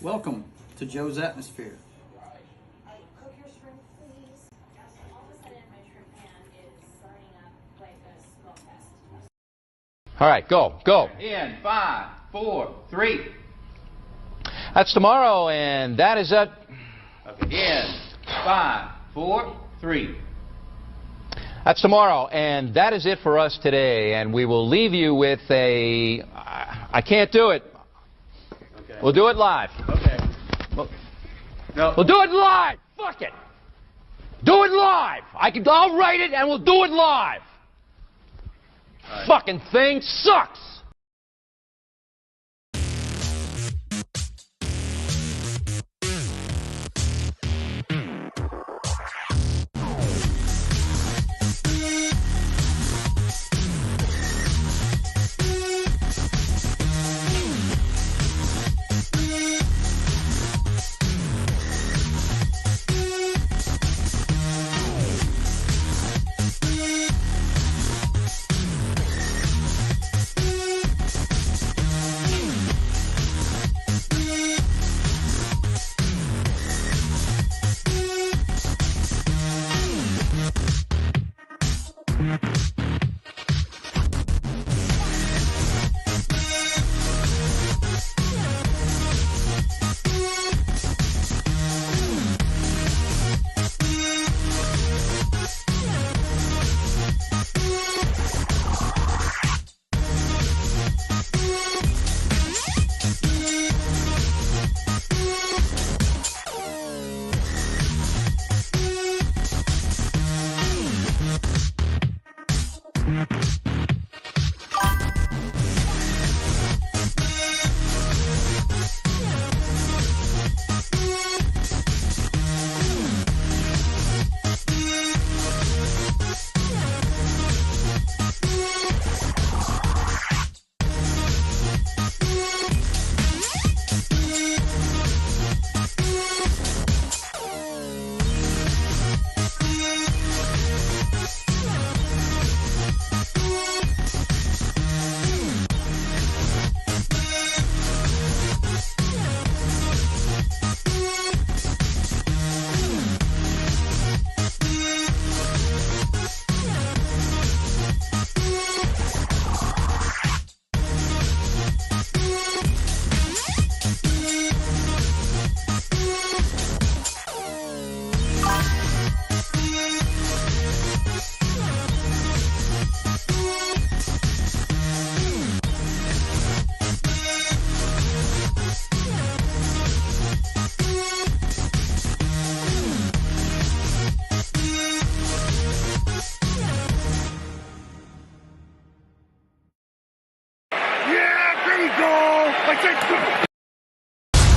Welcome to Joe's Atmosphere. Cook your shrimp, please. All of a sudden, my shrimp pan is burning up like a smoke fest. All right, go. In 5, 4, 3. That's tomorrow, and that is it. Okay. In 5, 4, 3. That's tomorrow, and that is it for us today. And we will leave you with a. I can't do it. Okay. We'll do it live. Okay. No. We'll do it live. Fuck it. Do it live. I'll write it, and we'll do it live. Right. Fucking thing sucks.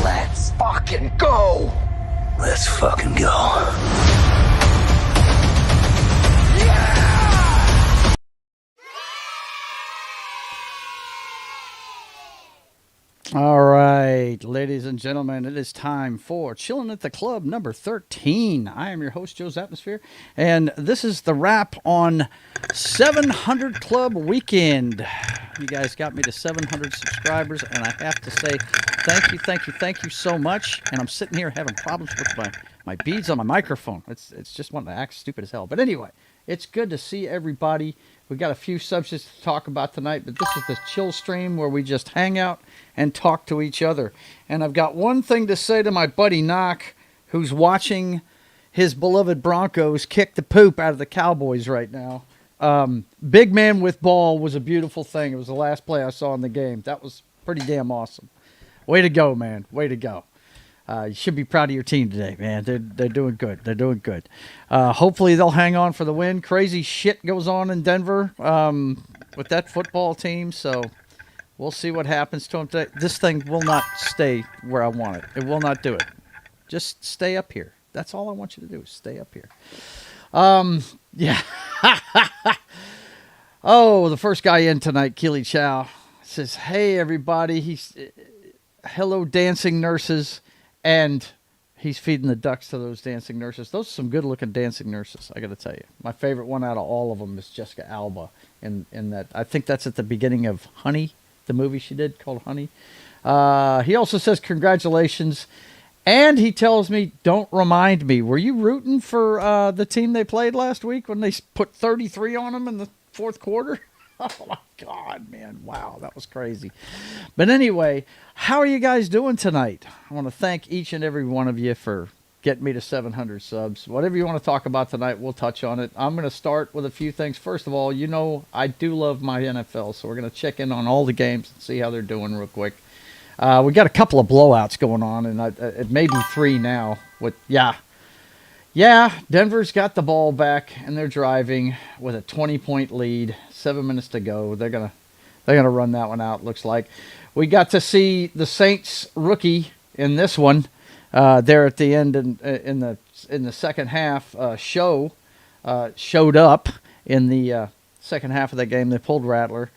Let's fucking go! Let's fucking go. All right, ladies and gentlemen, it is time for Chillin' at the Club number 13. I am your host, Joe's Atmosphere, and this is the wrap on 700 Club Weekend. You guys got me to 700 subscribers, and I have to say thank you so much. And I'm sitting here having problems with my beads on my microphone. It's just wanting to act stupid as hell. But anyway, it's good to see everybody. We got a few subjects to talk about tonight, but this is the chill stream where we just hang out and talk to each other. And I've got one thing to say to my buddy Knock, who's watching his beloved Broncos kick the poop out of the Cowboys right now. Big man with ball was a beautiful thing. It was the last play I saw in the game. That was pretty damn awesome. Way to go, man. Way to go. You should be proud of your team today, man. They're doing good. They're doing good. Hopefully they'll hang on for the win. Crazy shit goes on in Denver with that football team, so we'll see what happens to them today. This thing will not stay where I want it. It will not do it. Just stay up here. That's all I want you to do is stay up here. Yeah. Oh, the first guy in tonight, Keely Chow, says, "Hey everybody." He's hello dancing nurses, and he's feeding the ducks to those dancing nurses. Those are some good-looking dancing nurses, I got to tell you. My favorite one out of all of them is Jessica Alba. In that, I think that's at the beginning of Honey, the movie she did called Honey. He also says congratulations, and he tells me, "Don't remind me. Were you rooting for the team they played last week when they put 33 on them in the fourth quarter?" Oh my God, man. Wow, that was crazy. But anyway, how are you guys doing tonight? I want to thank each and every one of you for getting me to 700 subs. Whatever you want to talk about tonight, we'll touch on it. I'm going to start with a few things. First of all, you know I do love my NFL, so we're going to check in on all the games and see how they're doing real quick. We got a couple of blowouts going on, and it may be 3 now. Yeah, Denver's got the ball back, and they're driving with a 20-point lead. 7 minutes to go. They're gonna run that one out. Looks like we got to see the Saints rookie in this one there at the end in the second half. Showed up in the second half of the game. They pulled Rattler,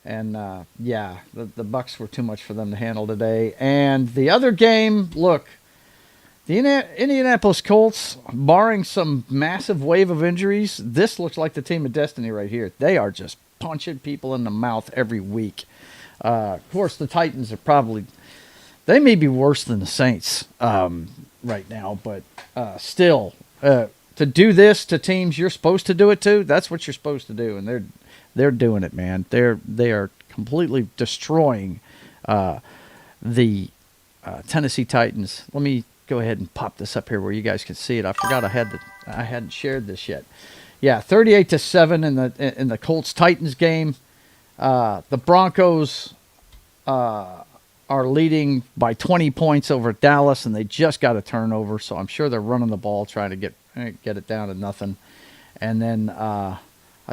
and the Bucks were too much for them to handle today. And the other game, look. The Indianapolis Colts, barring some massive wave of injuries, this looks like the team of destiny right here. They are just punching people in the mouth every week. Of course, the Titans are they may be worse than the Saints right now, but still, to do this to teams you're supposed to do it to, that's what you're supposed to do, and they're doing it, man. They are completely destroying the Tennessee Titans. Let me go ahead and pop this up here where you guys can see it. I forgot I hadn't shared this yet. Yeah, 38-7 in the Colts Titans game. The Broncos are leading by 20 points over Dallas, and they just got a turnover, so I'm sure they're running the ball trying to get it down to nothing. And then I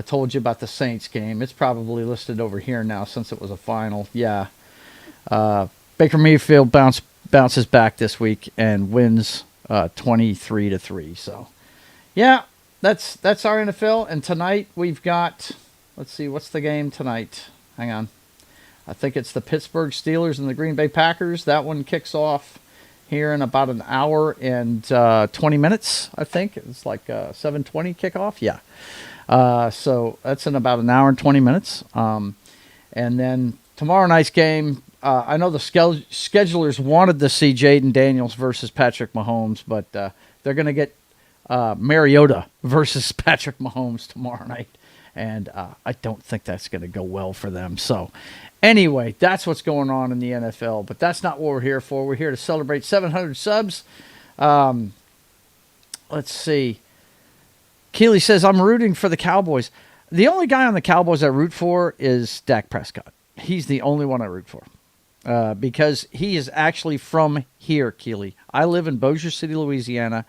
told you about the Saints game. It's probably listed over here now since it was a final. Yeah, Baker Mayfield bounces back this week and wins 23-3. So, yeah, that's our NFL. And tonight we've got, let's see, what's the game tonight? Hang on. I think it's the Pittsburgh Steelers and the Green Bay Packers. That one kicks off here in about an hour and 20 minutes, I think. It's like 7:20 kickoff. Yeah. So that's in about an hour and 20 minutes. And then tomorrow night's game, I know the schedulers wanted to see Jaden Daniels versus Patrick Mahomes, but they're going to get Mariota versus Patrick Mahomes tomorrow night. And I don't think that's going to go well for them. So anyway, that's what's going on in the NFL. But that's not what we're here for. We're here to celebrate 700 subs. Let's see. Keely says, "I'm rooting for the Cowboys." The only guy on the Cowboys I root for is Dak Prescott. He's the only one I root for. Because he is actually from here, Keely. I live in Bossier City, Louisiana,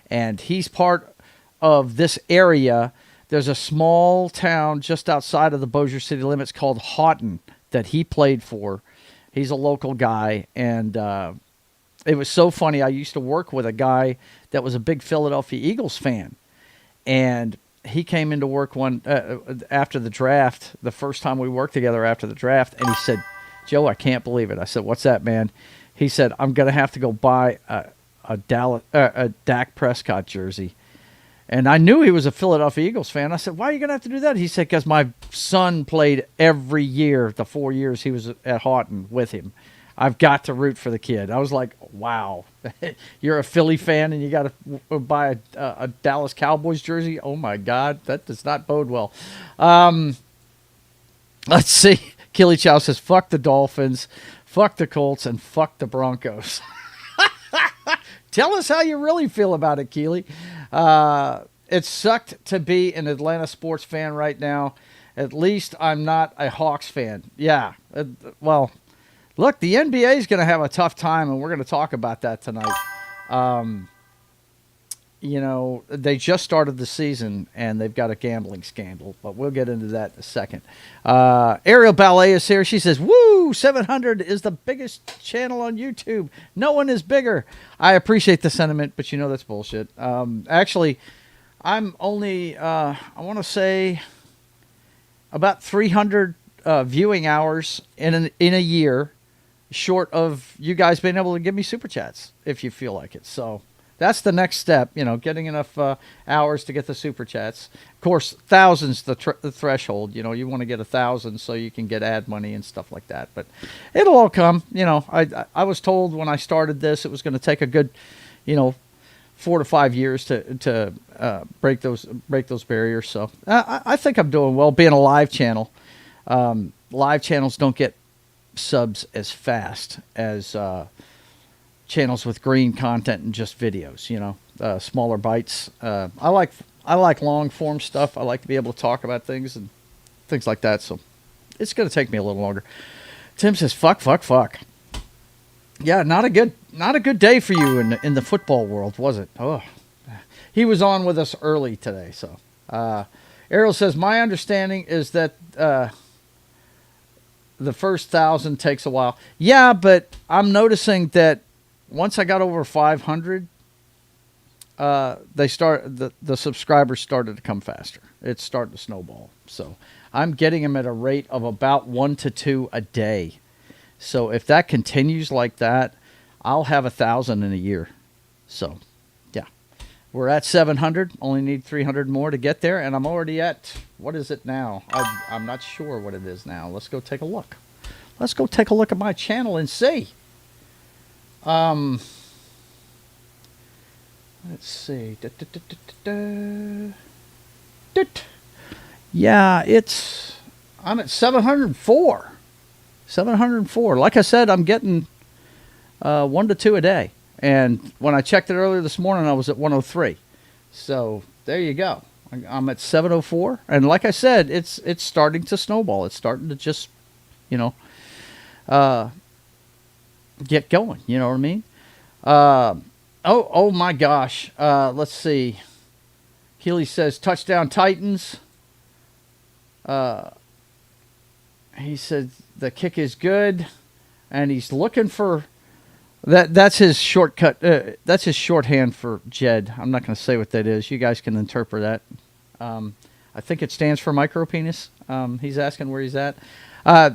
and he's part of this area. There's a small town just outside of the Bossier City limits called Houghton that he played for. He's a local guy, and it was so funny. I used to work with a guy that was a big Philadelphia Eagles fan, and he came into work after the draft, the first time we worked together after the draft, and he said, "Joe, I can't believe it." I said, "What's that, man?" He said, "I'm going to have to go buy a Dak Prescott jersey." And I knew he was a Philadelphia Eagles fan. I said, "Why are you going to have to do that?" He said, "Because my son played every year, the 4 years he was at Houghton with him. I've got to root for the kid." I was like, wow, you're a Philly fan and you got to buy a Dallas Cowboys jersey? Oh, my God, that does not bode well. Let's see. Keely Chow says, "Fuck the Dolphins, fuck the Colts, and fuck the Broncos." Tell us how you really feel about it, Keely. It sucked to be an Atlanta sports fan right now. At least I'm not a Hawks fan. Yeah, well, look, the NBA is going to have a tough time, and we're going to talk about that tonight. you know, they just started the season and they've got a gambling scandal, but we'll get into that in a second. Ariel Ballet is here. She says, woo, 700 is the biggest channel on YouTube. No one is bigger. I appreciate the sentiment, but you know that's bullshit. Actually, I'm only, I want to say, about 300 viewing hours in a year, short of you guys being able to give me super chats if you feel like it. So that's the next step, you know, getting enough hours to get the super chats. Of course, thousands the threshold. You know, you want to get 1,000 so you can get ad money and stuff like that. But it'll all come. You know, I was told when I started this it was going to take a good, you know, 4 to 5 years to break those barriers. So I think I'm doing well. Being a live channel, live channels don't get subs as fast as channels with green content and just videos. You know, smaller bites. I like long form stuff. I like to be able to talk about things and things like that. So it's going to take me a little longer. Tim says, "Fuck." Yeah, not a good day for you in the football world, was it? Oh, he was on with us early today. So, Ariel says, my understanding is that the first 1,000 takes a while. Yeah, but I'm noticing that once I got over 500, the subscribers started to come faster. It's starting to snowball. So I'm getting them at a rate of about 1 to 2 a day. So if that continues like that, I'll have 1,000 in a year. So, yeah. We're at 700. Only need 300 more to get there. And I'm already at, what is it now? I'm not sure what it is now. Let's go take a look. Let's go take a look at my channel and see. Let's see. Yeah, I'm at 704. 704. Like I said, I'm getting 1 to 2 a day. And when I checked it earlier this morning, I was at 103. So there you go. I'm at 704. And like I said, it's starting to snowball. It's starting to just, you know, get going. You know what I mean? Oh my gosh. Let's see. Healy says, touchdown Titans. He said the kick is good, and he's looking for that. That's his shortcut. That's his shorthand for Jed. I'm not going to say what that is. You guys can interpret that. I think it stands for micro penis. He's asking where he's at.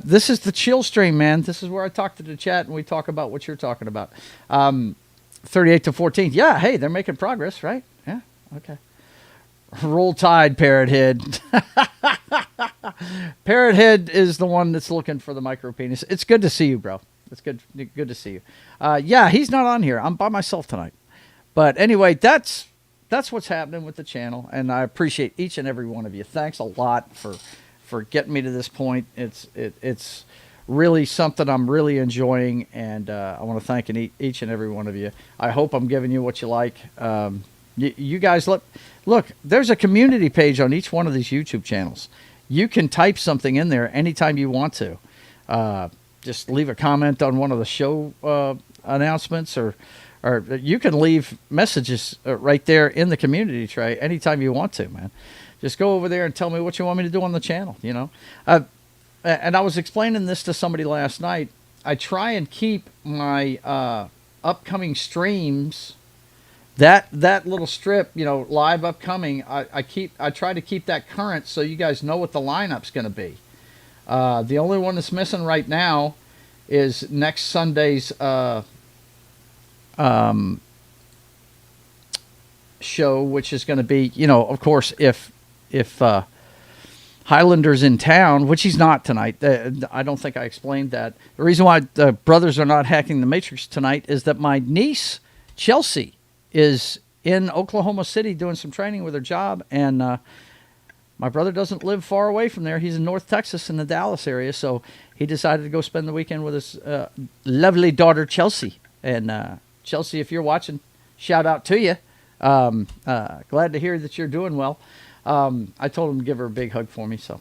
This is the chill stream, man. This is where I talk to the chat and we talk about what you're talking about. 38 to 14. Yeah, hey, they're making progress, right? Yeah, okay. Roll Tide, Parrot Head. Parrot Head is the one that's looking for the micro penis. It's good to see you, bro. It's good to see you. Yeah, he's not on here. I'm by myself tonight. But anyway, that's what's happening with the channel, and I appreciate each and every one of you. Thanks a lot for getting me to this point. It's really something I'm really enjoying, and I want to thank each and every one of you. I hope I'm giving you what you like. You guys, look, there's a community page on each one of these YouTube channels. You can type something in there anytime you want to. Just leave a comment on one of the show announcements, or you can leave messages right there in the community tray anytime you want to, man. Just go over there and tell me what you want me to do on the channel, you know. And I was explaining this to somebody last night. I try and keep my upcoming streams, that little strip, you know, live upcoming, I try to keep that current so you guys know what the lineup's going to be. The only one that's missing right now is next Sunday's show, which is going to be, you know, of course, if Highlander's in town, which he's not tonight. I don't think I explained that. The reason why the brothers are not hacking the Matrix tonight is that my niece, Chelsea, is in Oklahoma City doing some training with her job, and my brother doesn't live far away from there. He's in North Texas in the Dallas area, so he decided to go spend the weekend with his lovely daughter, Chelsea. And Chelsea, if you're watching, shout out to you. Glad to hear that you're doing well. I told him to give her a big hug for me, so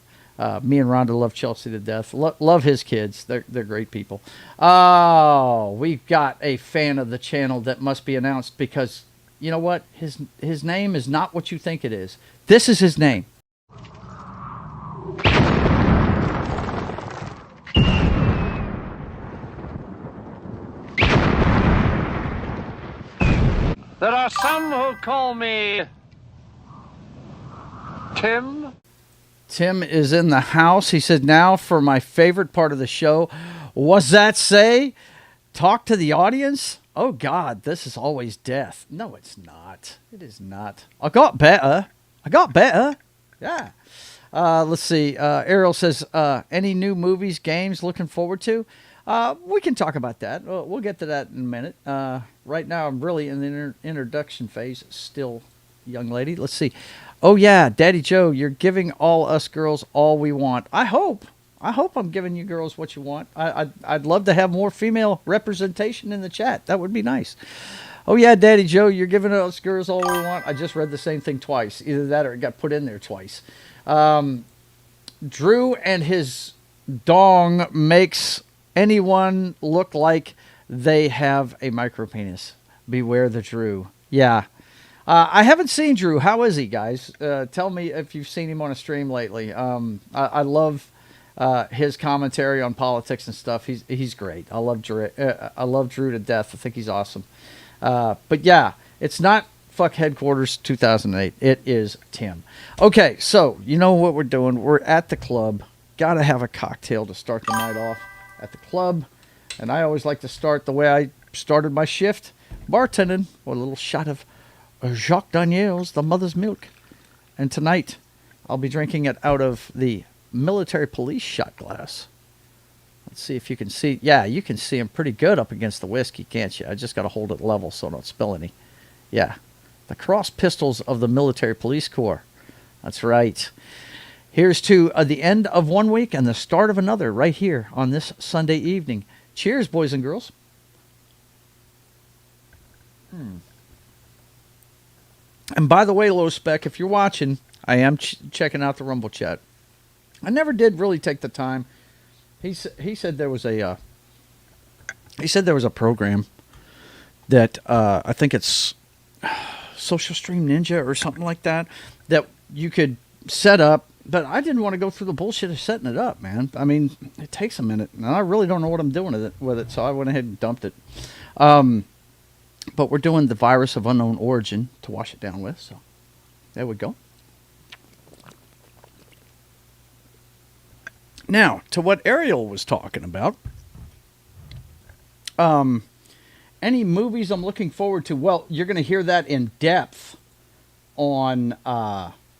me and Rhonda love Chelsea to death. Love his kids. They're great people. Oh, we've got a fan of the channel that must be announced because you know what? His name is not what you think it is. This is his name. There are some who call me Tim. Tim is in the house. He said, now for my favorite part of the show. What's that say? Talk to the audience? Oh, God, this is always death. No, it's not. It is not. I got better. Yeah. Let's see. Ariel says, any new movies, games looking forward to? We can talk about that. We'll get to that in a minute. Right now, I'm really in the introduction phase still, young lady. Let's see. Oh, yeah, Daddy Joe, you're giving all us girls all we want. I hope I'm giving you girls what you want. I'd love to have more female representation in the chat. That would be nice. Oh, yeah, Daddy Joe, you're giving us girls all we want. I just read the same thing twice. Either that or it got put in there twice. Drew and his dong makes anyone look like they have a micro penis. Beware the Drew. Yeah. I haven't seen Drew. How is he, guys? Tell me if you've seen him on a stream lately. I love his commentary on politics and stuff. He's great. I love Drew to death. I think he's awesome. But yeah, it's not Fuck Headquarters 2008. It is Tim. Okay, so you know what we're doing. We're at the club. Got to have a cocktail to start the night off at the club. And I always like to start the way I started my shift, bartending with a little shot of Jacques Daniel's, the mother's milk. And tonight, I'll be drinking it out of the military police shot glass. Let's see if you can see. Yeah, you can see them pretty good up against the whiskey, can't you? I just got to hold it level so I don't spill any. Yeah, the cross pistols of the military police corps. That's right. Here's to the end of one week and the start of another right here on this Sunday evening. Cheers, boys and girls. And by the way, Low Spec, if you're watching, I am checking out the Rumble chat. I never did really take the time. He said there was a program that I think it's Social Stream Ninja or something like that you could set up, but I didn't want to go through the bullshit of setting it up, man. I mean, it takes a minute, and I really don't know what I'm doing with it, so I went ahead and dumped it. But we're doing the virus of unknown origin to wash it down with, so there we go. Now, to what Ariel was talking about, any movies I'm looking forward to, well, you're going to hear that in depth on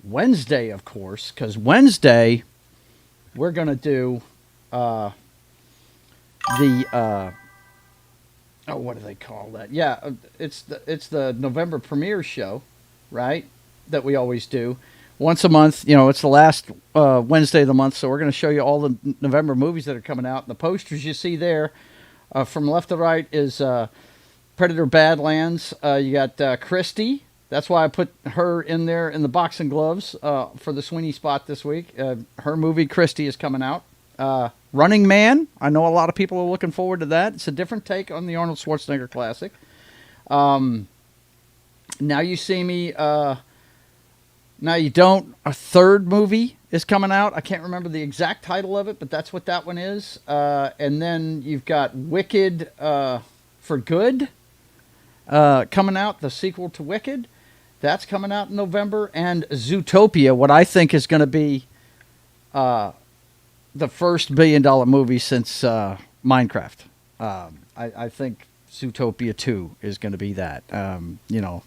Wednesday, of course, because Wednesday we're going to do what do they call that? Yeah, it's the November premiere show, right? That we always do once a month. You know, it's the last Wednesday of the month, so we're going to show you all the November movies that are coming out. And the posters you see there, from left to right, is Predator Badlands. You got Christy. That's why I put her in there in the boxing gloves for the Sweeney spot this week. Her movie Christy is coming out. Running Man. I know a lot of people are looking forward to that. It's a different take on the Arnold Schwarzenegger classic. Now You See Me. Now You Don't. A third movie is coming out. I can't remember the exact title of it, but that's what that one is. And then you've got Wicked for Good coming out, the sequel to Wicked. That's coming out in November. And Zootopia, what I think is going to be the first $1 billion movie since Minecraft. I think Zootopia 2 is going to be that. You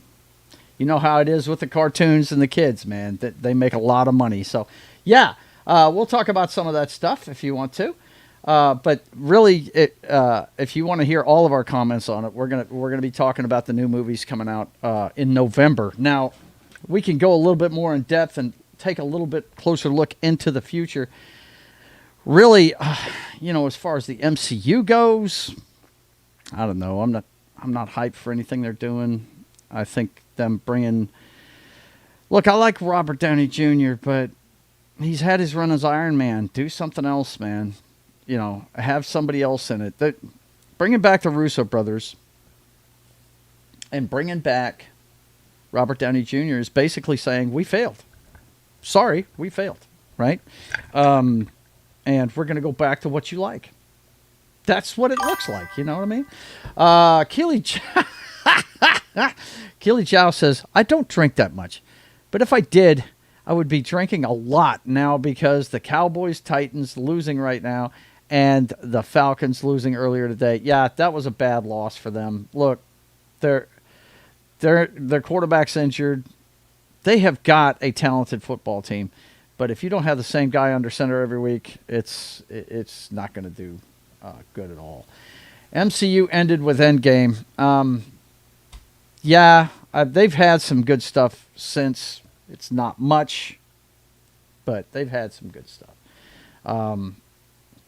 know how it is with the cartoons and the kids, man. That they make a lot of money. So, yeah, we'll talk about some of that stuff if you want to. But really, if you want to hear all of our comments on it, we're gonna be talking about the new movies coming out in November. Now, we can go a little bit more in depth and take a little bit closer look into the future. Really, as far as the MCU goes, I don't know. I'm not hyped for anything they're doing. I think them bringing. Look, I like Robert Downey Jr., but he's had his run as Iron Man. Do something else, man. Have somebody else in it. Bringing back the Russo brothers and bringing back Robert Downey Jr. is basically saying, we failed. Sorry, we failed, right? And we're going to go back to what you like. That's what it looks like, you know what I mean? Keely Chow says, I don't drink that much. But if I did, I would be drinking a lot now because the Cowboys-Titans losing right now and the Falcons losing earlier today. Yeah, that was a bad loss for them. Look, their quarterback's injured. They have got a talented football team. But if you don't have the same guy under center every week, it's not going to do good at all. MCU ended with Endgame. They've had some good stuff since. It's not much, but they've had some good stuff.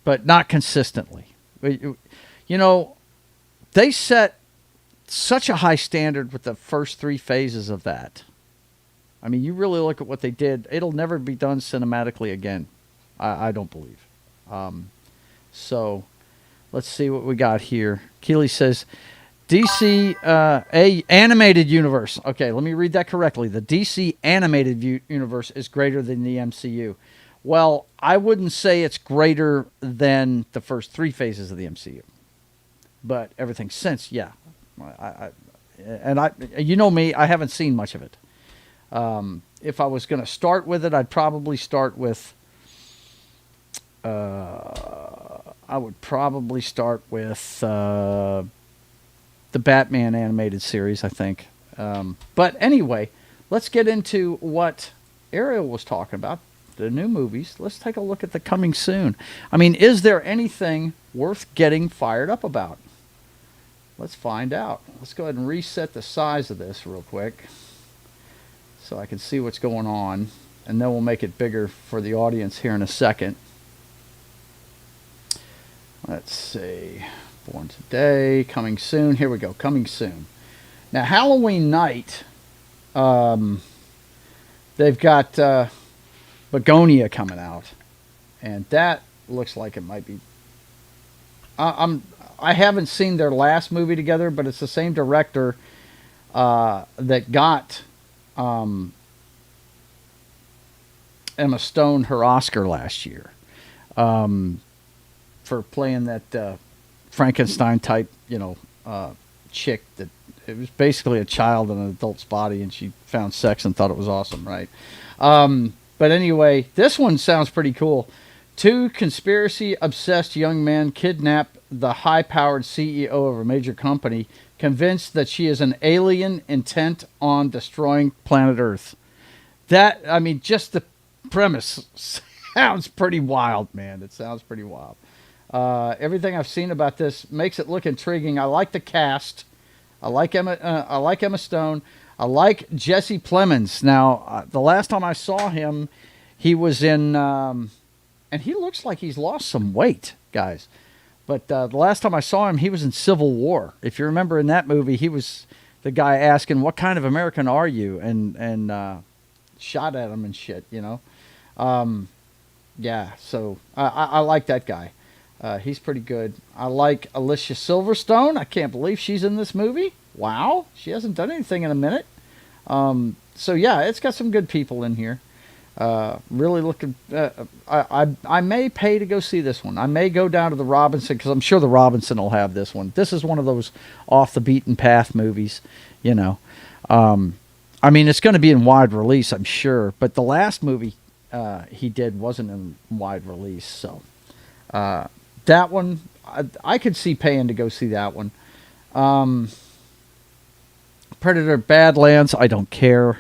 But not consistently. You know, they set such a high standard with the first 3 phases of that. I mean, you really look at what they did. It'll never be done cinematically again. I don't believe. So let's see what we got here. Keely says, DC animated universe. Okay, let me read that correctly. The DC animated universe is greater than the MCU. Well, I wouldn't say it's greater than the first 3 phases of the MCU. But everything since, yeah. You know me, I haven't seen much of it. If I was going to start with it, I'd probably start with the Batman animated series, I think. But anyway, let's get into what Ariel was talking about, the new movies. Let's take a look at the coming soon. I mean, is there anything worth getting fired up about? Let's find out. Let's go ahead and reset the size of this real quick so I can see what's going on, and then we'll make it bigger for the audience here in a second. Let's see. Born today, coming soon. Here we go, coming soon. Now, Halloween night, they've got Begonia coming out, and that looks like it might be. I haven't seen their last movie together, but it's the same director that got Emma Stone her Oscar last year for playing that Frankenstein type, chick that it was basically a child in an adult's body, and she found sex and thought it was awesome, right? But anyway, this one sounds pretty cool. 2 conspiracy-obsessed young men kidnap the high-powered CEO of a major company, convinced that she is an alien intent on destroying planet Earth. That, I mean, just the premise sounds pretty wild, man. It sounds pretty wild. Everything I've seen about this makes it look intriguing. I like the cast. I like Emma Stone. I like Jesse Plemons. Now, the last time I saw him, he was in, and he looks like he's lost some weight, guys. But the last time I saw him, he was in Civil War. If you remember in that movie, he was the guy asking, "What kind of American are you?" and shot at him and shit, Yeah, so I like that guy. He's pretty good. I like Alicia Silverstone. I can't believe she's in this movie. Wow, she hasn't done anything in a minute. So yeah, it's got some good people in here. Really looking. I may pay to go see this one. I may go down to the Robinson because I'm sure the Robinson will have this one. This is one of those off the beaten path movies, I mean, it's going to be in wide release, I'm sure. But the last movie he did wasn't in wide release, so that one I could see paying to go see that one. Predator Badlands, I don't care.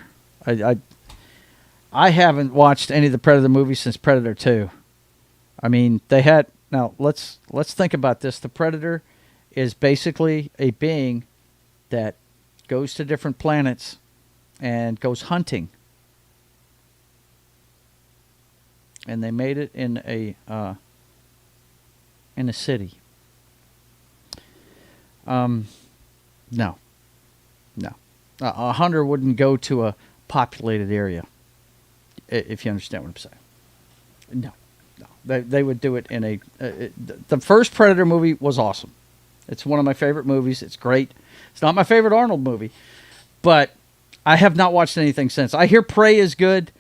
I haven't watched any of the Predator movies since Predator 2. I mean, they had... Now, let's think about this. The Predator is basically a being that goes to different planets and goes hunting. And they made it in a city. No. A hunter wouldn't go to a populated area, if you understand what I'm saying. No. They would do it in a... the first Predator movie was awesome. It's one of my favorite movies. It's great. It's not my favorite Arnold movie, but I have not watched anything since. I hear Prey is good.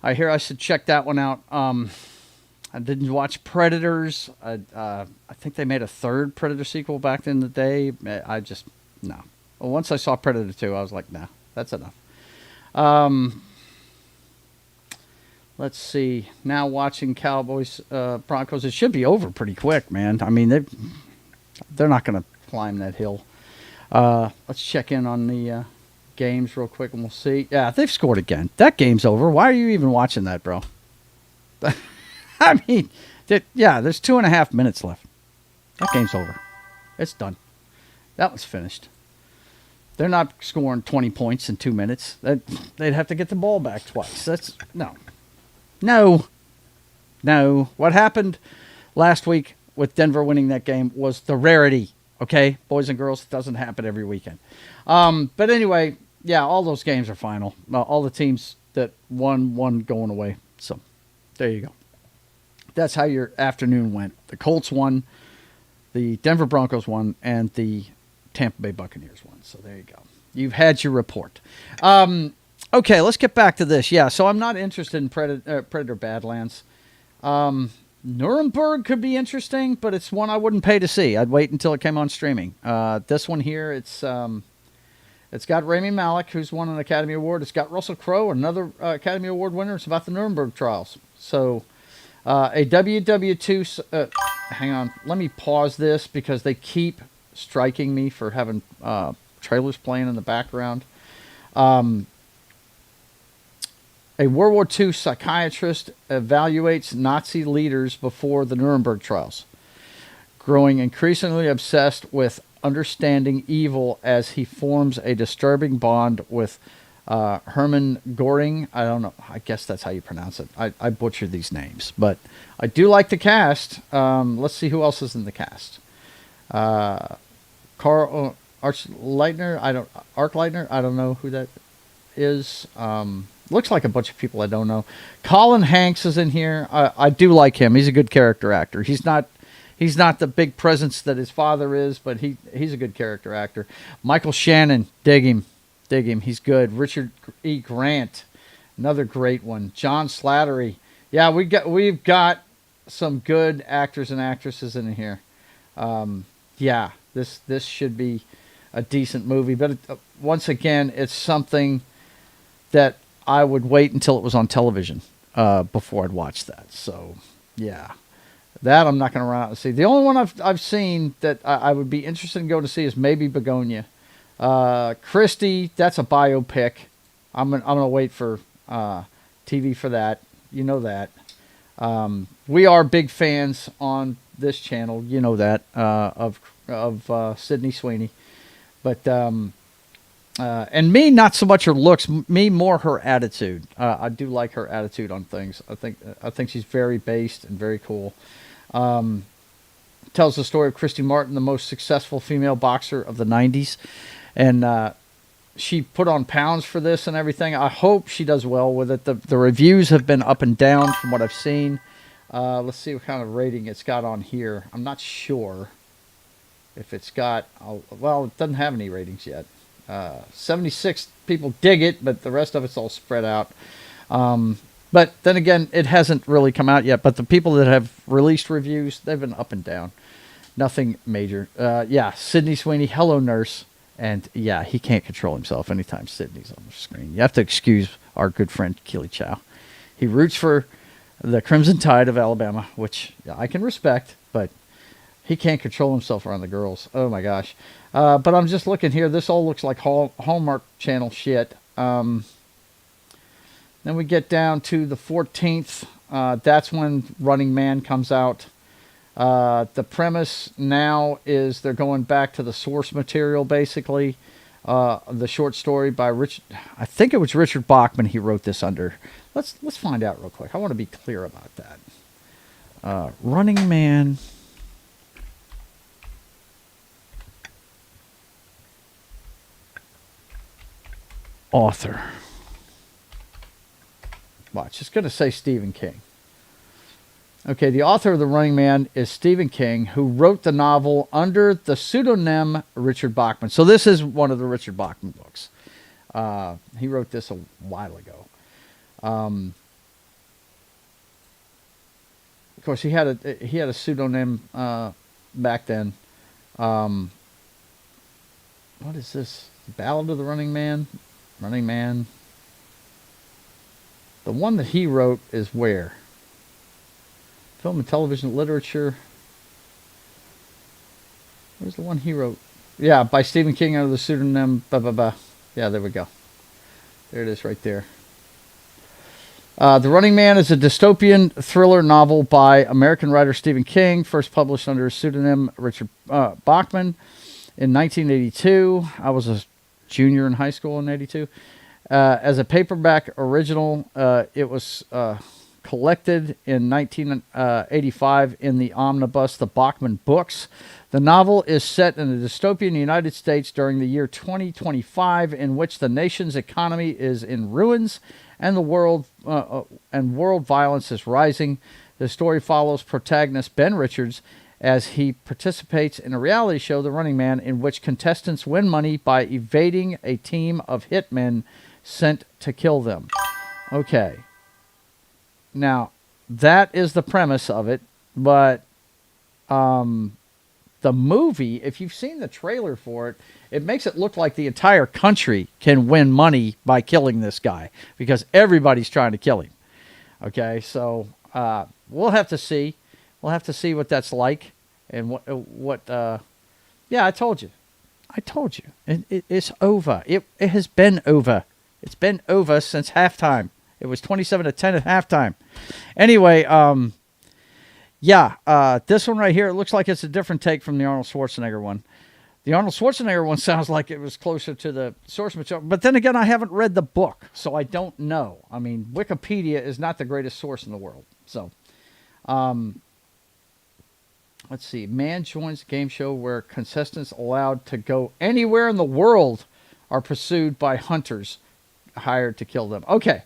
I hear I should check that one out. I didn't watch Predators. I think they made a third Predator sequel back in the day. I just, no. Well, once I saw Predator 2, I was like, no, that's enough. Let's see. Now watching Cowboys Broncos. It should be over pretty quick, man. I mean, they're not going to climb that hill. Let's check in on the games real quick, and we'll see. Yeah, they've scored again. That game's over. Why are you even watching that, bro? I mean, there's 2.5 minutes left. That game's over. It's done. That was finished. They're not scoring 20 points in 2 minutes. They'd have to get the ball back twice. That's no. What happened last week with Denver winning that game was the rarity. Okay, boys and girls, it doesn't happen every weekend. But anyway, yeah, all those games are final. All the teams that won going away. So there you go. That's how your afternoon went. The Colts won, the Denver Broncos won, and the Tampa Bay Buccaneers won. So there you go. You've had your report. Okay, let's get back to this. Yeah, so I'm not interested in Predator Badlands. Nuremberg could be interesting, but it's one I wouldn't pay to see. I'd wait until it came on streaming. This one here, it's got Rami Malek, who's won an Academy Award. It's got Russell Crowe, another Academy Award winner. It's about the Nuremberg trials. So a WW2... hang on. Let me pause this because they keep striking me for having trailers playing in the background. A World War II psychiatrist evaluates Nazi leaders before the Nuremberg trials, growing increasingly obsessed with understanding evil as he forms a disturbing bond with Hermann Göring. I don't know. I guess that's how you pronounce it. I butcher these names, but I do like the cast. Let's see who else is in the cast. Karl Archleitner. Archleitner. I don't know who that is. Looks like a bunch of people I don't know. Colin Hanks is in here. I do like him. He's a good character actor. He's not the big presence that his father is, but he's a good character actor. Michael Shannon, dig him. He's good. Richard E. Grant, another great one. John Slattery. Yeah, we've got some good actors and actresses in here. Yeah, this should be a decent movie, but once again, it's something that I would wait until it was on television before I'd watch that. So, yeah, that I'm not going to run out and see. The only one I've seen that I would be interested in going to see is maybe Begonia. Christie, that's a biopic. I'm gonna wait for TV for that. You know that. We are big fans on this channel. You know that of Sydney Sweeney, but. And me, not so much her looks, me more her attitude. I do like her attitude on things. I think she's very based and very cool. Tells the story of Christy Martin, the most successful female boxer of the 90s. And she put on pounds for this and everything. I hope she does well with it. The reviews have been up and down from what I've seen. Let's see what kind of rating it's got on here. I'm not sure if it's got... well, it doesn't have any ratings yet. 76 people dig it, but the rest of it's all spread out. But then again, it hasn't really come out yet. But the people that have released reviews, they've been up and down. Nothing major. Yeah, Sydney Sweeney, Hello Nurse. And yeah, he can't control himself anytime Sydney's on the screen. You have to excuse our good friend Keely Chow. He roots for the Crimson Tide of Alabama, which I can respect, but he can't control himself around the girls. Oh my gosh. But I'm just looking here. This all looks like Hallmark Channel shit. Then we get down to the 14th. That's when Running Man comes out. The premise now is they're going back to the source material, basically. The short story by Richard. I think it was Richard Bachman he wrote this under. Let's find out real quick. I want to be clear about that. Running Man. Author. Watch, it's going to say Stephen King. Okay, the author of The Running Man is Stephen King, who wrote the novel under the pseudonym Richard Bachman. So this is one of the Richard Bachman books. He wrote this a while ago. Of course, he had a pseudonym back then. What is this? Ballad of the Running Man? Running Man. The one that he wrote is where? Film and television literature. Where's the one he wrote? Yeah, by Stephen King under the pseudonym. Yeah, there we go. There it is right there. The Running Man is a dystopian thriller novel by American writer Stephen King, first published under his pseudonym Richard Bachman in 1982. I was a junior in high school in 82. As a paperback original, it was collected in 1985 in the omnibus The Bachman Books. The novel is set in the dystopian United States during the year 2025, in which the nation's economy is in ruins and the world violence is rising. The story follows protagonist Ben Richards as he participates in a reality show, The Running Man, in which contestants win money by evading a team of hitmen sent to kill them. Okay. Now, that is the premise of it, but the movie, if you've seen the trailer for it, it makes it look like the entire country can win money by killing this guy because everybody's trying to kill him. Okay, so we'll have to see. We'll have to see what that's like and what. Yeah, I told you. It's over. It has been over. It's been over since halftime. It was 27-10 at halftime. Anyway, this one right here, it looks like it's a different take from the Arnold Schwarzenegger one. The Arnold Schwarzenegger one sounds like it was closer to the source material. But then again, I haven't read the book, so I don't know. I mean, Wikipedia is not the greatest source in the world. So, let's see. Man joins a game show where contestants allowed to go anywhere in the world are pursued by hunters hired to kill them. Okay.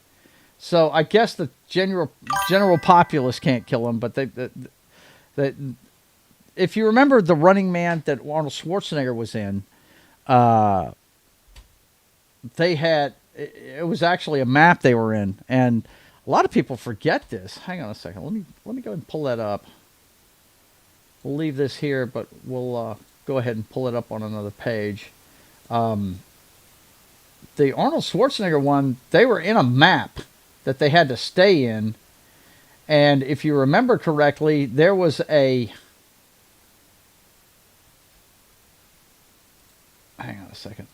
So I guess the general populace can't kill them, but if you remember the Running Man that Arnold Schwarzenegger was in, it was actually a map they were in, and a lot of people forget this. Hang on a second. Let me go ahead and pull that up. We'll leave this here, but we'll go ahead and pull it up on another page. The Arnold Schwarzenegger one, they were in a map that they had to stay in, and if you remember correctly, there was a... Hang on a second.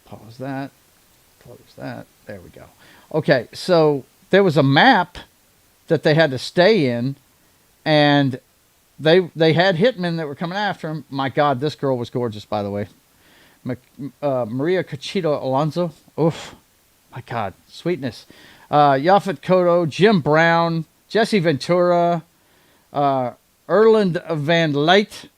Pause that. Close that. There we go. Okay, so there was a map that they had to stay in, and they had hitmen that were coming after him. My God, this girl was gorgeous, by the way. Maria Conchita Alonso. Oof. My God, sweetness. Yaphet Kotto, Jim Brown, Jesse Ventura, Erland Van Leyt.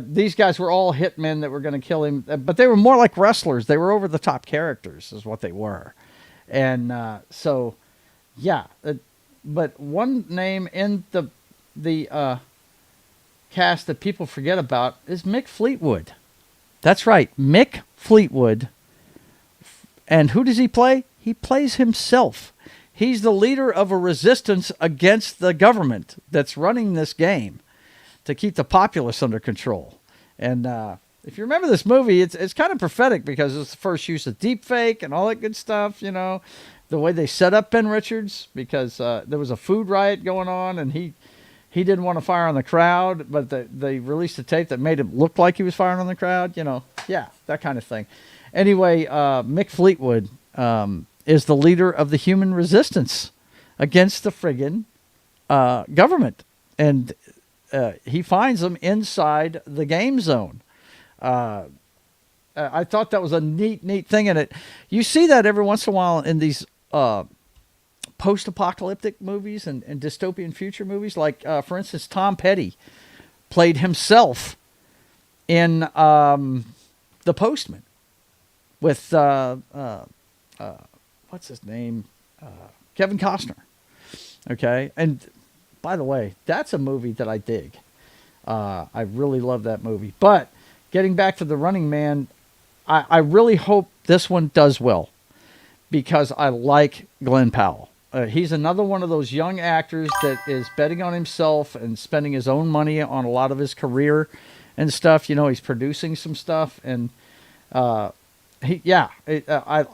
These guys were all hitmen that were going to kill him, but they were more like wrestlers. They were over-the-top characters is what they were. And but one name in the cast that people forget about is Mick Fleetwood. That's right, Mick Fleetwood. And who does he play? He plays himself. He's the leader of a resistance against the government that's running this game to keep the populace under control. And if you remember this movie, it's kind of prophetic because it's the first use of deepfake and all that good stuff, you know. The way they set up Ben Richards, because there was a food riot going on, and he didn't want to fire on the crowd, but they released a tape that made him look like he was firing on the crowd, you know. Yeah, that kind of thing. Anyway, Mick Fleetwood is the leader of the human resistance against the friggin' government. And he finds them inside the game zone. I thought that was a neat thing in it. You see that every once in a while in these post-apocalyptic movies and dystopian future movies. Like, for instance, Tom Petty played himself in The Postman with, what's his name? Kevin Costner. Okay. And by the way, that's a movie that I dig. I really love that movie. But getting back to The Running Man, I really hope this one does well because I like Glenn Powell. He's another one of those young actors that is betting on himself and spending his own money on a lot of his career and stuff. You know, he's producing some stuff, and I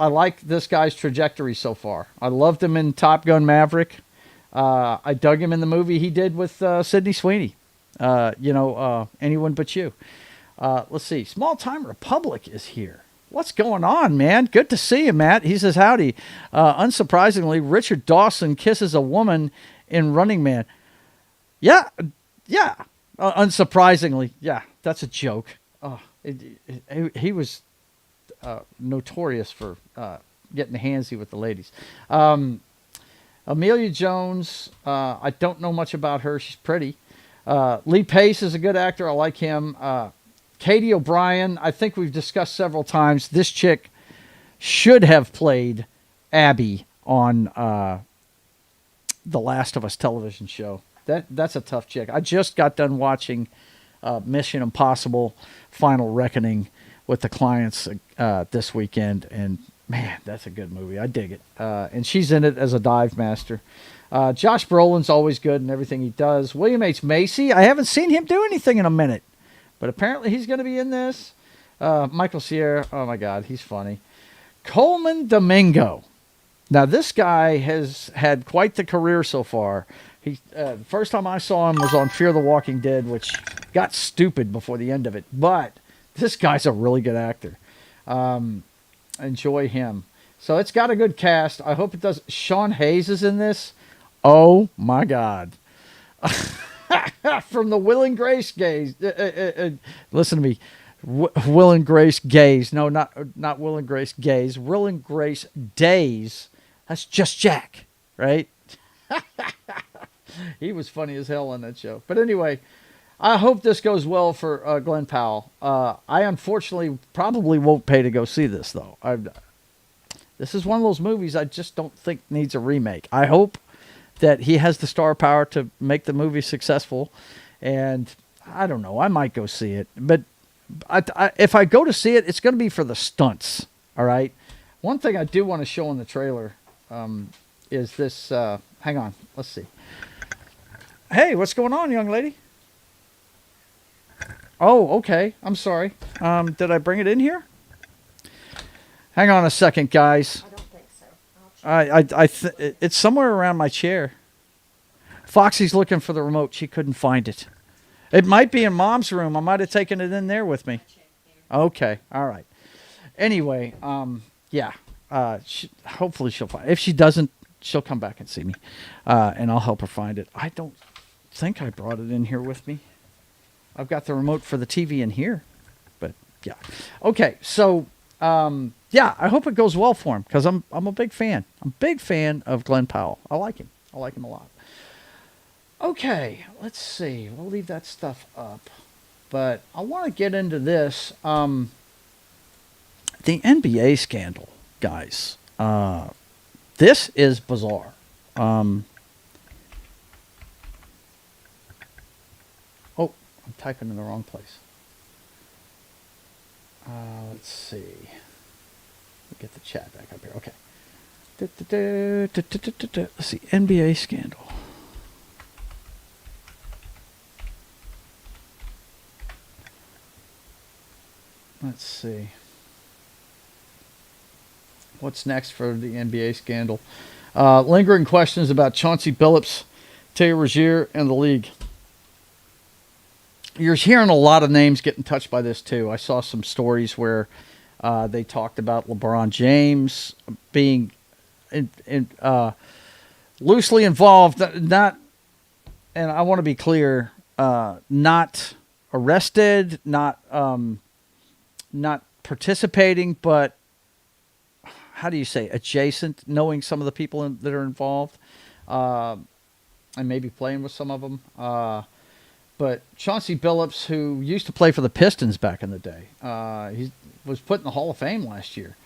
like this guy's trajectory so far. I loved him in Top Gun Maverick. I dug him in the movie he did with Sydney Sweeney. Anyone But You. Let's see. Small Time Republic is here. What's going on, man? Good to see you, Matt. He says howdy. Unsurprisingly, Richard Dawson kisses a woman in Running Man. Yeah. Unsurprisingly, yeah. That's a joke. He was notorious for getting handsy with the ladies. Amelia Jones, I don't know much about her. She's pretty. Lee Pace is a good actor. I like him. Katie O'Brien, I think we've discussed several times. This chick should have played Abby on the Last of Us television show. That's a tough chick. I just got done watching Mission Impossible Final Reckoning with the clients this weekend, and man, that's a good movie. I dig it. And she's in it as a dive master. Josh Brolin's always good in everything he does. William H. Macy, I haven't seen him do anything in a minute, but apparently he's going to be in this. Michael Cera, oh my God, he's funny. Coleman Domingo. Now, this guy has had quite the career so far. The first time I saw him was on Fear the Walking Dead, which got stupid before the end of it. But this guy's a really good actor. Enjoy him. So it's got a good cast. I hope it does. Sean Hayes is in this. Oh, my God. From the Will and Grace gays. Listen to me. Will and Grace gays. No, not Will and Grace gays. Will and Grace days. That's just Jack, right? He was funny as hell on that show. But anyway, I hope this goes well for Glenn Powell. I unfortunately probably won't pay to go see this, though. This is one of those movies I just don't think needs a remake. I hope that he has the star power to make the movie successful. And I don't know. I might go see it. But if I go to see it, it's going to be for the stunts. All right? One thing I do want to show in the trailer is this. Hang on. Let's see. Hey, what's going on, young lady? Oh, okay. I'm sorry. Did I bring it in here? Hang on a second, guys. I don't think so. It's somewhere around my chair. Foxy's looking for the remote. She couldn't find it. It might be in Mom's room. I might have taken it in there with me. Okay. All right. Anyway, yeah. Hopefully she'll find it. If she doesn't, she'll come back and see me, and I'll help her find it. I don't think I brought it in here with me. I've got the remote for the TV in here, but yeah. Okay, so yeah, I hope it goes well for him because I'm a big fan. I'm a big fan of Glenn Powell. I like him. I like him a lot. Okay, let's see. We'll leave that stuff up, but I want to get into this. The NBA scandal, guys. This is bizarre. Oh, I'm typing in the wrong place. Let's see. Get the chat back up here. Okay. Let's see. NBA scandal. Let's see. What's next for the NBA scandal? Lingering questions about Chauncey Billups, Terry Rozier, and the league. You're hearing a lot of names getting touched by this, too. I saw some stories where they talked about LeBron James being loosely involved, not, and I want to be clear, not arrested, not participating, but how do you say, adjacent, knowing some of the people that are involved, and maybe playing with some of them. But Chauncey Billups, who used to play for the Pistons back in the day, he was put in the Hall of Fame last year.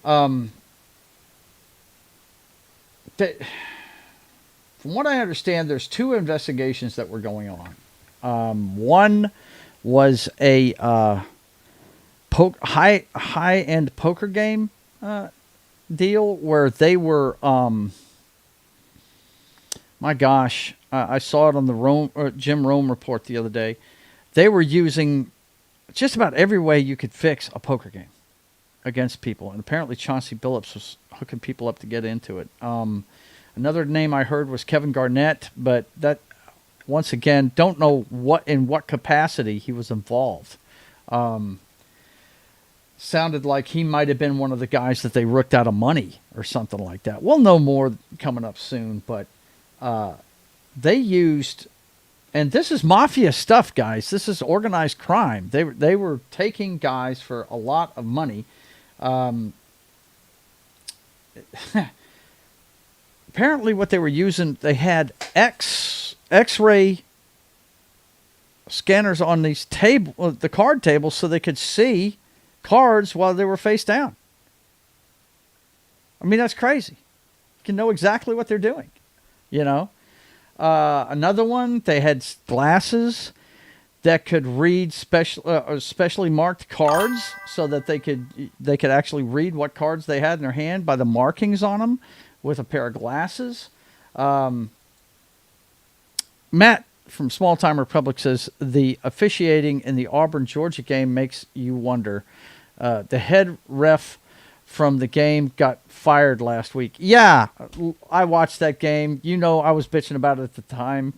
From what I understand, there's two investigations that were going on. One was a high end poker game deal where they were. My gosh, I saw it on the Jim Rome report the other day. They were using just about every way you could fix a poker game against people, and apparently Chauncey Billups was hooking people up to get into it. Another name I heard was Kevin Garnett, but that, once again, don't know in what capacity he was involved. Sounded like he might have been one of the guys that they rooked out of money or something like that. We'll know more coming up soon, but they used, and this is mafia stuff, guys. This is organized crime. They were taking guys for a lot of money. Apparently what they were using, they had X-ray scanners on these the card tables so they could see cards while they were face down. I mean, that's crazy. You can know exactly what they're doing, you know. Another one, they had glasses that could read specially marked cards so that they could actually read what cards they had in their hand by the markings on them with a pair of glasses. Matt from Small Time Republic says the officiating in the Auburn Georgia game makes you wonder. The head ref from the game got fired last week. Yeah, I watched that game. You know, I was bitching about it at the time.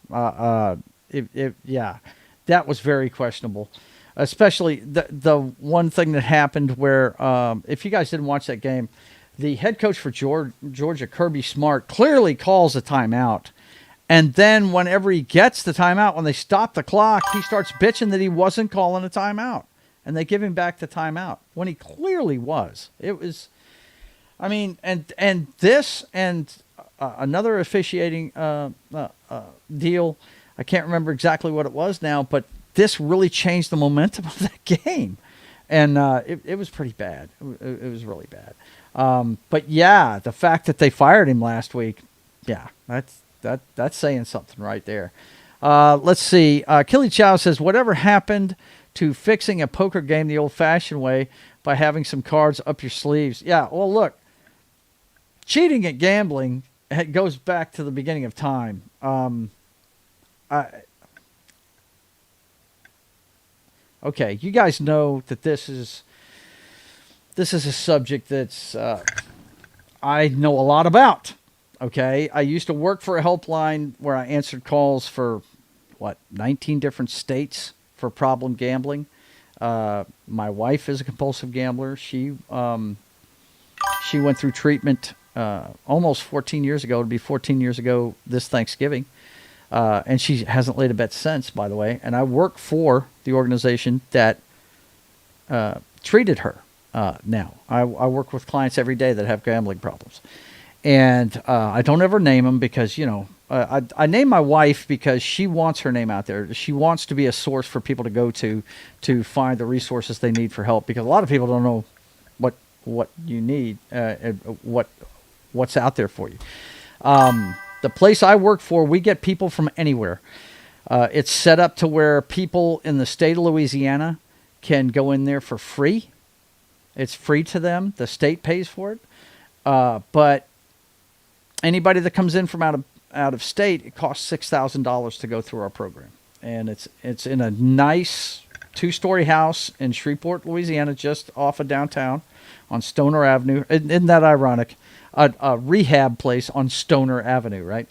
Yeah, that was very questionable. Especially the one thing that happened where, if you guys didn't watch that game, the head coach for Georgia, Kirby Smart, clearly calls a timeout. And then whenever he gets the timeout, when they stop the clock, he starts bitching that he wasn't calling a timeout. And they give him back the timeout when he clearly was. It was, I mean, and this and another officiating deal, I can't remember exactly what it was now, but this really changed the momentum of that game. And it was pretty bad. It was really bad. But yeah, the fact that they fired him last week, yeah, that's saying something right there. Let's see. Killy Chow says, whatever happened to fixing a poker game the old-fashioned way by having some cards up your sleeves? Yeah, well, look, cheating at gambling goes back to the beginning of time. Okay, you guys know that this is a subject that's I know a lot about. Okay, I used to work for a helpline where I answered calls for 19 different states for problem gambling. My wife is a compulsive gambler. She went through treatment almost 14 years ago. It'll be 14 years ago this Thanksgiving. And she hasn't laid a bet since, by the way. And I work for the organization that treated her now. I work with clients every day that have gambling problems. And I don't ever name them because, you know, I name my wife because she wants her name out there. She wants to be a source for people to go to find the resources they need for help, because a lot of people don't know what you need, and what's out there for you. The place I work for, we get people from anywhere. It's set up to where people in the state of Louisiana can go in there for free. It's free to them. The state pays for it. But anybody that comes in from out of state, it costs $6,000 to go through our program. And it's in a nice 2-story house in Shreveport, Louisiana, just off of downtown on Stoner Avenue. Isn't that ironic? A rehab place on Stoner Avenue, right?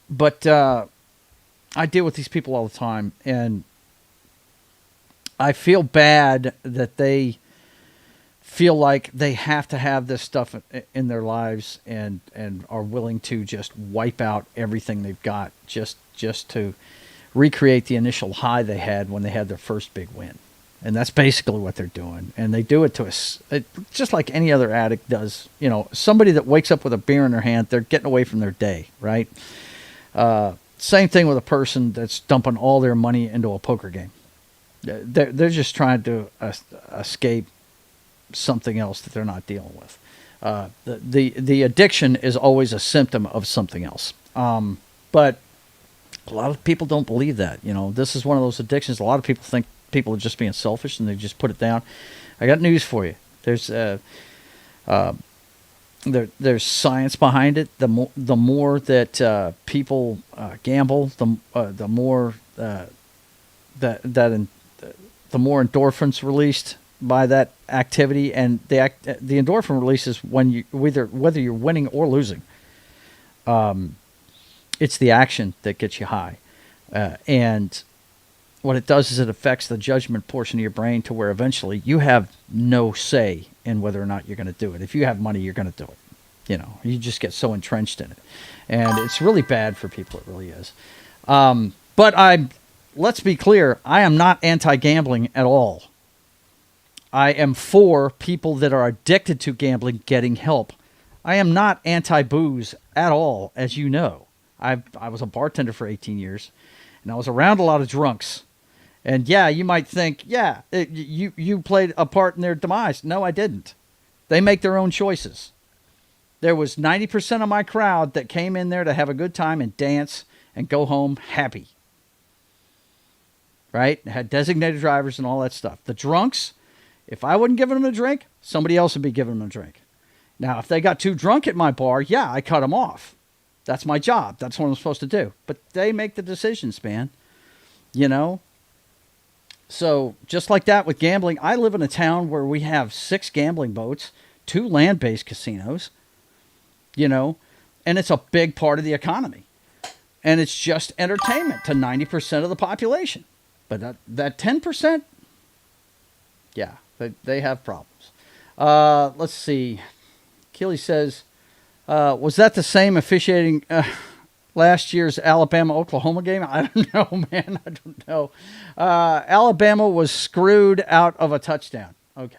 But I deal with these people all the time, and I feel bad that they feel like they have to have this stuff in their lives and are willing to just wipe out everything they've got just to recreate the initial high they had when they had their first big win. And that's basically what they're doing. And they do it to us just like any other addict does. You know, somebody that wakes up with a beer in their hand, they're getting away from their day, right? Same thing with a person that's dumping all their money into a poker game. They're just trying to escape something else that they're not dealing with. The addiction is always a symptom of something else. But A lot of people don't believe that. This is one of those addictions. A lot of people think people are just being selfish and they just put it down. I got news for you. There's science behind it. The more that people gamble, the more the more endorphins released by that activity, and the endorphin release is when you whether you're winning or losing. It's the action that gets you high, and what it does is it affects the judgment portion of your brain to where eventually you have no say in whether or not you're going to do it. If you have money, you're going to do it. You just get so entrenched in it, and it's really bad for people. It really is. But let's be clear. I am not anti-gambling at all. I am for people that are addicted to gambling getting help. I am not anti-booze at all, as you know. I was a bartender for 18 years, and I was around a lot of drunks. And yeah, you might think, you played a part in their demise. No, I didn't. They make their own choices. There was 90% of my crowd that came in there to have a good time and dance and go home happy. Right? Had designated drivers and all that stuff. The drunks, if I wouldn't give them a drink, somebody else would be giving them a drink. Now, if they got too drunk at my bar, I cut them off. That's my job. That's what I'm supposed to do. But they make the decisions, man. So just like that with gambling, I live in a town where we have 6 gambling boats, 2 land-based casinos, and it's a big part of the economy. And it's just entertainment to 90% of the population. But that 10%, they have problems. Let's see. Keely says, was that the same officiating last year's Alabama-Oklahoma game? I don't know, man. I don't know. Alabama was screwed out of a touchdown. Okay.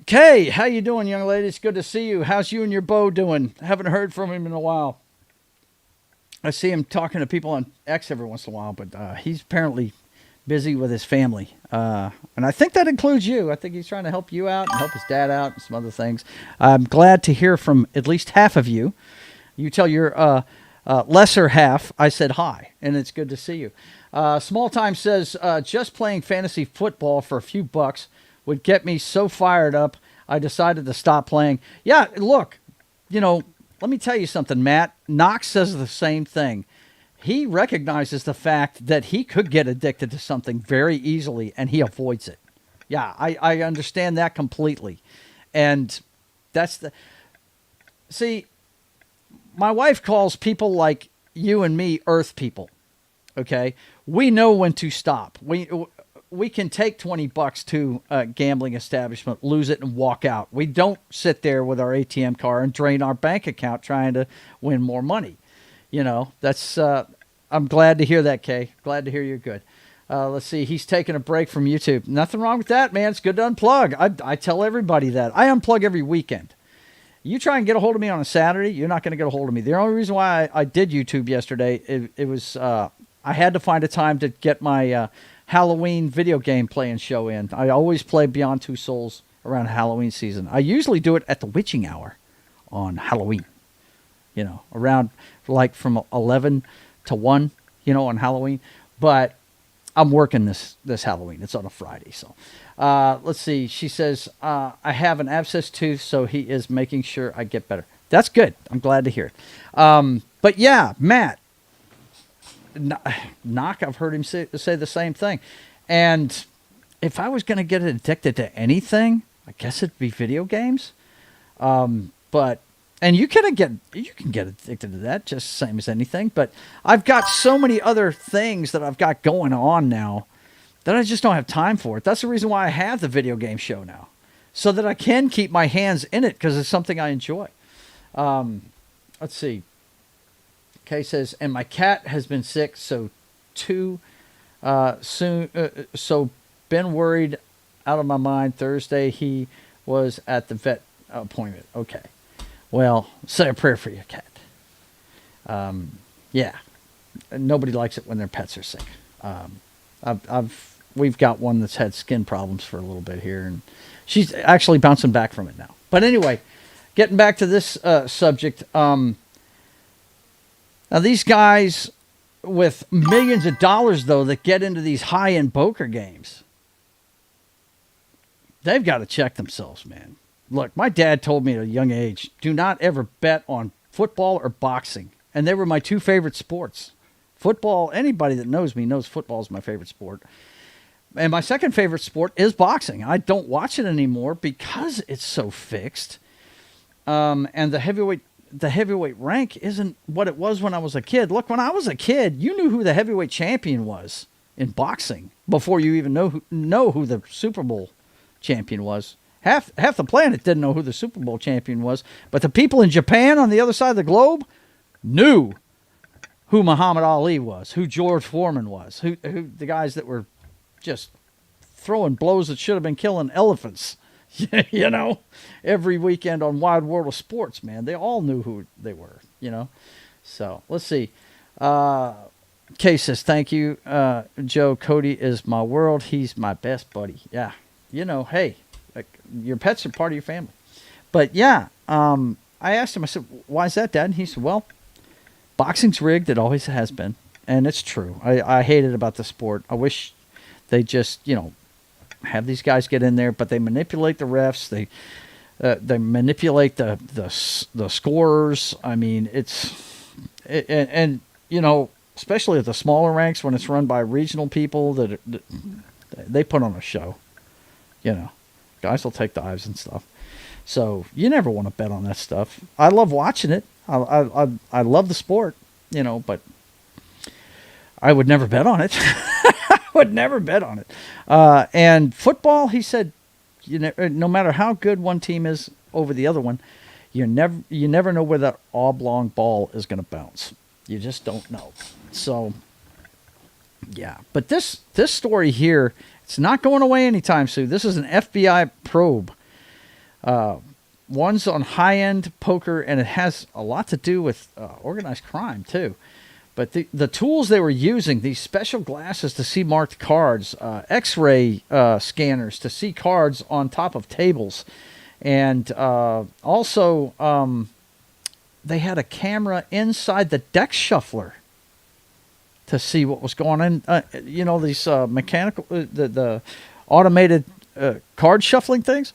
Kay, how you doing, young lady? It's good to see you. How's you and your beau doing? Haven't heard from him in a while. I see him talking to people on X every once in a while, but he's apparently busy with his family. And I think that includes you. I think he's trying to help you out and help his dad out and some other things. I'm glad to hear from at least half of you. You tell your lesser half I said hi, and it's good to see you. Small Time says, just playing fantasy football for a few bucks would get me so fired up, I decided to stop playing. Yeah, look, let me tell you something, Matt. Knox says the same thing. He recognizes the fact that he could get addicted to something very easily, and he avoids it. Yeah, I understand that completely. And that's see, my wife calls people like you and me earth people. Okay? We know when to stop. We can take $20 to a gambling establishment, lose it, and walk out. We don't sit there with our ATM card and drain our bank account trying to win more money. That's I'm glad to hear that, Kay. Glad to hear you're good. Let's see. He's taking a break from YouTube. Nothing wrong with that, man. It's good to unplug. I tell everybody that. I unplug every weekend. You try and get a hold of me on a Saturday, you're not going to get a hold of me. The only reason why I did YouTube yesterday, it was I had to find a time to get my Halloween video game playing show in. I always play Beyond Two Souls around Halloween season. I usually do it at the witching hour on Halloween. Around like from 11 to 1, on Halloween. But I'm working this Halloween. It's on a Friday. So let's see. She says, I have an abscess tooth, so he is making sure I get better. That's good. I'm glad to hear it. But yeah, Matt, Knock, I've heard him say the same thing. And if I was going to get addicted to anything, I guess it'd be video games. And you can get addicted to that just the same as anything. But I've got so many other things that I've got going on now that I just don't have time for it. That's the reason why I have the video game show now, so that I can keep my hands in it because it's something I enjoy. Let's see. Kay says, and my cat has been sick, so so been worried out of my mind. Thursday he was at the vet appointment. Okay. Well, say a prayer for your cat. Yeah. Nobody likes it when their pets are sick. We've got one that's had skin problems for a little bit here, and she's actually bouncing back from it now. But anyway, getting back to this subject. Now these guys with millions of dollars, though, that get into these high-end poker games, they've got to check themselves, man. Look, my dad told me at a young age, do not ever bet on football or boxing. And they were my two favorite sports. Football, anybody that knows me knows football is my favorite sport. And my second favorite sport is boxing. I don't watch it anymore because it's so fixed. And the heavyweight rank isn't what it was when I was a kid. Look, when I was a kid, you knew who the heavyweight champion was in boxing before you even know who the Super Bowl champion was. Half the planet didn't know who the Super Bowl champion was, but the people in Japan on the other side of the globe knew who Muhammad Ali was, who George Foreman was, who the guys that were just throwing blows that should have been killing elephants, you know, every weekend on Wide World of Sports, man. They all knew who they were, you know. So let's see. Kay says, thank you, Joe. Cody is my world. He's my best buddy. Yeah. You know, hey, like, your pets are part of your family. But yeah, I asked him, I said, why is that, Dad? And he said, well, boxing's rigged. It always has been. And it's true. I hate it about the sport. I wish they just, you know, have these guys get in there, but they manipulate the refs. They manipulate the scorers. I mean, and you know, especially at the smaller ranks when it's run by regional people that they put on a show. You know, guys will take dives and stuff. So you never want to bet on that stuff. I love watching it. I love the sport, you know, but I would never bet on it. I would never bet on it. And football, he said, no matter how good one team is over the other one, you never know where that oblong ball is going to bounce. You just don't know. So, yeah. But this story here, it's not going away anytime soon. This is an FBI probe. One's on high-end poker, and it has a lot to do with organized crime, too. But the tools they were using, these special glasses to see marked cards, X-ray scanners to see cards on top of tables, and also they had a camera inside the deck shuffler to see what was going on. You know, these mechanical, the automated card shuffling things.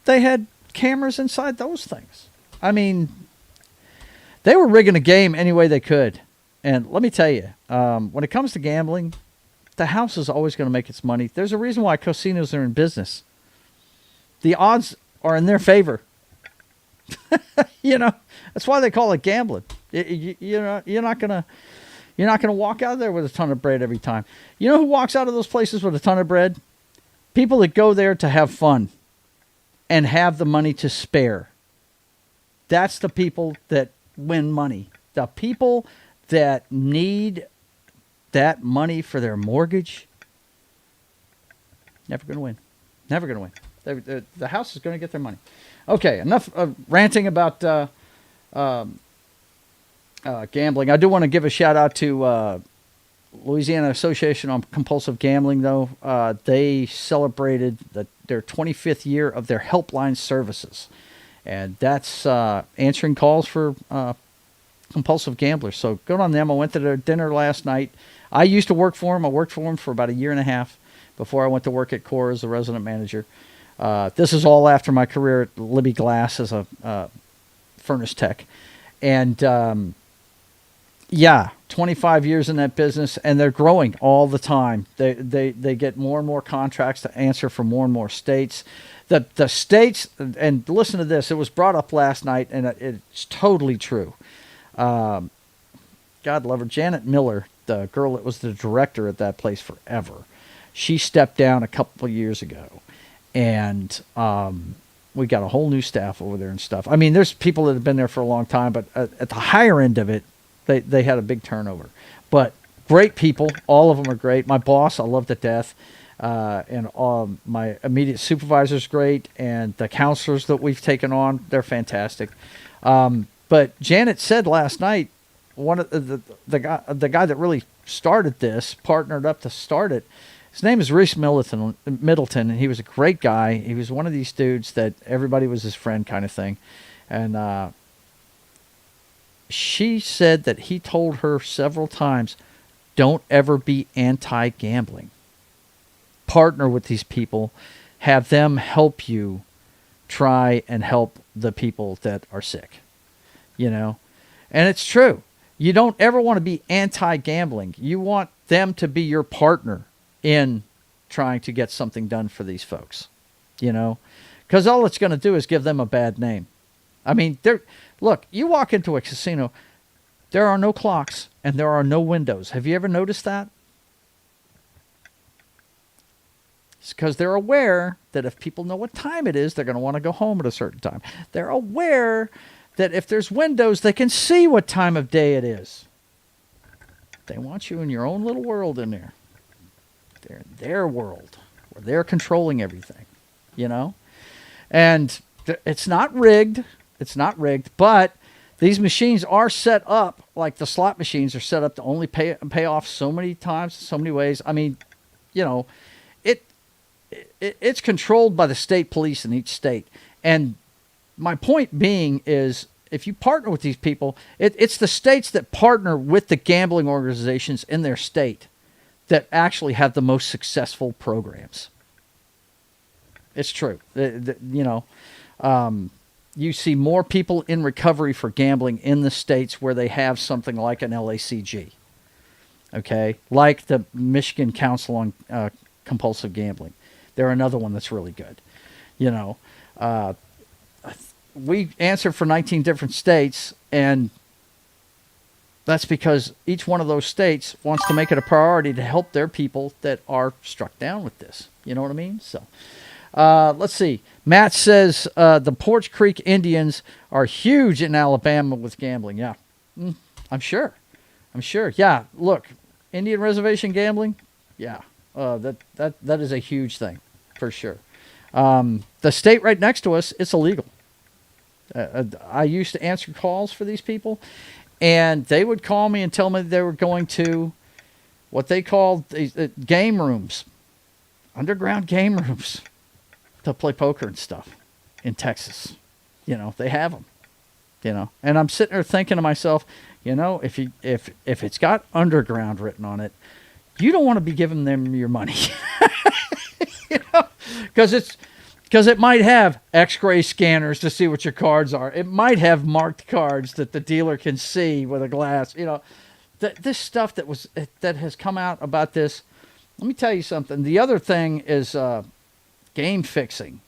They had cameras inside those things. I mean, they were rigging a game any way they could. And let me tell you, when it comes to gambling, the house is always going to make its money. There's a reason why casinos are in business. The odds are in their favor. You know, that's why they call it gambling. You're not gonna walk out of there with a ton of bread every time. You know who walks out of those places with a ton of bread? People that go there to have fun and have the money to spare. That's the people that win money. The people that need that money for their mortgage, never going to win. Never going to win. The house is going to get their money. Okay, enough ranting about gambling. I do want to give a shout out to Louisiana Association on Compulsive Gambling, though. They celebrated their 25th year of their helpline services. And that's answering calls for compulsive gamblers. So good on them. I went to their dinner last night. I used to work for them. I worked for them for about a year and a half before I went to work at Core as a resident manager. This is all after my career at Libby Glass as a furnace tech. And, yeah, 25 years in that business, and they're growing all the time. They get more and more contracts to answer for more and more states. The states, and listen to this, it was brought up last night, and it's totally true. God love her, Janet Miller, the girl that was the director at that place forever, she stepped down a couple of years ago, and we got a whole new staff over there and stuff. I mean, there's people that have been there for a long time, but at the higher end of it, they had a big turnover. But great people, all of them are great. My boss, I love to death. And my immediate supervisor's great, and the counselors that we've taken on, they're fantastic. But Janet said last night, one of the guy that really started this, partnered up to start it, his name is Reese Middleton, and he was a great guy. He was one of these dudes that everybody was his friend kind of thing. And she said that he told her several times, don't ever be anti-gambling. Partner with these people. Have them help you try and help the people that are sick. You know? And it's true. You don't ever want to be anti-gambling. You want them to be your partner in trying to get something done for these folks. You know? Because all it's going to do is give them a bad name. I mean, look, you walk into a casino, there are no clocks and there are no windows. Have you ever noticed that? It's because they're aware that if people know what time it is, they're going to want to go home at a certain time. They're aware that if there's windows, they can see what time of day it is. They want you in your own little world in there. They're in their world where they're controlling everything, you know? And it's not rigged. It's not rigged, but these machines are set up like the slot machines are set up to only pay off so many times, so many ways. I mean, you know, it's controlled by the state police in each state. And my point being is, if you partner with these people, it's the states that partner with the gambling organizations in their state that actually have the most successful programs. It's true. You know, you see more people in recovery for gambling in the states where they have something like an LACG. Okay? Like the Michigan Council on Compulsive Gambling. They're another one that's really good. You know, we answer for 19 different states, and that's because each one of those states wants to make it a priority to help their people that are struck down with this. You know what I mean? So, let's see. Matt says the Porch Creek Indians are huge in Alabama with gambling. Yeah, I'm sure. Yeah, look, Indian reservation gambling. Yeah, that is a huge thing for sure. The state right next to us, it's illegal. I used to answer calls for these people, and they would call me and tell me they were going to what they called game rooms, underground game rooms, to play poker and stuff in Texas. You know, they have them. You know, and I'm sitting there thinking to myself, you know, if it's got underground written on it, you don't want to be giving them your money. You know, because it might have X-ray scanners to see what your cards are. It might have marked cards that the dealer can see with a glass. You know, this stuff that has come out about this. Let me tell you something. The other thing is game fixing.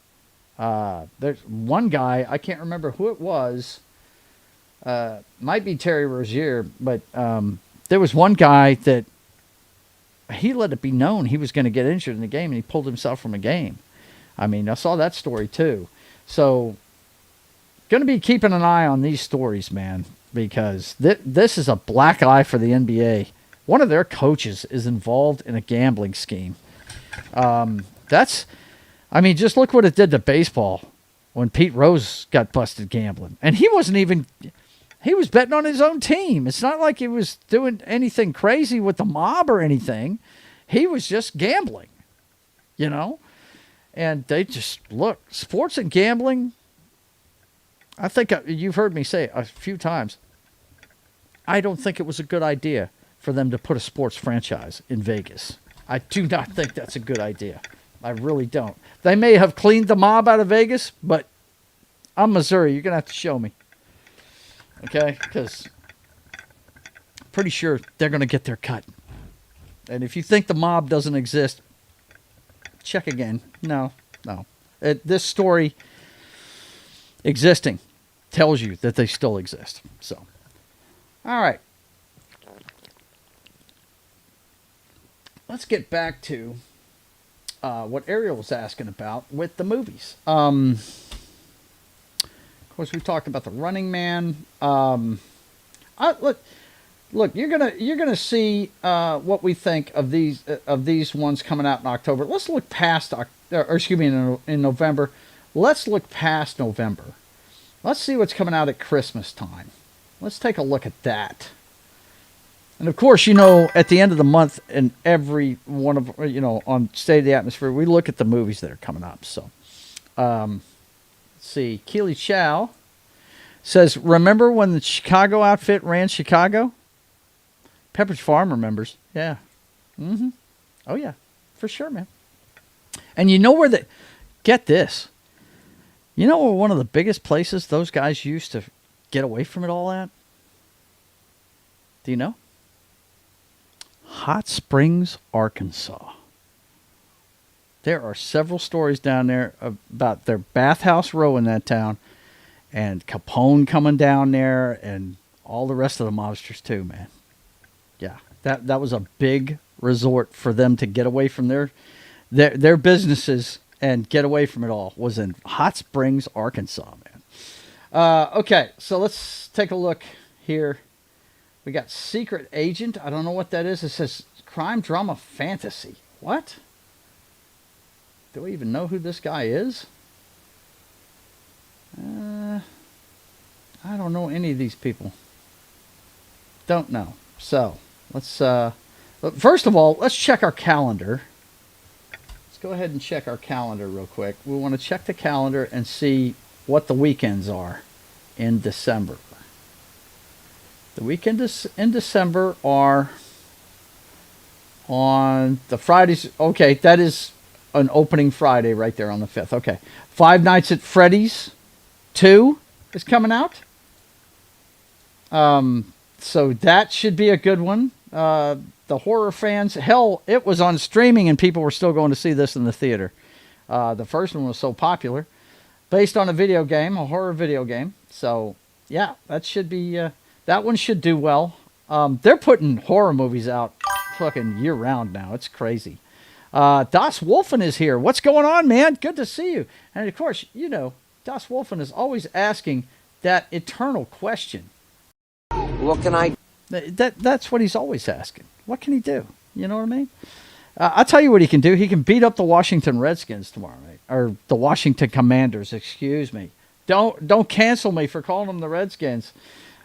There's one guy, I can't remember who it was. Might be Terry Rozier, but there was one guy that he let it be known he was going to get injured in the game, and he pulled himself from a game. I mean, I saw that story too. So, going to be keeping an eye on these stories, man, because this is a black eye for the NBA. One of their coaches is involved in a gambling scheme. I mean, just look what it did to baseball when Pete Rose got busted gambling. And he was betting on his own team. It's not like he was doing anything crazy with the mob or anything. He was just gambling, you know? And they just, look, sports and gambling, I think you've heard me say a few times, I don't think it was a good idea for them to put a sports franchise in Vegas. I do not think that's a good idea. I really don't. They may have cleaned the mob out of Vegas, but I'm Missouri. You're going to have to show me. Okay? Because I'm pretty sure they're going to get their cut. And if you think the mob doesn't exist, check again. No. This story existing tells you that they still exist. So, all right. Let's get back to what Ariel was asking about with the movies. Of course, we talked about The Running Man. Look, you're gonna see what we think of these ones coming out in October. Let's look past, in November. Let's look past November. Let's see what's coming out at Christmas time. Let's take a look at that. And of course, at the end of the month, and every one of on State of the Atmosphere, we look at the movies that are coming up. So, let's see. Keely Chow Says, remember when the Chicago outfit ran Chicago? Pepperidge Farm remembers. Yeah. Mm-hmm. Oh, yeah. For sure, man. And you know where the... Get this. You know where one of the biggest places those guys used to get away from it all at? Do you know? Hot Springs, Arkansas. There are several stories down there about their bathhouse row in that town, and Capone coming down there, and all the rest of the mobsters too, man. Yeah, that was a big resort for them to get away from their businesses and get away from it all. Was in Hot Springs, Arkansas, man. Okay, so let's take a look here. We got Secret Agent. I don't know what that is. It says crime drama fantasy. What? Do we even know who this guy is? I don't know any of these people. Don't know. So, let's first of all, let's check our calendar. Let's go ahead and check our calendar real quick. We want to check the calendar and see what the weekends are in December. The weekends in December are on the Fridays. Okay, that is an opening Friday right there on the 5th. Okay. Five Nights at Freddy's 2 is coming out. So that should be a good one. The horror fans, hell, it was on streaming and people were still going to see this in the theater. The first one was so popular. Based on a video game, a horror video game. So, yeah, that should be, that one should do well. They're putting horror movies out fucking year-round now. It's crazy. Das Wolfen is here. What's going on, man? Good to see you. And, of course, you know, Das Wolfen is always asking that eternal question. What can I... That's what he's always asking. What can he do? You know what I mean? I'll tell you what he can do. He can beat up the Washington Redskins tomorrow night. Or the Washington Commanders, excuse me. Don't cancel me for calling them the Redskins.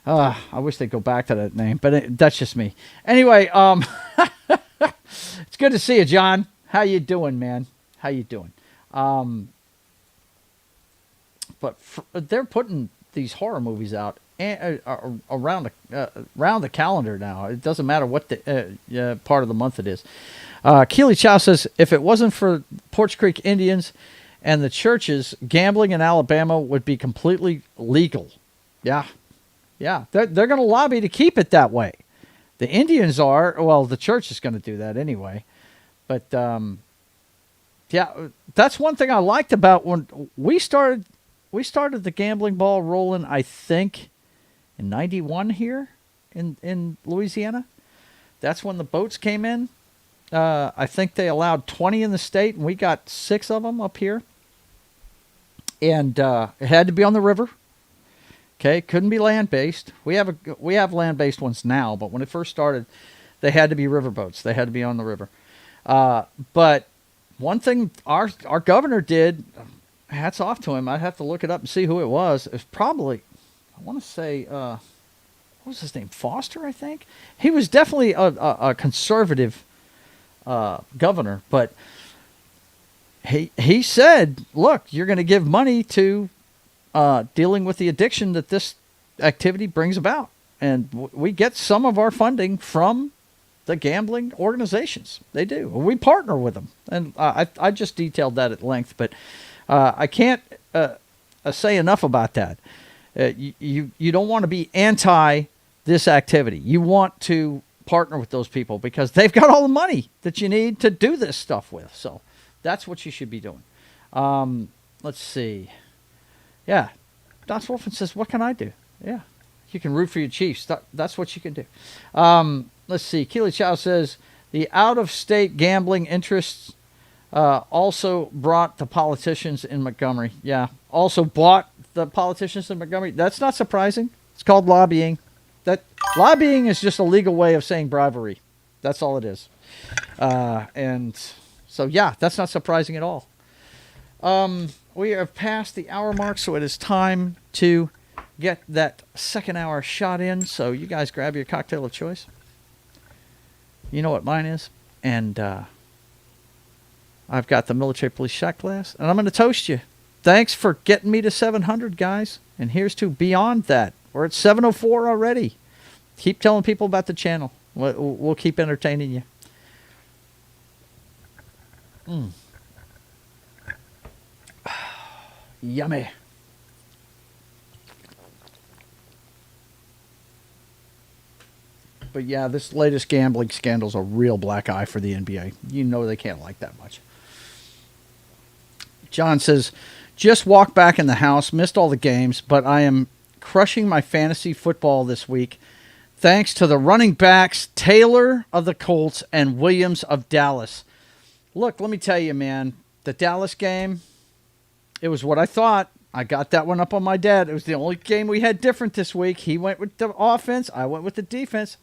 I wish they'd go back to that name, but that's just me. Anyway, it's good to see you, John. How you doing, man? How you doing? But they're putting these horror movies out around the calendar now. It doesn't matter what the part of the month it is. Keely Chow says, if it wasn't for Porch Creek Indians and the churches, gambling in Alabama would be completely legal. Yeah. Yeah, they're going to lobby to keep it that way. The Indians are. Well, the church is going to do that anyway. But, yeah, that's one thing I liked about when we started the gambling ball rolling, I think, in 91 here in Louisiana. That's when the boats came in. I think they allowed 20 in the state, and we got 6 of them up here. And it had to be on the river. Okay, couldn't be land-based. We have land-based ones now, but when it first started, they had to be riverboats. They had to be on the river. But one thing our governor did, hats off to him. I'd have to look it up and see who it was. It was probably, I want to say, what was his name? Foster, I think. He was definitely a conservative governor, but he said, look, you're going to give money to dealing with the addiction that this activity brings about. And we get some of our funding from the gambling organizations. They do. We partner with them. And I just detailed that at length, but I can't say enough about that. You don't want to be anti this activity. You want to partner with those people because they've got all the money that you need to do this stuff with. So that's what you should be doing. Let's see. Yeah. Das Wolfen says, what can I do? Yeah. You can root for your Chiefs. That's what you can do. Let's see. Keely Chow says, the out-of-state gambling interests also brought the politicians in Montgomery. Yeah. Also bought the politicians in Montgomery. That's not surprising. It's called lobbying. Lobbying is just a legal way of saying bribery. That's all it is. And so, yeah, that's not surprising at all. We have passed the hour mark, so it is time to get that second hour shot in. So you guys grab your cocktail of choice. You know what mine is. And I've got the military police shot glass. And I'm going to toast you thanks for getting me to 700, guys. And here's to beyond that. We're at 704 already. Keep telling people about the channel. We'll keep entertaining you. Yummy. But yeah, this latest gambling scandal's a real black eye for the NBA. You know they can't like that much. John says, just walked back in the house, missed all the games, but I am crushing my fantasy football this week thanks to the running backs Taylor of the Colts and Williams of Dallas. Look, let me tell you, man, the Dallas game, it was what I thought. I got that one up on my dad. It was the only game we had different this week. He went with the offense. I went with the defense.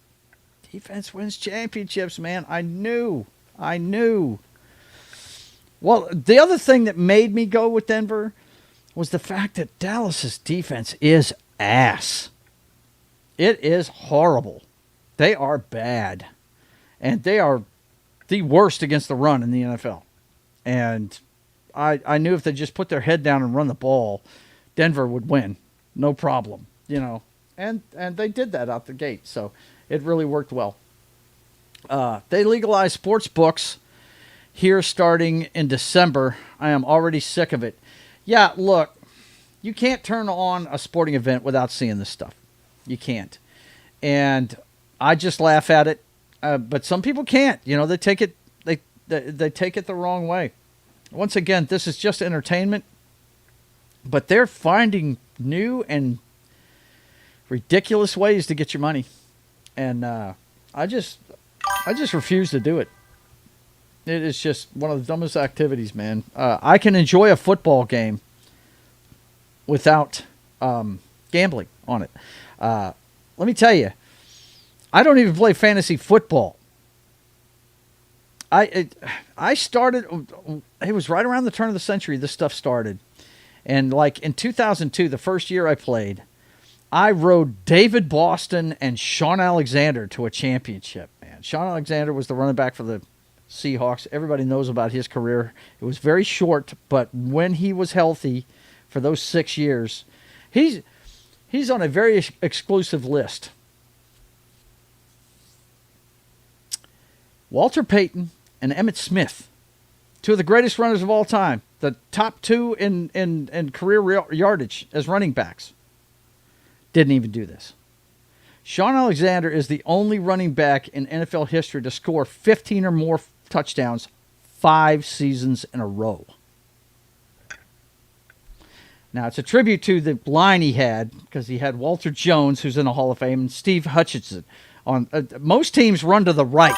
Defense wins championships, man. I knew. Well, the other thing that made me go with Denver was the fact that Dallas's defense is ass. It is horrible. They are bad. And they are the worst against the run in the NFL. And I knew if they just put their head down and run the ball, Denver would win. No problem. You know. And they did that out the gate. So it really worked well. They legalized sports books here starting in December. I am already sick of it. Yeah, look, you can't turn on a sporting event without seeing this stuff. You can't. And I just laugh at it. But some people can't. You know, they take it they take it the wrong way. Once again, this is just entertainment. But they're finding new and ridiculous ways to get your money. And I just refuse to do it. It is just one of the dumbest activities, man. I can enjoy a football game without gambling on it. Let me tell you, I don't even play fantasy football. I started, it was right around the turn of the century this stuff started. And like in 2002, the first year I played, I rode David Boston and Sean Alexander to a championship, man. Sean Alexander was the running back for the Seahawks. Everybody knows about his career. It was very short, but when he was healthy for those 6 years, he's on a very exclusive list. Walter Payton and Emmitt Smith, two of the greatest runners of all time, the top two in career yardage as running backs, didn't even do this. Sean Alexander is the only running back in NFL history to score 15 or more touchdowns 5 seasons in a row. Now, it's a tribute to the line he had, because he had Walter Jones, who's in the Hall of Fame, and Steve Hutchinson. Most teams run to the right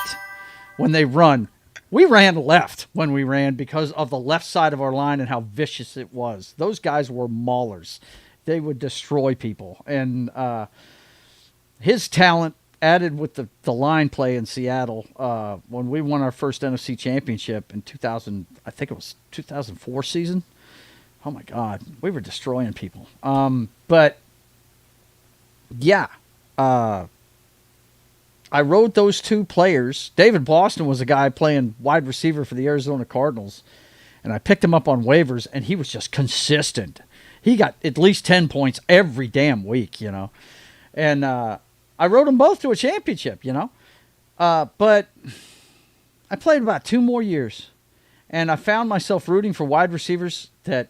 when they run. We ran left when we ran because of the left side of our line and how vicious it was. Those guys were maulers. They would destroy people. And his talent added with the line play in Seattle when we won our first NFC championship in 2000, I think it was 2004 season. Oh my God, we were destroying people. But yeah, I rode those two players. David Boston was a guy playing wide receiver for the Arizona Cardinals, and I picked him up on waivers, and he was just consistent. He got at least 10 points every damn week, you know. And I rode them both to a championship, you know. But I played about 2 more years, and I found myself rooting for wide receivers that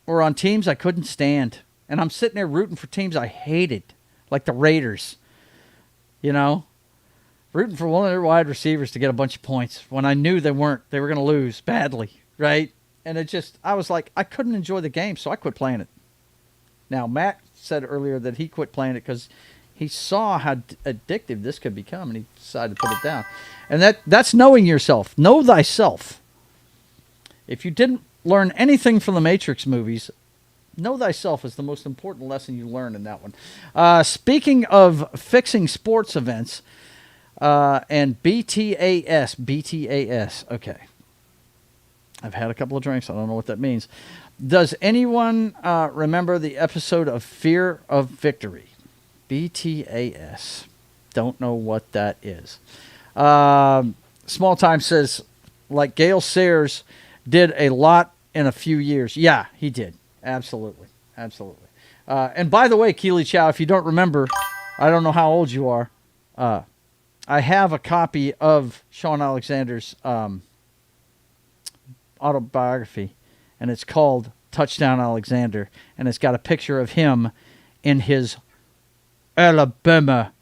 were on teams I couldn't stand. And I'm sitting there rooting for teams I hated, like the Raiders, you know. Rooting for one of their wide receivers to get a bunch of points when I knew they were going to lose badly, right? And it just, I was like, I couldn't enjoy the game, so I quit playing it. Now, Matt said earlier that he quit playing it because he saw how addictive this could become, and he decided to put it down. And that's knowing yourself. Know thyself. If you didn't learn anything from the Matrix movies, know thyself is the most important lesson you learn in that one. Speaking of fixing sports events and BTAS, okay. I've had a couple of drinks. I don't know what that means. Does anyone remember the episode of Fear of Victory? BTAS. Don't know what that is. Small Time says, like Gail Sayers did a lot in a few years. Yeah, he did. Absolutely. Absolutely. And by the way, Keely Chow, if you don't remember, I don't know how old you are. I have a copy of Sean Alexander's autobiography, and it's called Touchdown Alexander, and it's got a picture of him in his Alabama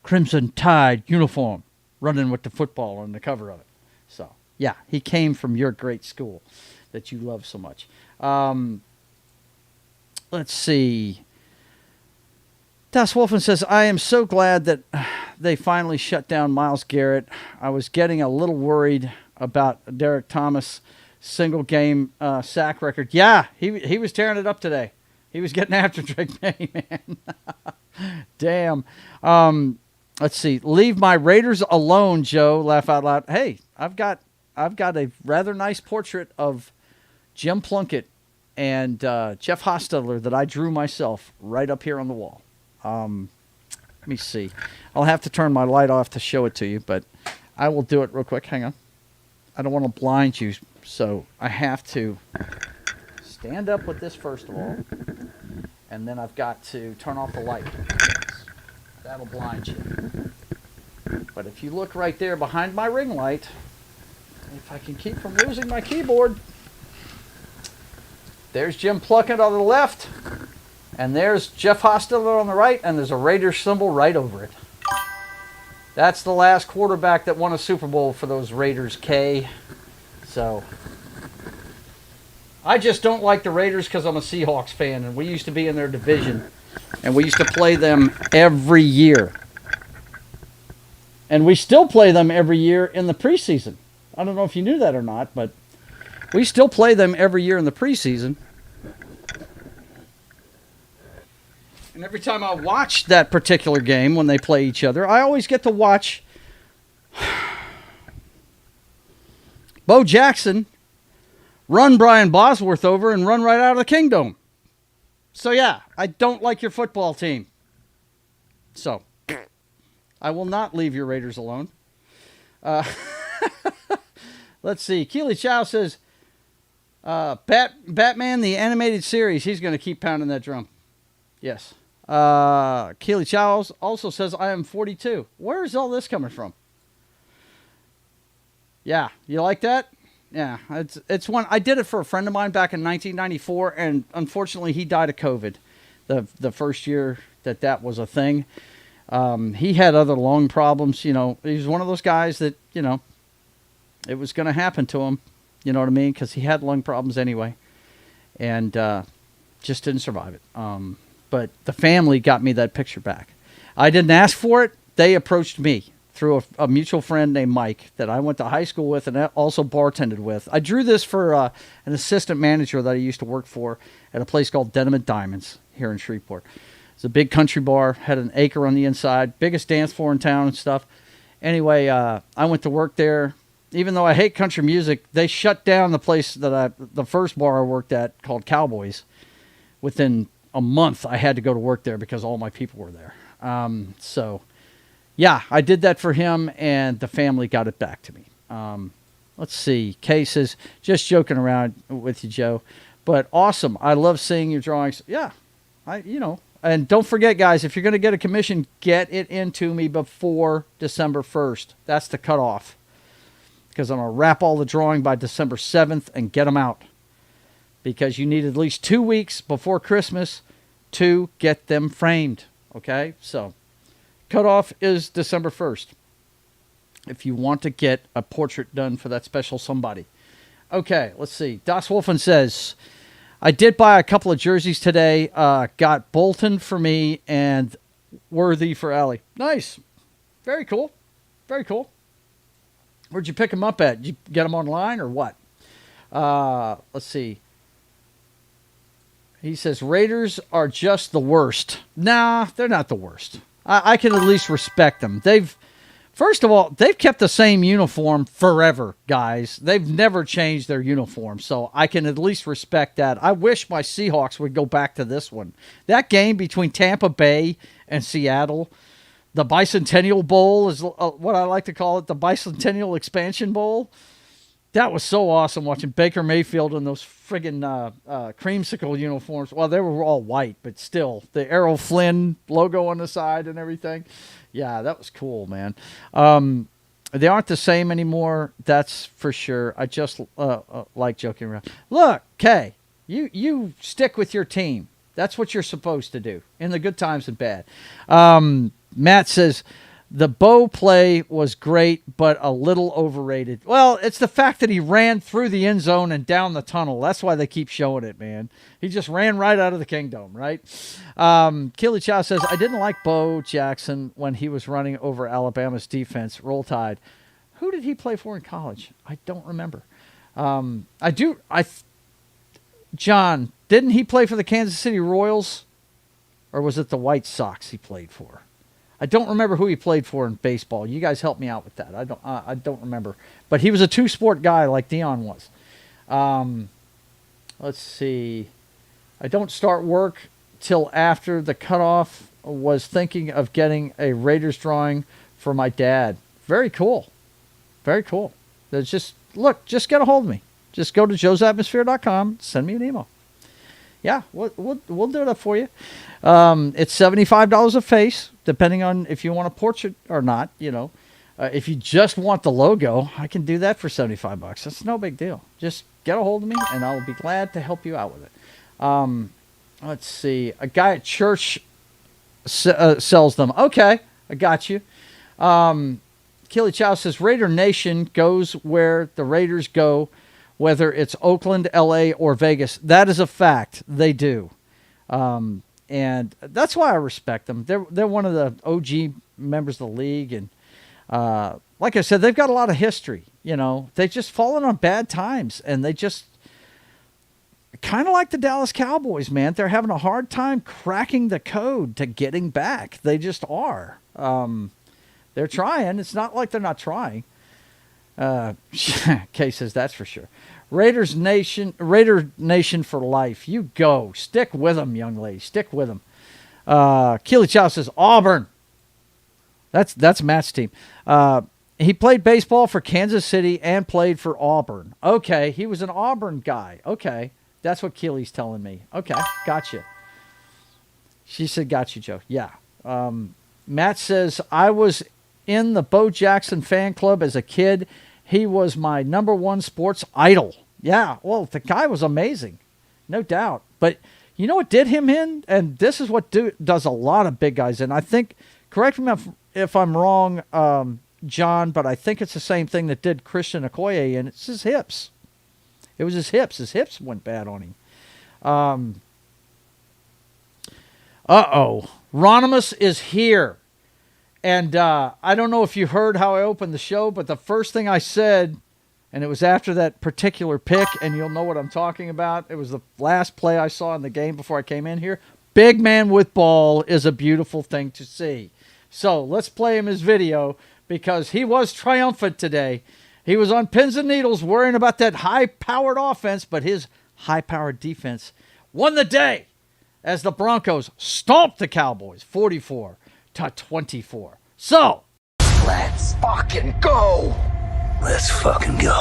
Crimson Tide uniform running with the football on the cover of it. So, yeah, he came from your great school that you love so much. Let's see. Das Wolfen says, I am so glad that they finally shut down Myles Garrett. I was getting a little worried about Derek Thomas' single game sack record. Yeah, he was tearing it up today. He was getting after Drake May, man. Damn. Let's see. Leave my Raiders alone, Joe. Laugh out loud. Hey, I've got a rather nice portrait of Jim Plunkett and Jeff Hostetler that I drew myself right up here on the wall. Let me see. I'll have to turn my light off to show it to you, but I will do it real quick. Hang on. I don't want to blind you, so I have to stand up with this first of all, and then I've got to turn off the light. That'll blind you. But if you look right there behind my ring light, if I can keep from losing my keyboard, there's Jim Plunkett on the left, and there's Jeff Hostetler on the right, and there's a Raiders symbol right over it. That's the last quarterback that won a Super Bowl for those Raiders, K. So, I just don't like the Raiders because I'm a Seahawks fan, and we used to be in their division, and we used to play them every year. And we still play them every year in the preseason. I don't know if you knew that or not, but we still play them every year in the preseason. And every time I watch that particular game when they play each other, I always get to watch Bo Jackson run Brian Bosworth over and run right out of the Kingdom. So, yeah, I don't like your football team. So, I will not leave your Raiders alone. Let's see. Keely Chow says, Batman, the animated series, he's going to keep pounding that drum. Yes. Keely Chow also says, I am 42. Where is all this coming from? Yeah, you like that? Yeah, it's one. I did it for a friend of mine back in 1994, and unfortunately, he died of COVID the first year that was a thing. He had other lung problems. You know, he was one of those guys that, you know, it was going to happen to him. You know what I mean? Because he had lung problems anyway, and just didn't survive it. But the family got me that picture back. I didn't ask for it. They approached me through a mutual friend named Mike that I went to high school with and also bartended with. I drew this for an assistant manager that I used to work for at a place called Denim and Diamonds here in Shreveport. It's a big country bar, had an acre on the inside, biggest dance floor in town and stuff. Anyway, I went to work there. Even though I hate country music, they shut down the place the first bar I worked at called Cowboys. Within a month, I had to go to work there because all my people were there. So, yeah, I did that for him, and the family got it back to me. Let's see. Kay says, just joking around with you, Joe, but awesome. I love seeing your drawings. Yeah, and don't forget, guys, if you're going to get a commission, get it into me before December 1st. That's the cutoff, because I'm going to wrap all the drawing by December 7th and get them out, because you need at least 2 weeks before Christmas to get them framed, okay? So, cutoff is December 1st if you want to get a portrait done for that special somebody. Okay, let's see. Das Wolfen says, I did buy a couple of jerseys today. Got Bolton for me and Worthy for Allie. Nice. Very cool. Very cool. Where'd you pick them up at? Did you get them online or what? Let's see. He says, Raiders are just the worst. Nah, they're not the worst. I can at least respect them. First of all, they've kept the same uniform forever, guys. They've never changed their uniform, so I can at least respect that. I wish my Seahawks would go back to this one. That game between Tampa Bay and Seattle, the Bicentennial Bowl is what I like to call it, the Bicentennial Expansion Bowl. That was so awesome watching Baker Mayfield in those friggin' creamsicle uniforms. Well, they were all white, but still, the Errol Flynn logo on the side and everything. Yeah, that was cool, man. They aren't the same anymore, that's for sure. I just like joking around. Look, Kay, you stick with your team. That's what you're supposed to do in the good times and bad. Matt says, the Bo play was great, but a little overrated. Well, it's the fact that he ran through the end zone and down the tunnel. That's why they keep showing it, man. He just ran right out of the kingdom, right? Keely Chow says, I didn't like Bo Jackson when he was running over Alabama's defense. Roll Tide. Who did he play for in college? I don't remember. John, didn't he play for the Kansas City Royals? Or was it the White Sox he played for? I don't remember who he played for in baseball. You guys help me out with that. I don't remember. But he was a two-sport guy like Dion was. Let's see. I don't start work till after the cutoff. Was thinking of getting a Raiders drawing for my dad. Very cool. Very cool. Just get a hold of me. Just go to joesatmosphere.com. Send me an email. Yeah, we'll do it up for you. It's $75 a face, depending on if you want a portrait or not. If you just want the logo, I can do that for $75. That's no big deal. Just get a hold of me, and I'll be glad to help you out with it. Let's see. A guy at church sells them. Okay, I got you. Keely Chow says, Raider Nation goes where the Raiders go, whether it's Oakland, L.A., or Vegas. That is a fact. They do. And that's why I respect them. They're one of the OG members of the league. And like I said, they've got a lot of history. They've just fallen on bad times. And they just kind of like the Dallas Cowboys, man. They're having a hard time cracking the code to getting back. They just are. They're trying. It's not like they're not trying. Kay says that's for sure. Raider Nation for life. You go. Stick with them, young lady. Stick with them. Keely Chow says Auburn. That's Matt's team. He played baseball for Kansas City and played for Auburn. Okay, he was an Auburn guy. Okay, that's what Keely's telling me. Okay, gotcha. She said, got you, Joe. Yeah. Matt says, I was in the Bo Jackson fan club as a kid. He was my number one sports idol. Yeah, well, the guy was amazing. No doubt. But you know what did him in? And this is what does a lot of big guys in. I think, correct me if I'm wrong, John, but I think it's the same thing that did Christian Okoye in. It's his hips. It was his hips. His hips went bad on him. Ronimus is here. And I don't know if you heard how I opened the show, but the first thing I said, and it was after that particular pick, and you'll know what I'm talking about. It was the last play I saw in the game before I came in here. Big man with ball is a beautiful thing to see. So let's play him his video because he was triumphant today. He was on pins and needles worrying about that high-powered offense, but his high-powered defense won the day as the Broncos stomped the Cowboys 44-24. So, Let's fucking go. Let's fucking go.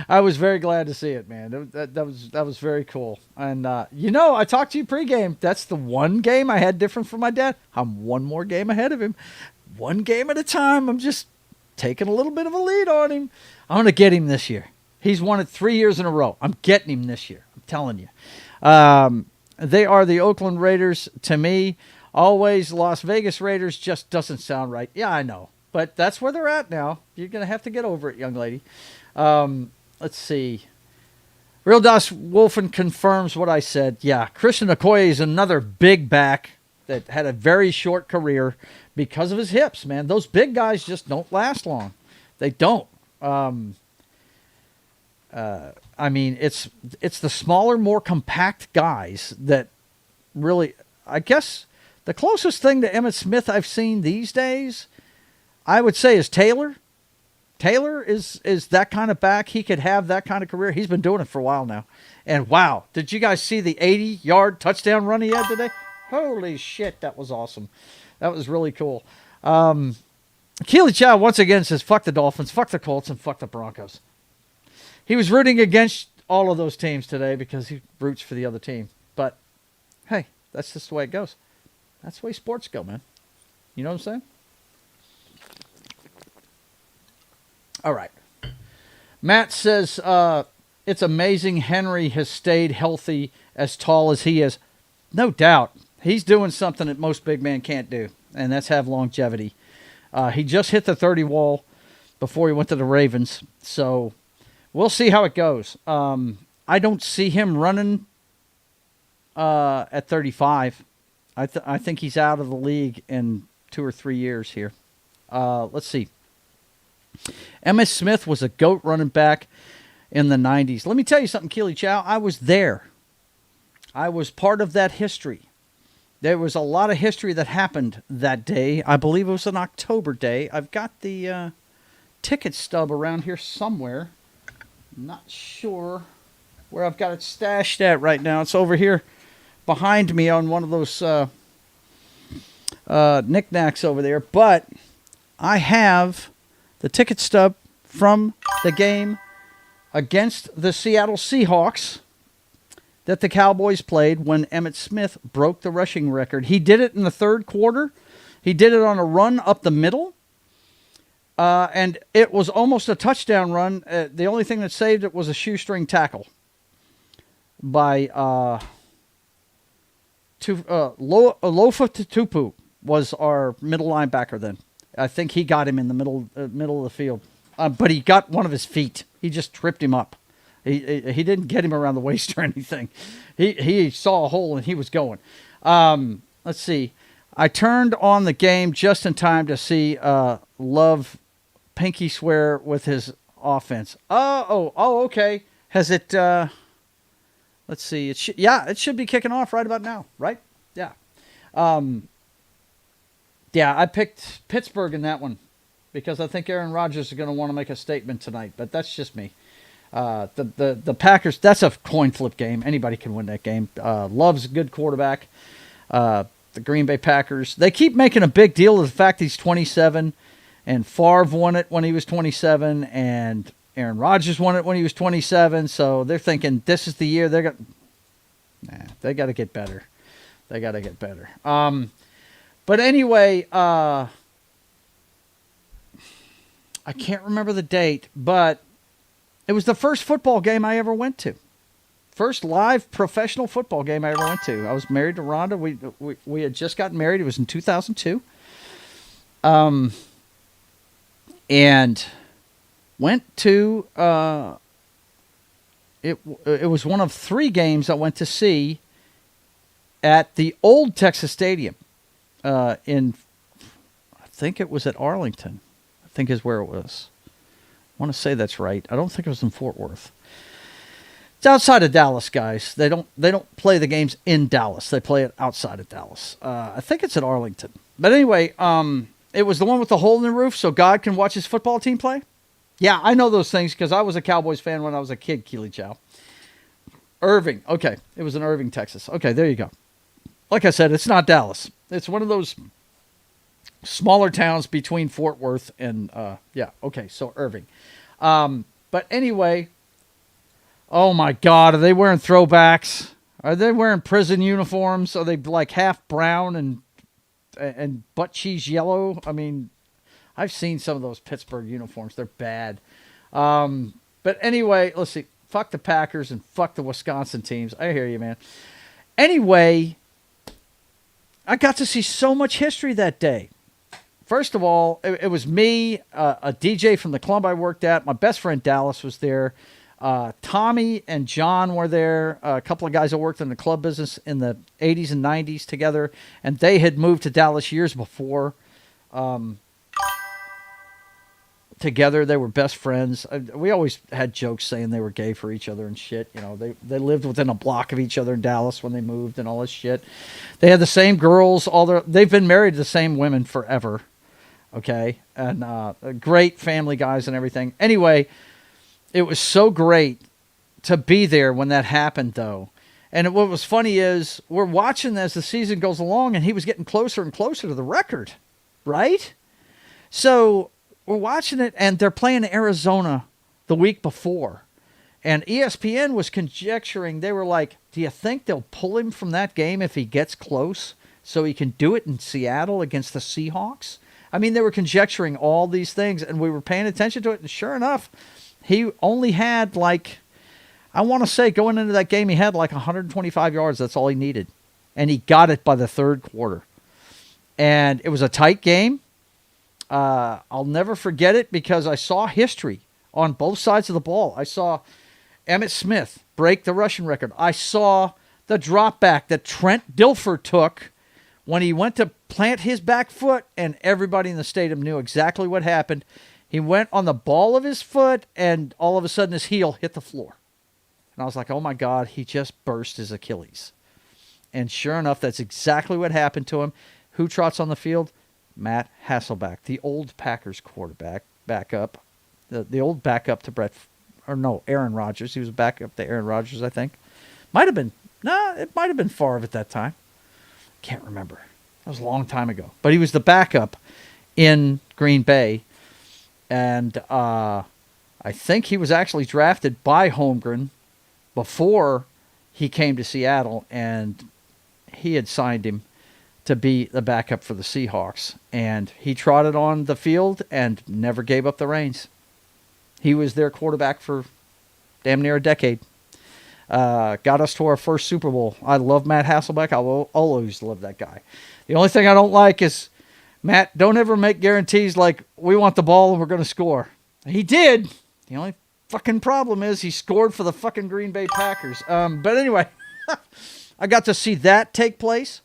I was very glad to see it, man. That was very cool. And I talked to you pregame. That's the one game I had different from my dad. I'm one more game ahead of him. One game at a time. I'm just taking a little bit of a lead on him. I'm going to get him this year. He's won it 3 years in a row. I'm getting him this year. I'm telling you. They are the Oakland Raiders to me. Always Las Vegas Raiders just doesn't sound right. Yeah, I know. But that's where they're at now. You're going to have to get over it, young lady. Let's see. Real Das Wolfen confirms what I said. Yeah, Christian Okoye is another big back that had a very short career because of his hips, man. Those big guys just don't last long. They don't. I mean, it's the smaller, more compact guys that really, I guess, the closest thing to Emmitt Smith I've seen these days, I would say, is Taylor. Taylor is that kind of back. He could have that kind of career. He's been doing it for a while now. And wow, did you guys see the 80-yard touchdown run he had today? Holy shit, that was awesome. That was really cool. Keely Chow once again says, fuck the Dolphins, fuck the Colts, and fuck the Broncos. He was rooting against all of those teams today because he roots for the other team. But, hey, that's just the way it goes. That's the way sports go, man. You know what I'm saying? All right. Matt says, it's amazing Henry has stayed healthy as tall as he is. No doubt. He's doing something that most big men can't do, and that's have longevity. He just hit the 30 wall before he went to the Ravens, so we'll see how it goes. I don't see him running at 35. I think he's out of the league in 2 or 3 years here. Let's see. Emmitt Smith was a GOAT running back in the 90s. Let me tell you something, Keely Chow. I was there. I was part of that history. There was a lot of history that happened that day. I believe it was an October day. I've got the ticket stub around here somewhere. Not sure where I've got it stashed at right now. It's over here behind me on one of those knickknacks over there. But I have the ticket stub from the game against the Seattle Seahawks that the Cowboys played when Emmitt Smith broke the rushing record. He did it in the third quarter. He did it on a run up the middle. And it was almost a touchdown run. The only thing that saved it was a shoestring tackle by Lofa Tupu was our middle linebacker then. I think he got him in the middle of the field. But he got one of his feet. He just tripped him up. He didn't get him around the waist or anything. He saw a hole and he was going. Let's see. I turned on the game just in time to see Love pinky swear with his offense. Oh, okay. Has it? Let's see. It should be kicking off right about now, right? Yeah. Yeah, I picked Pittsburgh in that one because I think Aaron Rodgers is going to want to make a statement tonight, but that's just me. The Packers, that's a coin flip game. Anybody can win that game. Love's a good quarterback. The Green Bay Packers, they keep making a big deal of the fact he's 27, and Favre won it when he was 27, and Aaron Rodgers won it when he was 27, so they're thinking this is the year they got to get better. They got to get better. But anyway, I can't remember the date, but it was the first football game I ever went to. First live professional football game I ever went to. I was married to Rhonda. We had just gotten married. It was in 2002. And went to it was one of 3 games I went to see at the old Texas Stadium in, I think it was at Arlington. I think is where it was. I want to say that's right. I don't think it was in Fort Worth. It's outside of Dallas, guys. They don't play the games in Dallas. They play it outside of Dallas. I think it's at Arlington. But anyway, it was the one with the hole in the roof so God can watch his football team play. Yeah, I know those things because I was a Cowboys fan when I was a kid, Keely Chow. Irving. Okay, it was in Irving, Texas. Okay, there you go. Like I said, it's not Dallas. It's one of those smaller towns between Fort Worth and, so Irving. But anyway, oh my God, are they wearing throwbacks? Are they wearing prison uniforms? Are they like half brown and butt cheese yellow? I mean, I've seen some of those Pittsburgh uniforms. They're bad. But anyway, let's see. Fuck the Packers and fuck the Wisconsin teams. I hear you, man. Anyway, I got to see so much history that day. First of all, it was me, a DJ from the club I worked at. My best friend Dallas was there. Tommy and John were there. A couple of guys that worked in the club business in the 80s and 90s together. And they had moved to Dallas years before. Together, they were best friends. We always had jokes saying they were gay for each other and shit. You know, they lived within a block of each other in Dallas when they moved and all this shit. They had the same girls. They've been married to the same women forever. Okay, and great family guys and everything. Anyway, it was so great to be there when that happened, though. And what was funny is we're watching as the season goes along, and he was getting closer and closer to the record. right? So we're watching it, and they're playing Arizona the week before. And ESPN was conjecturing, they were like, do you think they'll pull him from that game if he gets close so he can do it in Seattle against the Seahawks? I mean, they were conjecturing all these things, and we were paying attention to it. And sure enough, he only had I want to say going into that game, he had 125 yards. That's all he needed. And he got it by the third quarter. And it was a tight game. I'll never forget it because I saw history on both sides of the ball. I saw Emmitt Smith break the rushing record. I saw the drop back that Trent Dilfer took when he went to plant his back foot, and everybody in the stadium knew exactly what happened. He went on the ball of his foot, and all of a sudden his heel hit the floor. And I was like, oh my God, he just burst his Achilles. And sure enough, that's exactly what happened to him. Who trots on the field? Matt Hasselbeck, the old Packers quarterback, backup. The old backup to Aaron Rodgers. He was a backup to Aaron Rodgers, I think. It might have been Favre at that time. Can't remember. That was a long time ago. But he was the backup in Green Bay. And I think he was actually drafted by Holmgren before he came to Seattle, and he had signed him to be the backup for the Seahawks. And he trotted on the field and never gave up the reins. He was their quarterback for damn near a decade. Got us to our first Super Bowl. I love Matt Hasselbeck. I'll always love that guy. The only thing I don't like is, Matt, don't ever make guarantees like we want the ball and we're going to score. He did. The only fucking problem is he scored for the fucking Green Bay Packers. But anyway, I got to see that take place.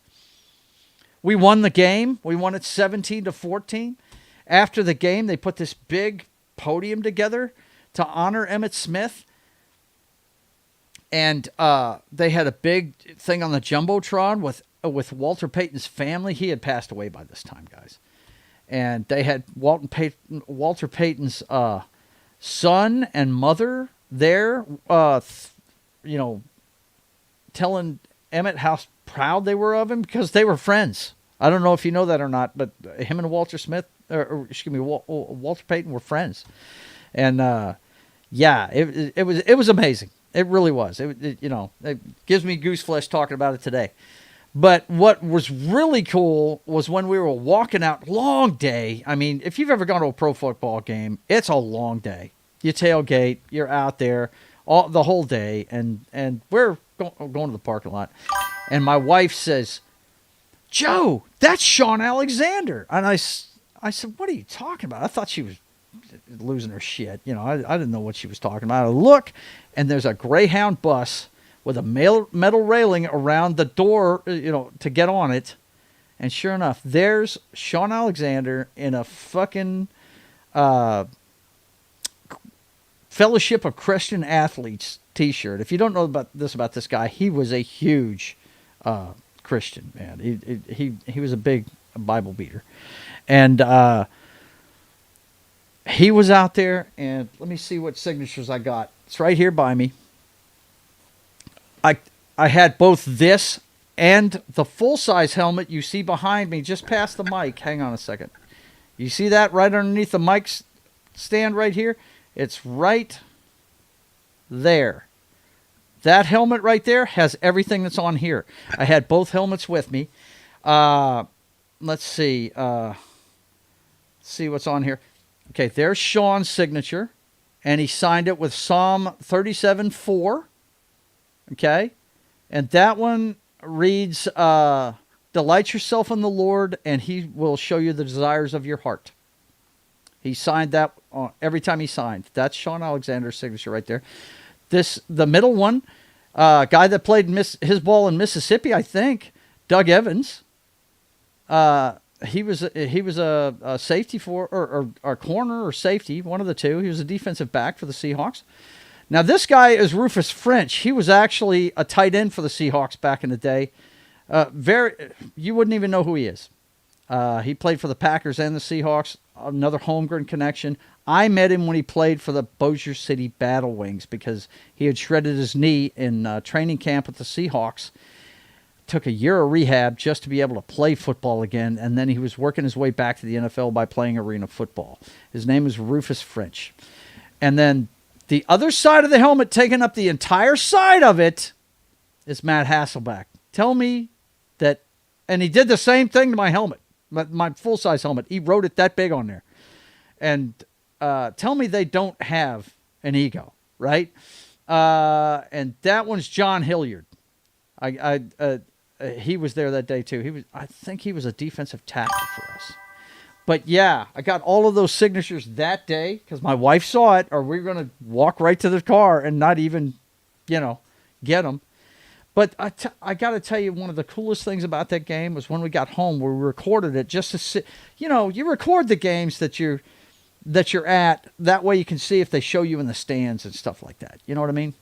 We won the game. We won it 17-14. After the game, they put this big podium together to honor Emmitt Smith. And they had a big thing on the Jumbotron with Walter Payton's family. He had passed away by this time, guys. And they had Walter Payton's son and mother there, telling Emmett how proud they were of him because they were friends. I don't know if you know that or not, but him and Walter Payton were friends. And it was amazing. It really was. It gives me goose flesh talking about it today. But what was really cool was when we were walking out, long day. I mean, if you've ever gone to a pro football game, it's a long day. You tailgate, you're out there the whole day, and we're going to the parking lot. And my wife says, Joe, that's Sean Alexander. And I said, what are you talking about? I thought she was losing her shit. I didn't know what she was talking about. I look, and there's a Greyhound bus with a metal railing around the door, to get on it. And sure enough, there's Sean Alexander in a fucking Fellowship of Christian Athletes t-shirt. If you don't know about this guy, he was a huge Christian, man. He was a big Bible beater. And he was out there, and let me see what signatures I got. It's right here by me. I had both this and the full-size helmet you see behind me just past the mic. Hang on a second. You see that right underneath the mic stand right here? It's right there. That helmet right there has everything that's on here. I had both helmets with me. Let's see. See what's on here. Okay, there's Sean's signature, and he signed it with Psalm 37:4. Okay, and that one reads, delight yourself in the Lord, and he will show you the desires of your heart. He signed that every time he signed. That's Sean Alexander's signature right there. The middle one, guy that played his ball in Mississippi, I think, Doug Evans. He was a safety or a corner or safety, one of the two. He was a defensive back for the Seahawks. Now, this guy is Rufus French. He was actually a tight end for the Seahawks back in the day. You wouldn't even know who he is. He played for the Packers and the Seahawks, another Holmgren connection. I met him when he played for the Bossier City Battle Wings because he had shredded his knee in training camp with the Seahawks. took a year of rehab just to be able to play football again, and then he was working his way back to the NFL by playing arena football. His name is Rufus French. And then the other side of the helmet, taking up the entire side of it, is Matt Hasselbeck. Tell me that, and he did the same thing to my helmet, my full-size helmet. He wrote it that big on there. And tell me they don't have an ego, right? And that one's John Hilliard. He was there that day too. I think he was a defensive tackle for us. But yeah, I got all of those signatures that day because my wife saw it, or we were going to walk right to the car and not even, get them. But I got to tell you, one of the coolest things about that game was when we got home, we recorded it just to see. You record the games that you're at. That way you can see if they show you in the stands and stuff like that. You know what I mean?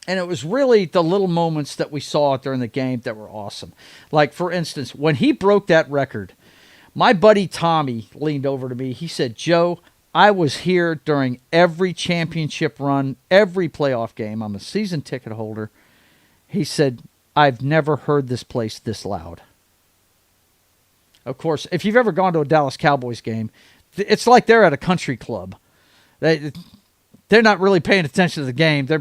And it was really the little moments that we saw during the game that were awesome. Like, for instance, when he broke that record, my buddy Tommy leaned over to me. He said, Joe, I was here during every championship run, every playoff game. I'm a season ticket holder. He said, I've never heard this place this loud. Of course, if you've ever gone to a Dallas Cowboys game, it's like they're at a country club. They're not really paying attention to the game. They're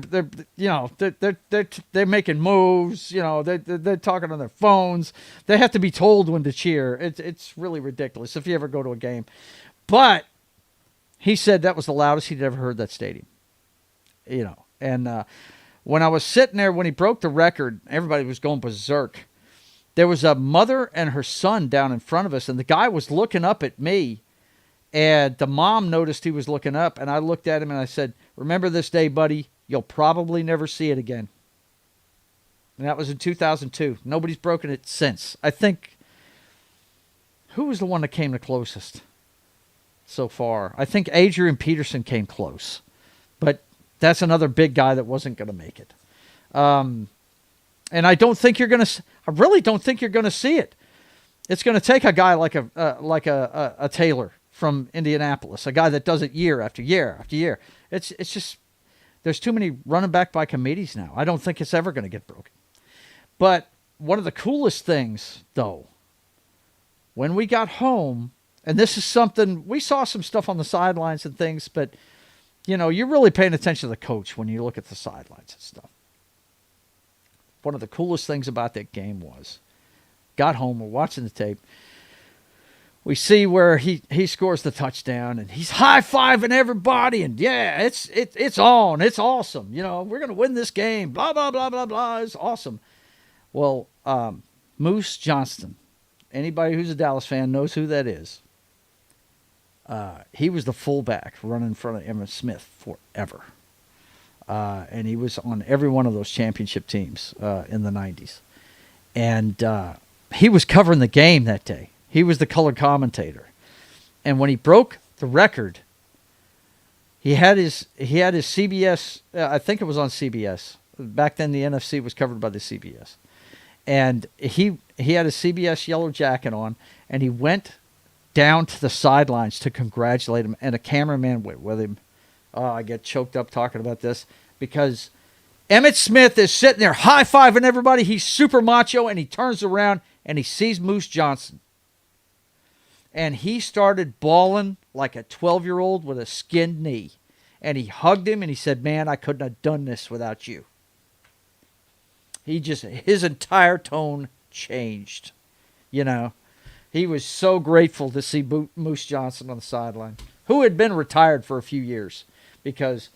making moves. They're talking on their phones. They have to be told when to cheer. It's really ridiculous if you ever go to a game. But he said that was the loudest he'd ever heard that stadium. And when I was sitting there when he broke the record, everybody was going berserk. There was a mother and her son down in front of us, and the guy was looking up at me. And the mom noticed he was looking up, and I looked at him and I said, remember this day, buddy, you'll probably never see it again. And that was in 2002. Nobody's broken it since. I think, who was the one that came the closest so far? I think Adrian Peterson came close. But that's another big guy that wasn't going to make it. And I don't think you're going to, I really don't think you're going to see it. It's going to take a guy like a Taylor from Indianapolis, a guy that does it year after year after year. It's just, there's too many running back by committees now. I don't think it's ever going to get broken. But one of the coolest things, though, when we got home, and this is something, we saw some stuff on the sidelines and things, but, you're really paying attention to the coach when you look at the sidelines and stuff. One of the coolest things about that game was, got home, we're watching the tape, we see where he scores the touchdown, and he's high-fiving everybody, and yeah, it's on, it's awesome. We're going to win this game, blah, blah, blah, blah, blah. It's awesome. Well, Moose Johnston, anybody who's a Dallas fan knows who that is. He was the fullback running in front of Emmitt Smith forever. And he was on every one of those championship teams in the 90s. And he was covering the game that day. He was the color commentator. And when he broke the record, he had his CBS, I think it was on CBS. Back then the NFC was covered by the CBS. And he had a CBS yellow jacket on, and he went down to the sidelines to congratulate him, and a cameraman went with him. Oh, I get choked up talking about this because Emmitt Smith is sitting there high-fiving everybody. He's super macho, and he turns around, and he sees Moose Johnston. And he started bawling like a 12-year-old with a skinned knee. And he hugged him, and he said, man, I couldn't have done this without you. His entire tone changed. He was so grateful to see Moose Johnston on the sideline, who had been retired for a few years. Because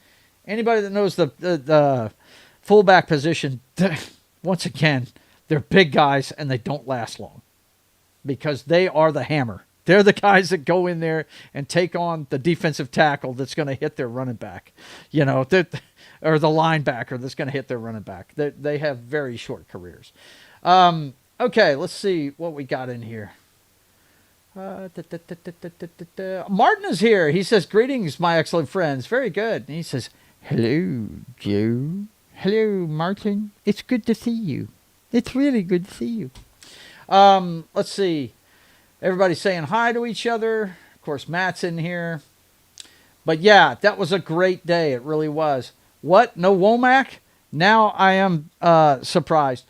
anybody that knows the fullback position, once again, they're big guys, and they don't last long. Because they are the hammer. They're the guys that go in there and take on the defensive tackle that's going to hit their running back, or the linebacker that's going to hit their running back. They have very short careers. Okay, let's see what we got in here. Martin is here. He says, greetings, my excellent friends. Very good. And he says, hello, Joe. Hello, Martin. It's good to see you. It's really good to see you. Let's see. Everybody's saying hi to each other. Of course, Matt's in here. But yeah, that was a great day. It really was. What? No Womack? Now I am surprised.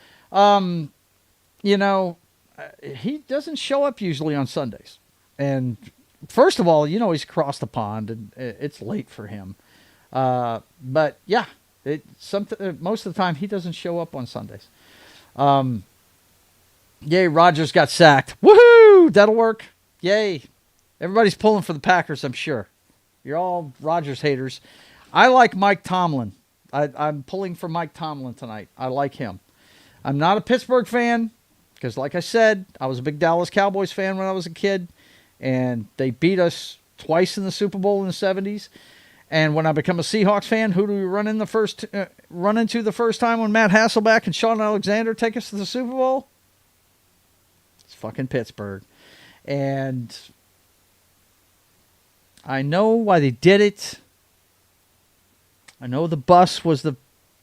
he doesn't show up usually on Sundays. And first of all, he's across the pond, and it's late for him. But yeah, most of the time he doesn't show up on Sundays. Yay, Rodgers got sacked. Woohoo! That'll work. Yay. Everybody's pulling for the Packers, I'm sure. You're all Rodgers haters. I like Mike Tomlin. I'm pulling for Mike Tomlin tonight. I like him. I'm not a Pittsburgh fan because, like I said, I was a big Dallas Cowboys fan when I was a kid, and they beat us twice in the Super Bowl in the 70s. And when I become a Seahawks fan, who do we run into the first time when Matt Hasselbeck and Sean Alexander take us to the Super Bowl? It's fucking Pittsburgh. And I know why they did it. I know the bus was the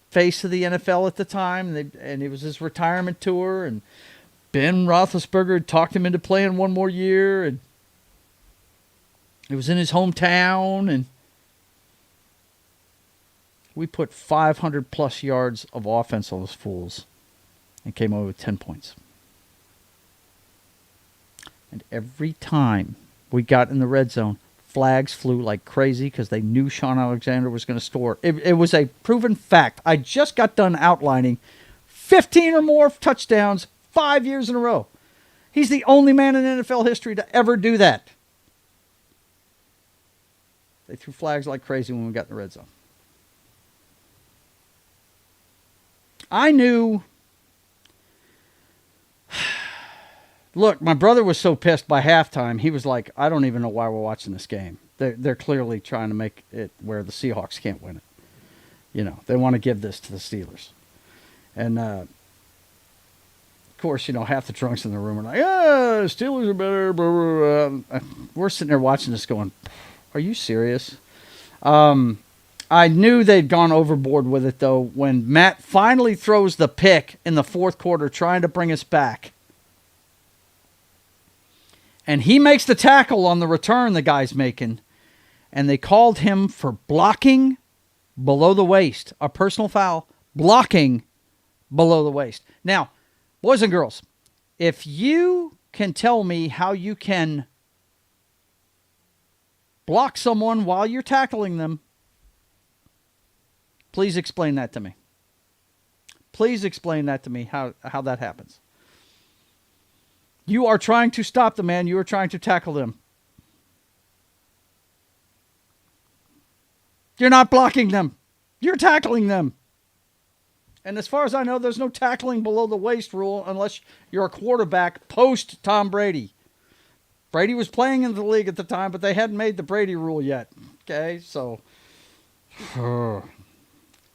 face of the NFL at the time, and it was his retirement tour, and Ben Roethlisberger had talked him into playing one more year, and it was in his hometown, and we put 500-plus yards of offense on those fools and came away with 10 points. And every time we got in the red zone, flags flew like crazy because they knew Sean Alexander was going to score. It was a proven fact. I just got done outlining 15 or more touchdowns 5 years in a row. He's the only man in NFL history to ever do that. They threw flags like crazy when we got in the red zone. I knew. Look, my brother was so pissed by halftime, he was like, I don't even know why we're watching this game. They're clearly trying to make it where the Seahawks can't win it. They want to give this to the Steelers. And, of course, half the drunks in the room are like, Steelers are better. Blah, blah, blah. We're sitting there watching this going, are you serious? I knew they'd gone overboard with it, though, when Matt finally throws the pick in the fourth quarter trying to bring us back. And he makes the tackle on the return the guy's making. And they called him for blocking below the waist. A personal foul. Blocking below the waist. Now, boys and girls, if you can tell me how you can block someone while you're tackling them, please explain that to me. Please explain that to me, how that happens. You are trying to stop the man. You are trying to tackle them. You're not blocking them. You're tackling them. And as far as I know, there's no tackling below the waist rule unless you're a quarterback post Tom Brady. Brady was playing in the league at the time, but they hadn't made the Brady rule yet. Okay, so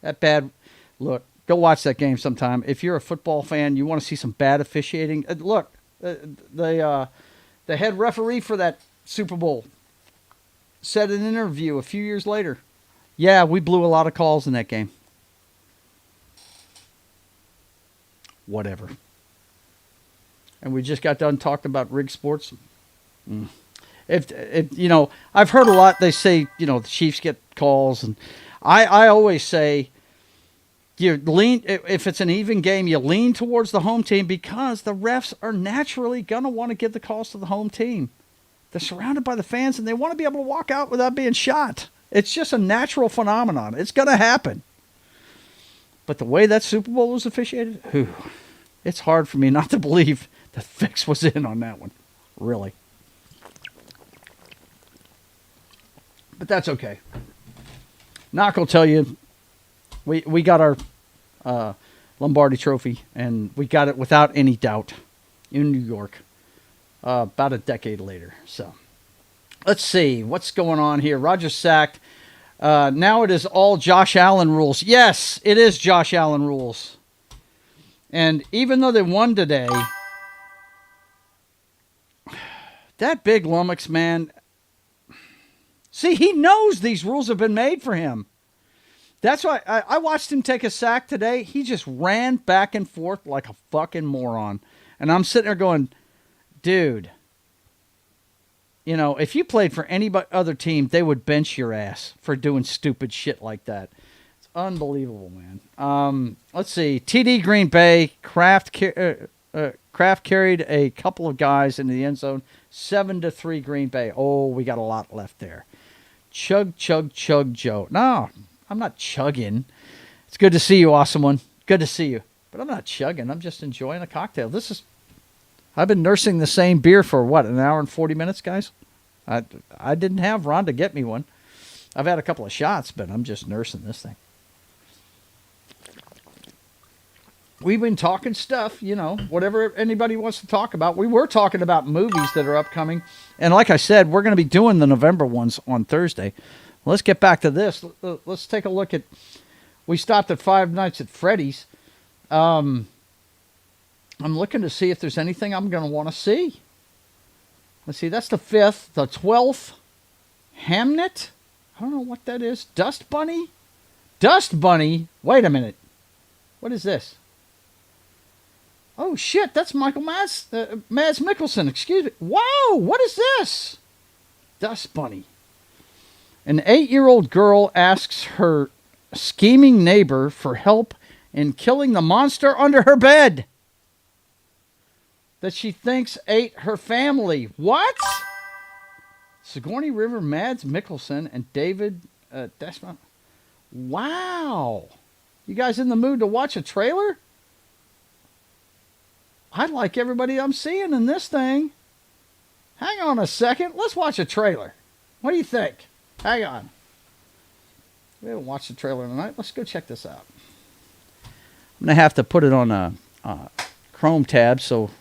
that bad. Look, go watch that game sometime. If you're a football fan, you want to see some bad officiating. Look. The head referee for that Super Bowl said in an interview a few years later, yeah, we blew a lot of calls in that game. Whatever. And we just got done talking about rig sports. If I've heard a lot, they say, the Chiefs get calls, and I always say, you lean, if it's an even game, you lean towards the home team because the refs are naturally going to want to give the calls to the home team. They're surrounded by the fans, and they want to be able to walk out without being shot. It's just a natural phenomenon. It's going to happen. But the way that Super Bowl was officiated, it's hard for me not to believe that Fix was in on that one. Really. But that's okay. Knock will tell you, we got our Lombardi Trophy, and we got it without any doubt in New York about a decade later. So let's see what's going on here. Rodgers sacked. Now it is all Josh Allen rules. Yes, it is Josh Allen rules. And even though they won today, that big lummox, man, see, he knows these rules have been made for him. That's why I watched him take a sack today. He just ran back and forth like a fucking moron. And I'm sitting there going, dude, if you played for any other team, they would bench your ass for doing stupid shit like that. It's unbelievable, man. Let's see. TD Green Bay, Kraft Kraft carried a couple of guys into the end zone. 7-3 Green Bay. Oh, we got a lot left there. Chug, chug, chug, Joe. No, I'm not chugging. It's good to see you, awesome one. Good to see you. But I'm not chugging. I'm just enjoying a cocktail. I've been nursing the same beer for, what, an hour and 40 minutes, guys? I didn't have Rhonda get me one. I've had a couple of shots, but I'm just nursing this thing. We've been talking stuff, whatever anybody wants to talk about. We were talking about movies that are upcoming. And like I said, we're going to be doing the November ones on Thursday. Let's get back to this. Let's take a look at, we stopped at Five Nights at Freddy's. I'm looking to see if there's anything I'm going to want to see. Let's see, that's the 5th. The 12th, Hamnet. I don't know what that is. Dust Bunny? Dust Bunny? Wait a minute. What is this? Oh, shit, that's Michael Mads Mikkelsen, excuse me. Whoa, what is this? Dust Bunny. An 8-year-old girl asks her scheming neighbor for help in killing the monster under her bed that she thinks ate her family. What? Sigourney River, Mads Mikkelsen, and David Desmond. Wow. You guys in the mood to watch a trailer? I like everybody I'm seeing in this thing. Hang on a second. Let's watch a trailer. What do you think? Hang on. We haven't watched the trailer tonight. Let's go check this out. I'm going to have to put it on a Chrome tab so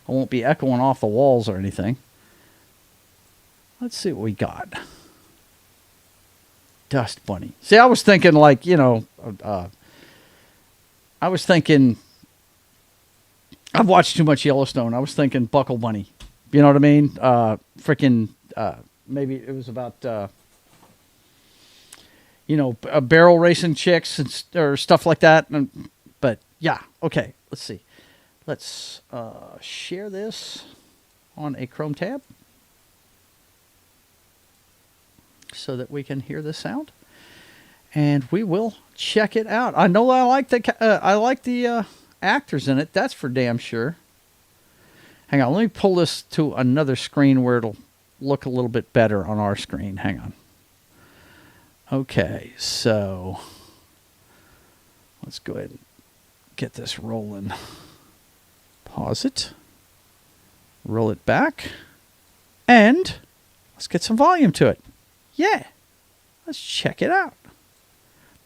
I won't be echoing off the walls or anything. Let's see what we got. Dust Bunny. See, I was thinking like, I was thinking, I've watched too much Yellowstone. I was thinking Buckle Bunny. You know what I mean? Maybe it was about, barrel racing chicks or stuff like that. But yeah, okay, let's see. Let's share this on a Chrome tab so that we can hear the sound, and we will check it out. I know I like the actors in it. That's for damn sure. Hang on, let me pull this to another screen where it'll look a little bit better on our screen. Hang on. Okay, so let's go ahead and get this rolling. Pause it. Roll it back. And let's get some volume to it. Yeah. Let's check it out.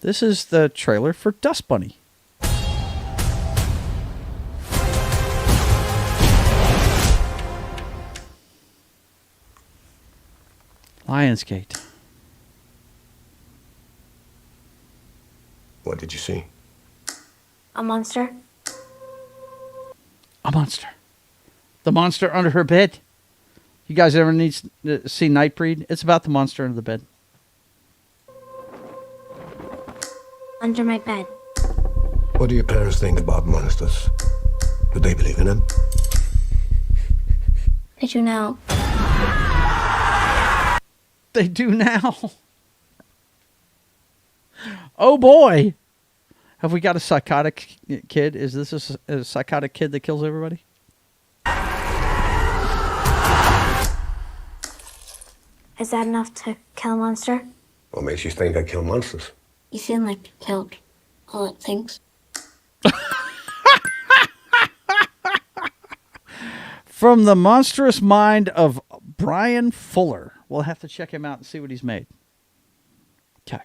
This is the trailer for Dust Bunny. Lionsgate. What did you see? A monster? A monster. The monster under her bed. You guys ever need to see Nightbreed? It's about the monster under the bed. Under my bed. What do your parents think about monsters? Do they believe in them? They do now. They do now. Oh boy. Have we got a psychotic kid? Is this a psychotic kid that kills everybody? Is that enough to kill a monster? What makes you think I kill monsters? You seem like you killed all it thinks. From the monstrous mind of Brian Fuller. We'll have to check him out and see what he's made. Okay.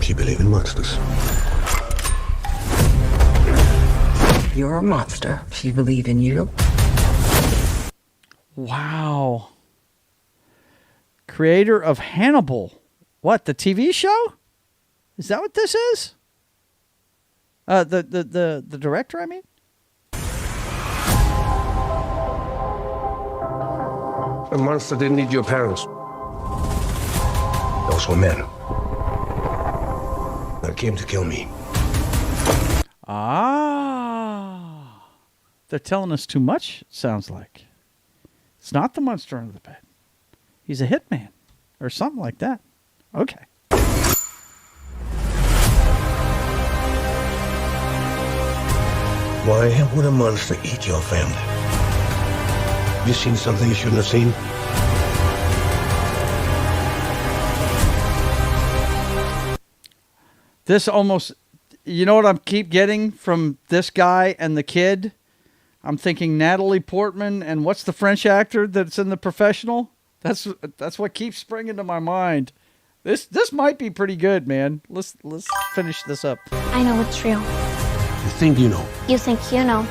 You believe in monsters? You're a monster. She believe in you. Wow. Creator of Hannibal. What, the TV show? Is that what this is? The director, I mean? A monster didn't need your parents. Those were men. They came to kill me. Ah. They're telling us too much, it sounds like. It's not the monster under the bed. He's a hitman. Or something like that. Okay. Why would a monster eat your family? Have you seen something you shouldn't have seen? This almost, you know what I keep getting from this guy and the kid? I'm thinking Natalie Portman and what's the French actor that's in The Professional? That's what keeps springing to my mind. This might be pretty good, man. Let's finish this up. I know it's real. You think you know? You think you know.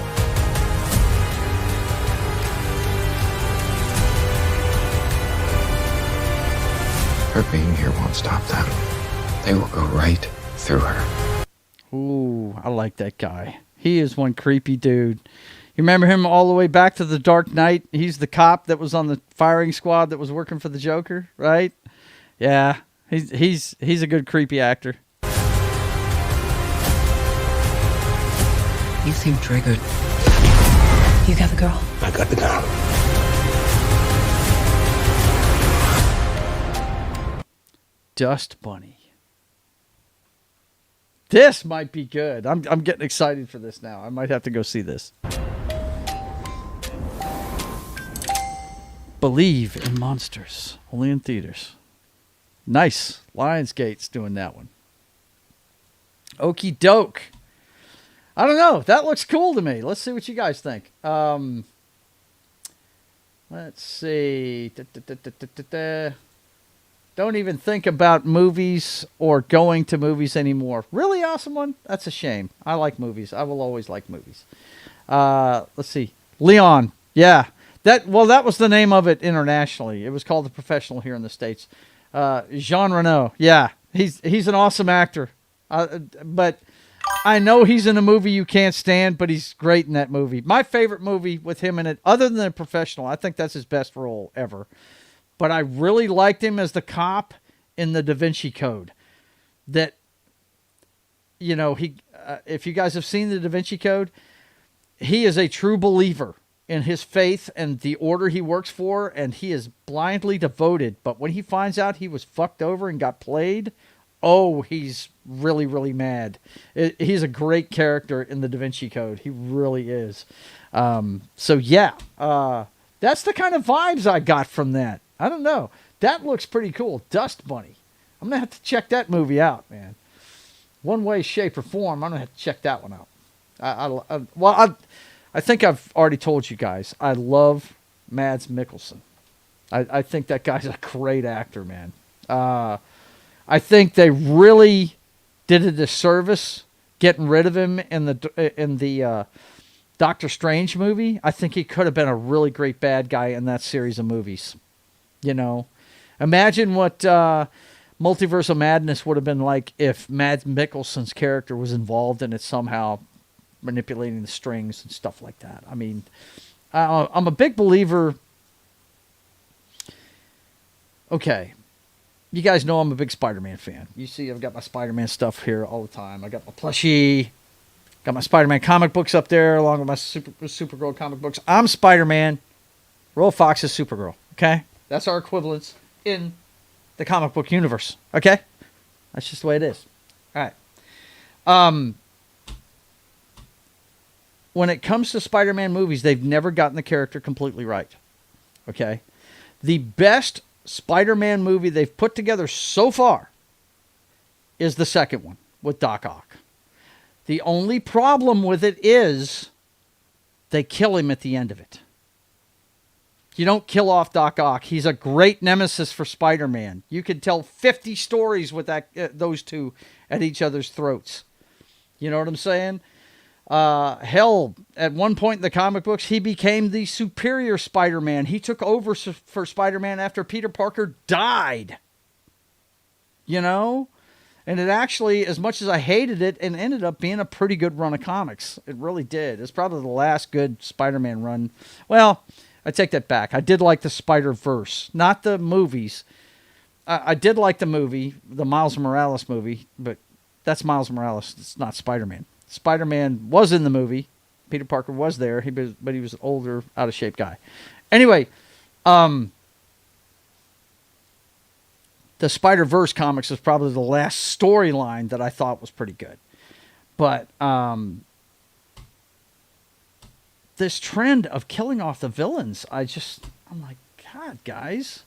Her being here won't stop them. They will go right through her. Ooh, I like that guy. He is one creepy dude. You remember him all the way back to The Dark Knight? He's the cop that was on the firing squad that was working for the Joker, right? Yeah, he's a good creepy actor. You seem triggered. You got the girl? I got the girl. Dust Bunny. This might be good. I'm getting excited for this now. I might have to go see this. Believe in Monsters. Only in theaters. Nice. Lionsgate's doing that one. Okie doke. I don't know. That looks cool to me. Let's see what you guys think. Let's see. Don't even think about movies or going to movies anymore. Really awesome one? That's a shame. I like movies. I will always like movies. Let's see. Leon. Yeah. That was the name of it internationally. It was called The Professional here in the States. Jean Reno. Yeah. He's an awesome actor. But I know he's in a movie you can't stand, but he's great in that movie. My favorite movie with him in it, other than The Professional, I think that's his best role ever. But I really liked him as the cop in the Da Vinci Code. That, you know, if you guys have seen the Da Vinci Code, he is a true believer in his faith and the order he works for, and he is blindly devoted. But when he finds out he was fucked over and got played, oh, he's really, really mad. He's a great character in the Da Vinci Code. He really is. So, yeah, that's the kind of vibes I got from that. I don't know. That looks pretty cool. Dust Bunny. I'm going to have to check that movie out, man. One way, shape, or form, I'm going to have to check that one out. I think I've already told you guys, I love Mads Mikkelsen. I think that guy's a great actor, man. I think they really did a disservice getting rid of him in the Doctor Strange movie. I think he could have been a really great bad guy in that series of movies. You know, imagine what Multiverse of Madness would have been like if Mads Mikkelsen's character was involved in it somehow, manipulating the strings and stuff like that. I mean, I'm a big believer. Okay. You guys know I'm a big Spider-Man fan. You see I've got my Spider-Man stuff here all the time. I got my plushie. Got my Spider-Man comic books up there along with my Supergirl comic books. I'm Spider-Man. Roll Fox is Supergirl. Okay? That's our equivalents in the comic book universe. Okay? That's just the way it is. All right. When it comes to Spider-Man movies, they've never gotten the character completely right. Okay? The best Spider-Man movie they've put together so far is the second one with Doc Ock. The only problem with it is they kill him at the end of it. You don't kill off Doc Ock. He's a great nemesis for Spider-Man. You could tell 50 stories with those two at each other's throats. You know what I'm saying? Hell, at one point in the comic books, he became the superior Spider-Man. He took over for Spider-Man after Peter Parker died. You know? And it actually, as much as I hated it, it ended up being a pretty good run of comics. It really did. It's probably the last good Spider-Man run. Well, I take that back. I did like the Spider-Verse, not the movies. I did like the movie, the Miles Morales movie, but that's Miles Morales. It's not Spider-Man. Spider-Man was in the movie. Peter Parker was there, but he was an older, out-of-shape guy. Anyway, the Spider-Verse comics was probably the last storyline that I thought was pretty good. But this trend of killing off the villains. I'm like, God, guys,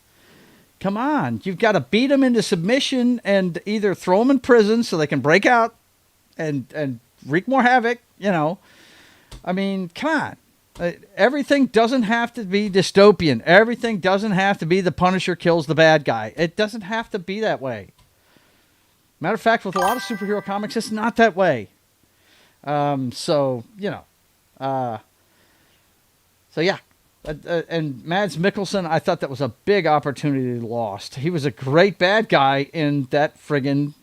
come on. You've got to beat them into submission and either throw them in prison so they can break out and wreak more havoc, you know. I mean, come on. Everything doesn't have to be dystopian. Everything doesn't have to be the Punisher kills the bad guy. It doesn't have to be that way. Matter of fact, with a lot of superhero comics, it's not that way. So, you know. So, yeah. And Mads Mikkelsen, I thought that was a big opportunity lost. He was a great bad guy in that friggin'...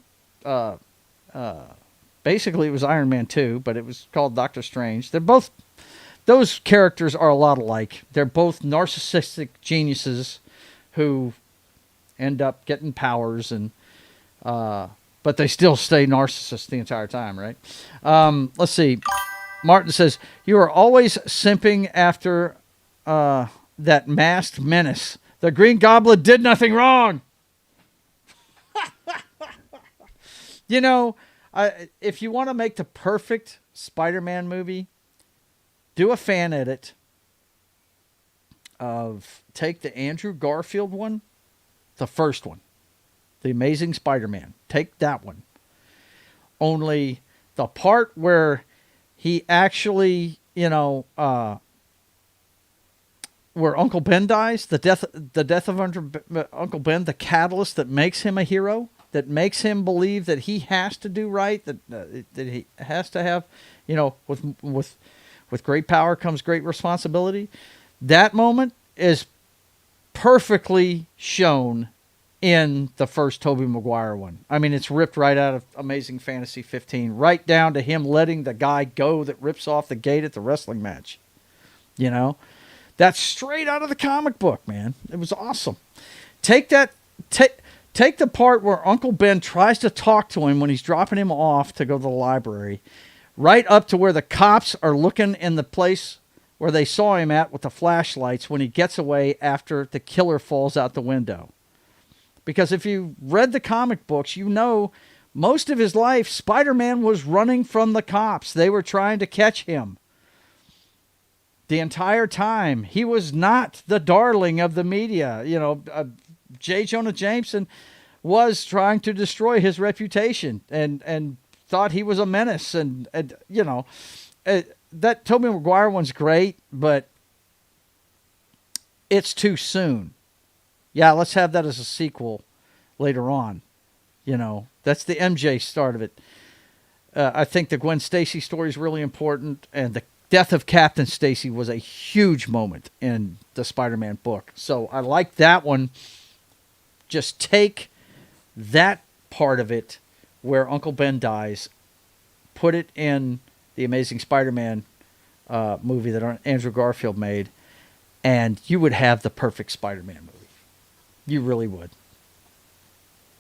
basically, it was Iron Man 2, but it was called Doctor Strange. They're both... Those characters are a lot alike. They're both narcissistic geniuses who end up getting powers, and but they still stay narcissists the entire time, right? Let's see. Martin says, you are always simping after that masked menace. The Green Goblin did nothing wrong. You know, if you want to make the perfect Spider-Man movie, do a fan edit of, take the Andrew Garfield one, the first one, The Amazing Spider-Man. Take that one. Only the part where he actually, you know, where Uncle Ben dies, the death of Uncle Ben, the catalyst that makes him a hero, that makes him believe that he has to do right, that he has to have, you know, with great power comes great responsibility. That moment is perfectly shown in the first Tobey Maguire one. I mean, it's ripped right out of Amazing Fantasy 15, right down to him letting the guy go that rips off the gate at the wrestling match. You know, that's straight out of the comic book, man. It was awesome. Take that, take the part where Uncle Ben tries to talk to him when he's dropping him off to go to the library, right up to where the cops are looking in the place where they saw him at with the flashlights when he gets away after the killer falls out the window. Because if you read the comic books, you know most of his life, Spider-Man was running from the cops. They were trying to catch him. The entire time, he was not the darling of the media. You know, J. Jonah Jameson was trying to destroy his reputation and thought he was a menace, and you know, that Tobey Maguire one's great, but it's too soon. Yeah, let's have that as a sequel later on. You know, that's the MJ start of it. I think the Gwen Stacy story is really important, and the death of Captain Stacy was a huge moment in the Spider-Man book. So I like that one. Just take that part of it where Uncle Ben dies, put it in the Amazing Spider-Man movie that Andrew Garfield made, and you would have the perfect Spider-Man movie. You really would.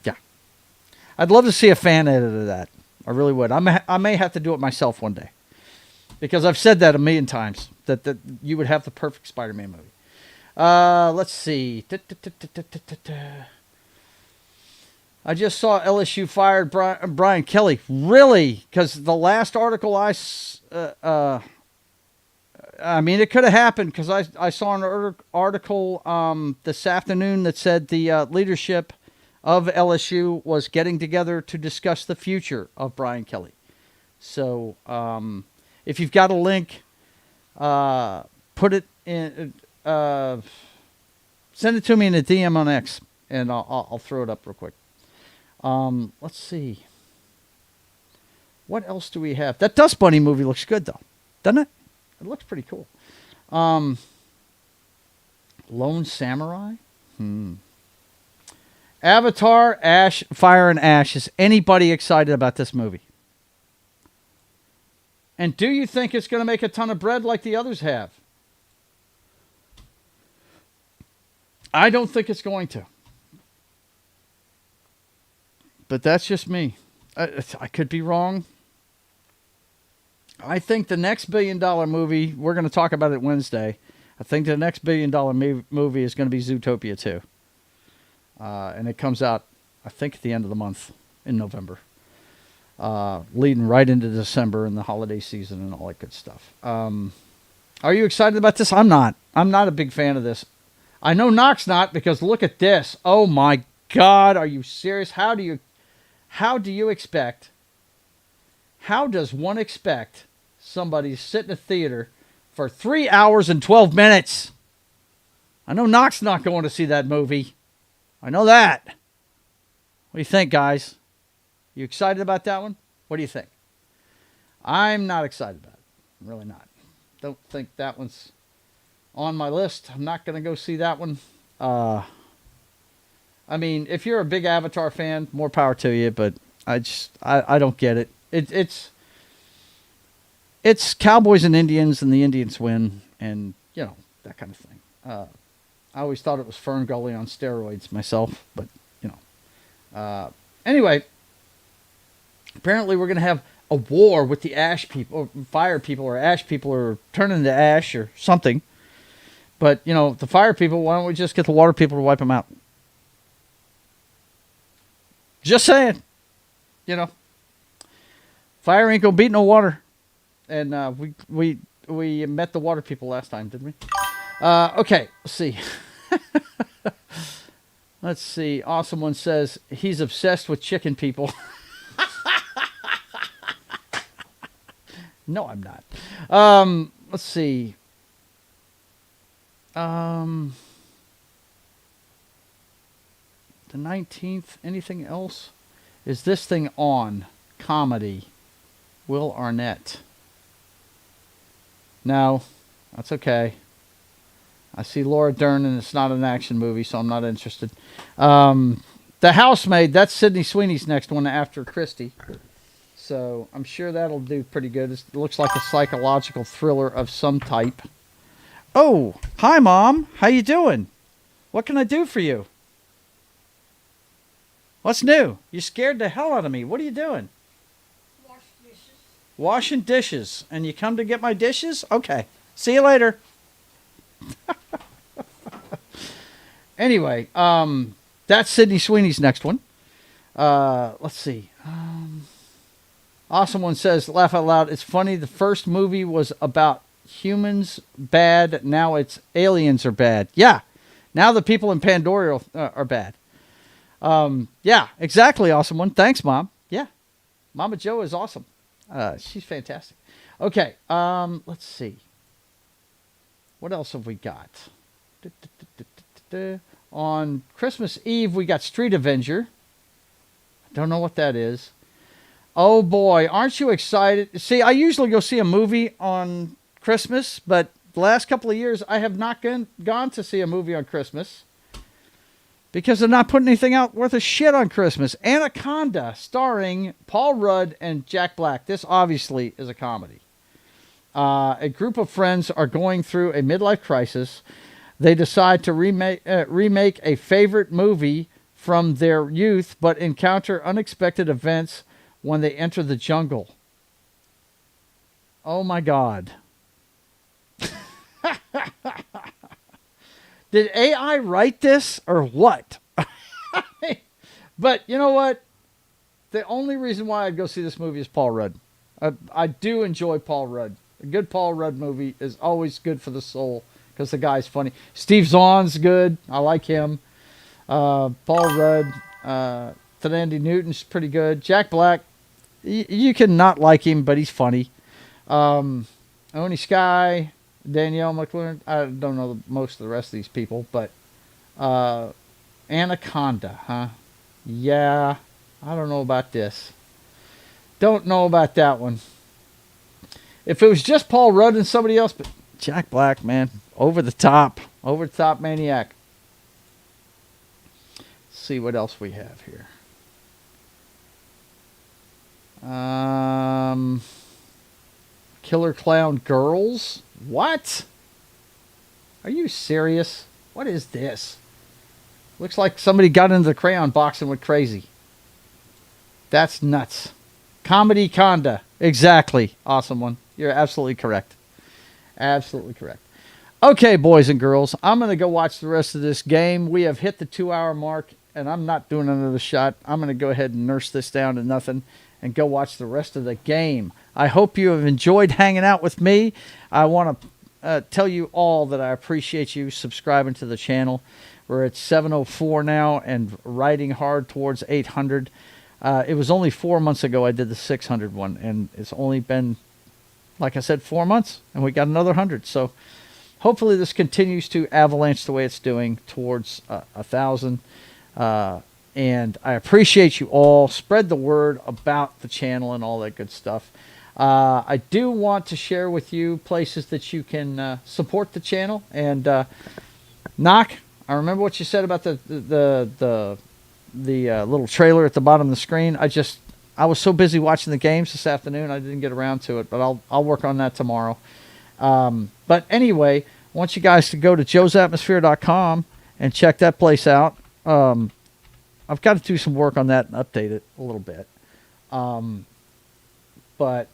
Yeah. I'd love to see a fan edit of that. I really would. I may have to do it myself one day, because I've said that a million times, that you would have the perfect Spider-Man movie. Let's see. I just saw LSU fired Brian Kelly. Really? Because the last article I mean, it could have happened, because I saw an article this afternoon that said the leadership of LSU was getting together to discuss the future of Brian Kelly. So if you've got a link, put it in, send it to me in a DM on X, and I'll throw it up real quick. Let's see. What else do we have? That Dust Bunny movie looks good, though, doesn't it? It looks pretty cool. Lone Samurai? Avatar, Ash, Fire and Ash. Is anybody excited about this movie? And do you think it's going to make a ton of bread like the others have? I don't think it's going to. But that's just me. I could be wrong. I think the next $1 billion movie, we're going to talk about it Wednesday. I think the next $1 billion movie is going to be Zootopia 2. And it comes out, I think, at the end of the month in November. Leading right into December and the holiday season and all that good stuff. Are you excited about this? I'm not. I'm not a big fan of this. I know Knox not, because look at this. Oh my God, are you serious? How do you expect, how does one expect somebody to sit in a theater for 3 hours and 12 minutes? I know Knox not going to see that movie. I know that. What do you think, guys? You excited about that one? What do you think? I'm not excited about it. I'm really not. Don't think that one's on my list. I'm not going to go see that one. I mean, if you're a big Avatar fan, more power to you, but I don't get it. It's cowboys and Indians, and the Indians win, and, you know, that kind of thing. I always thought it was Fern Gully on steroids myself, but, you know. Anyway, apparently we're going to have a war with the ash people, or fire people, or ash people, or turning to ash or something. But, you know, the fire people, why don't we just get the water people to wipe them out? Just saying. You know. Fire ain't gonna beat no water. And we met the water people last time, didn't we? Okay, let's see. Let's see. Awesome One says he's obsessed with chicken people. No, I'm not. Let's see. The 19th. Anything else? Is this thing on? Comedy. Will Arnett. No, that's okay. I see Laura Dern, and it's not an action movie, so I'm not interested. The Housemaid. That's Sydney Sweeney's next one after Christie. So I'm sure that'll do pretty good. It looks like a psychological thriller of some type. Oh, hi, Mom. How you doing? What can I do for you? What's new? You scared the hell out of me. What are you doing? Wash dishes. Washing dishes. And you come to get my dishes? Okay. See you later. Anyway, that's Sydney Sweeney's next one. Let's see. Awesome One says, laugh out loud. It's funny. The first movie was about humans bad. Now it's aliens are bad. Yeah. Now the people in Pandora are bad. Yeah, exactly. Awesome One. Thanks, Mom. Yeah. Mama Joe is awesome. She's fantastic. Okay. Let's see. What else have we got? On Christmas Eve, we got Street Avenger. I don't know what that is. Oh boy, aren't you excited? See, I usually go see a movie on Christmas, but the last couple of years I have not gone to see a movie on Christmas because they're not putting anything out worth a shit on Christmas. Anaconda, starring Paul Rudd and Jack Black. This obviously is a comedy. A group of friends are going through a midlife crisis. They decide to remake a favorite movie from their youth, but encounter unexpected events when they enter the jungle. Oh my God. Did AI write this or what? But you know what? The only reason why I'd go see this movie is Paul Rudd. I do enjoy Paul Rudd. A good Paul Rudd movie is always good for the soul because the guy's funny. Steve Zahn's good. I like him. Paul Rudd. Thandie Newton's pretty good. Jack Black, you can not like him, but he's funny. Oni Sky, Danielle McLaren. I don't know most of the rest of these people, but Anaconda, huh? Yeah, I don't know about this. Don't know about that one. If it was just Paul Rudd and somebody else, but Jack Black, man, over the top maniac. Let's see what else we have here. Killer Clown Girls? What? Are you serious? What is this? Looks like somebody got into the crayon box and went crazy. That's nuts. Comedy Conda. Exactly. Awesome One. You're absolutely correct. Absolutely correct. Okay, boys and girls, I'm going to go watch the rest of this game. We have hit the 2-hour mark, and I'm not doing another shot. I'm going to go ahead and nurse this down to nothing and go watch the rest of the game. I hope you have enjoyed hanging out with me. I want to tell you all that I appreciate you subscribing to the channel. We're at 704 now and riding hard towards 800. It was only 4 months ago I did the 600 one, and it's only been, like I said, 4 months, and we got another 100. So hopefully this continues to avalanche the way it's doing towards 1,000. And I appreciate you all. Spread the word about the channel and all that good stuff. I do want to share with you places that you can support the channel. And Knock, I remember what you said about the little trailer at the bottom of the screen. I was so busy watching the games this afternoon, I didn't get around to it, but I'll work on that tomorrow. But anyway, I want you guys to go to joesatmosphere.com and check that place out. I've got to do some work on that and update it a little bit. But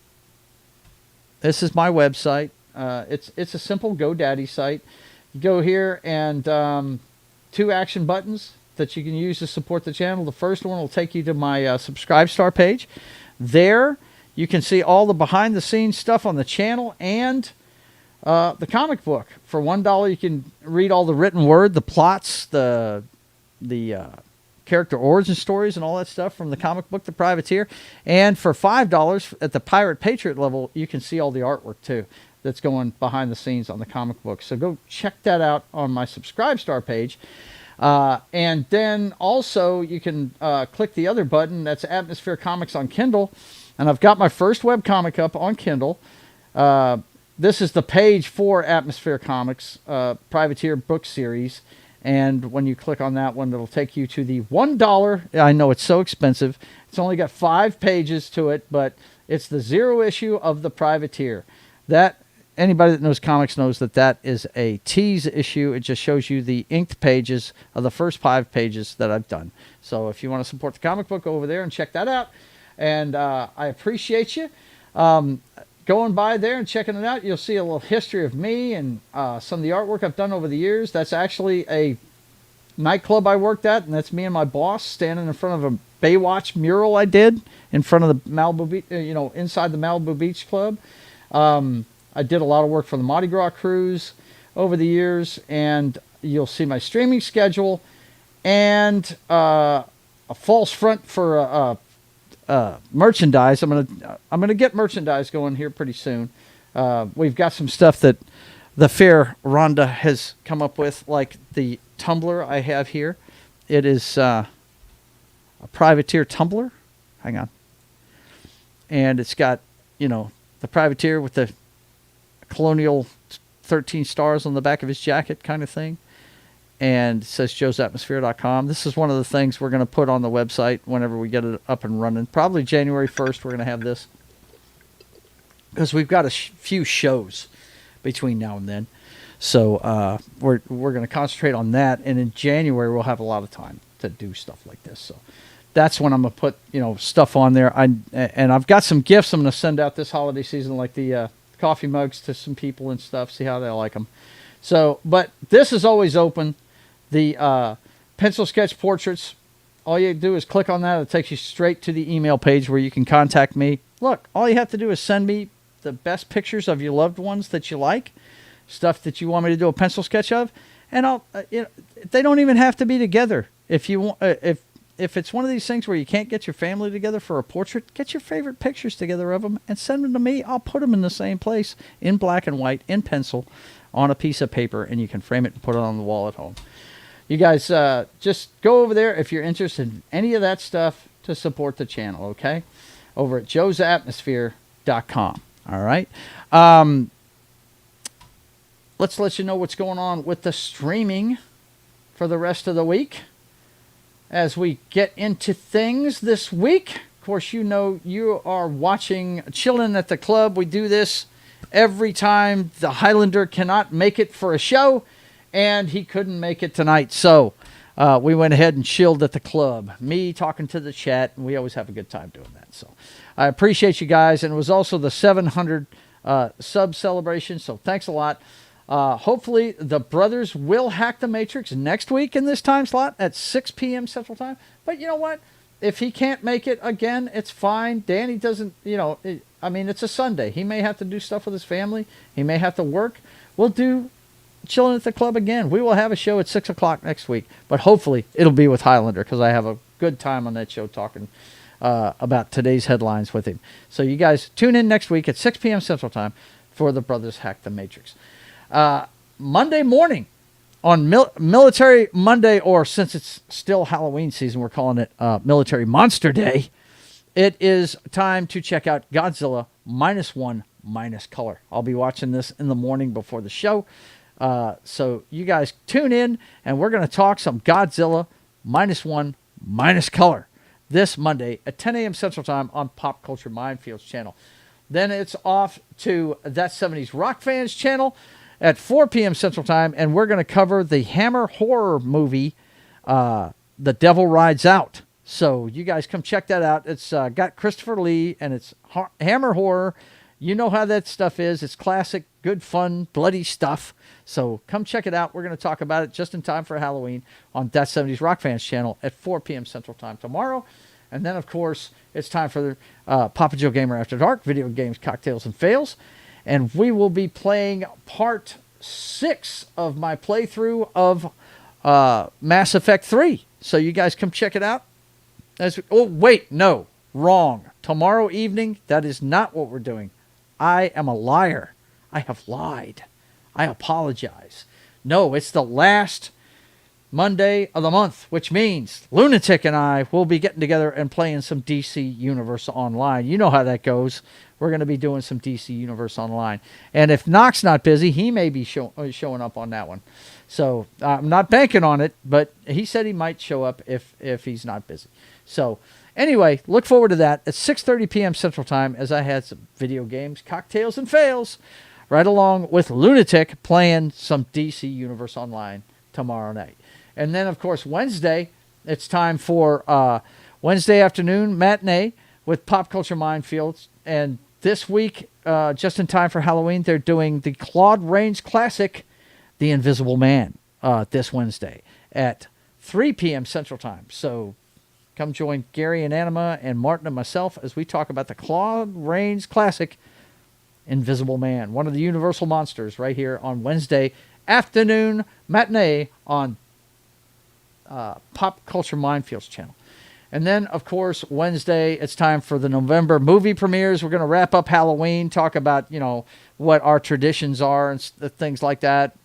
this is my website. It's a simple GoDaddy site. You go here and 2 action buttons that you can use to support the channel. The first one will take you to my Subscribe Star page. There you can see all the behind the scenes stuff on the channel and the comic book. For $1 you can read all the written word, the plots, the character origin stories and all that stuff from the comic book The Privateer. And for $5 at the Pirate Patriot level, you can see all the artwork too that's going behind the scenes on the comic book. So go check that out on my Subscribe Star page. And then also you can click the other button. That's Atmosphere Comics on Kindle. And I've got my first webcomic up on Kindle. This is the page for Atmosphere Comics Privateer book series. And when you click on that one, it'll take you to the $1. I know it's so expensive. It's only got 5 pages to it, but it's the 0 issue of The Privateer. That, anybody that knows comics knows that is a tease issue. It just shows you the inked pages of the first 5 pages that I've done. So if you want to support the comic book, go over there and check that out. And I appreciate you going by there and checking it out. You'll see a little history of me and some of the artwork I've done over the years. That's actually a nightclub I worked at, and that's me and my boss standing in front of a Baywatch mural I did in front of the Malibu, inside the Malibu Beach Club. I did a lot of work for the Mardi Gras cruise over the years, and you'll see my streaming schedule and a false front for merchandise. I'm gonna get merchandise going here pretty soon. We've got some stuff that the fair Rhonda has come up with, like the tumbler I have here. It is a Privateer tumbler. Hang on. And it's got, the Privateer with the colonial 13 stars on the back of his jacket kind of thing. And it says joesatmosphere.com. This is one of the things we're going to put on the website whenever we get it up and running. Probably January 1st we're going to have this. Because we've got a few shows between now and then. So we're going to concentrate on that. And in January we'll have a lot of time to do stuff like this. So that's when I'm going to put, stuff on there. And I've got some gifts I'm going to send out this holiday season, like the coffee mugs to some people and stuff. See how they like them. So, but this is always open. The pencil sketch portraits, all you do is click on that. It takes you straight to the email page where you can contact me. Look, all you have to do is send me the best pictures of your loved ones that you like, stuff that you want me to do a pencil sketch of, and I'll. They don't even have to be together. If you want, if it's one of these things where you can't get your family together for a portrait, get your favorite pictures together of them and send them to me. I'll put them in the same place in black and white in pencil on a piece of paper, and you can frame it and put it on the wall at home. You guys just go over there if you're interested in any of that stuff to support the channel, okay? Over at joesatmosphere.com, all right? Let's let you know what's going on with the streaming for the rest of the week. As we get into things this week, of course, you are watching Chillin at the Club. We do this every time the Highlander cannot make it for a show, and he couldn't make it tonight. So we went ahead and chilled at the club. Me talking to the chat, and we always have a good time doing that. So I appreciate you guys, and it was also the 700 sub celebration, so thanks a lot. Hopefully the brothers will hack the Matrix next week in this time slot at 6 p.m. Central Time. But you know what? If he can't make it again, it's fine. Danny doesn't, it's a Sunday. He may have to do stuff with his family. He may have to work. we'll do Chilling at the Club again. We will have a show at 6 o'clock next week, but hopefully it'll be with Highlander because I have a good time on that show talking about today's headlines with him. So you guys tune in next week at 6 p.m. Central Time for the Brothers Hack the Matrix. Monday morning on Military Monday, or since it's still Halloween season, we're calling it Military Monster Day. It is time to check out Godzilla -1 -color. I'll be watching this in the morning before the show. So you guys tune in, and we're going to talk some Godzilla -1 -color this Monday at 10 a.m. Central Time on Pop Culture Minefields channel. Then it's off to That 70s Rock Fans channel at 4 p.m. Central Time, and we're going to cover the Hammer horror movie, The Devil Rides Out. So you guys come check that out. It's got Christopher Lee, and it's Hammer horror. You know how that stuff is. It's classic, good, fun, bloody stuff. So come check it out. We're going to talk about it just in time for Halloween on That 70s Rock Fans channel at 4 p.m. Central Time tomorrow. And then, of course, it's time for Papa Joe Gamer After Dark, video games, cocktails, and fails. And we will be playing part 6 of my playthrough of Mass Effect 3. So you guys come check it out. Wrong. Tomorrow evening, that is not what we're doing. I am a liar. I have lied. I apologize. No, it's the last Monday of the month, which means Lunatic and I will be getting together and playing some DC Universe Online. You know how that goes. We're going to be doing some DC Universe Online. And if Knock's not busy, he may be showing up on that one. So I'm not banking on it, but he said he might show up if he's not busy. So anyway, look forward to that at 6:30 p.m. Central Time as I had some video games, cocktails, and fails right along with Lunatic playing some DC Universe Online tomorrow night. And then, of course, Wednesday, it's time for Wednesday afternoon matinee with Pop Culture Minefields. And this week, just in time for Halloween, they're doing the Claude Rains classic, The Invisible Man, this Wednesday at 3 p.m. Central Time. So come join Gary and Anima and Martin and myself as we talk about the Claude Rains classic, Invisible Man, one of the Universal monsters, right here on Wednesday afternoon matinee on Pop Culture Minefields channel. And then, of course, Wednesday, it's time for the November movie premieres. We're going to wrap up Halloween, talk about, what our traditions are and things like that.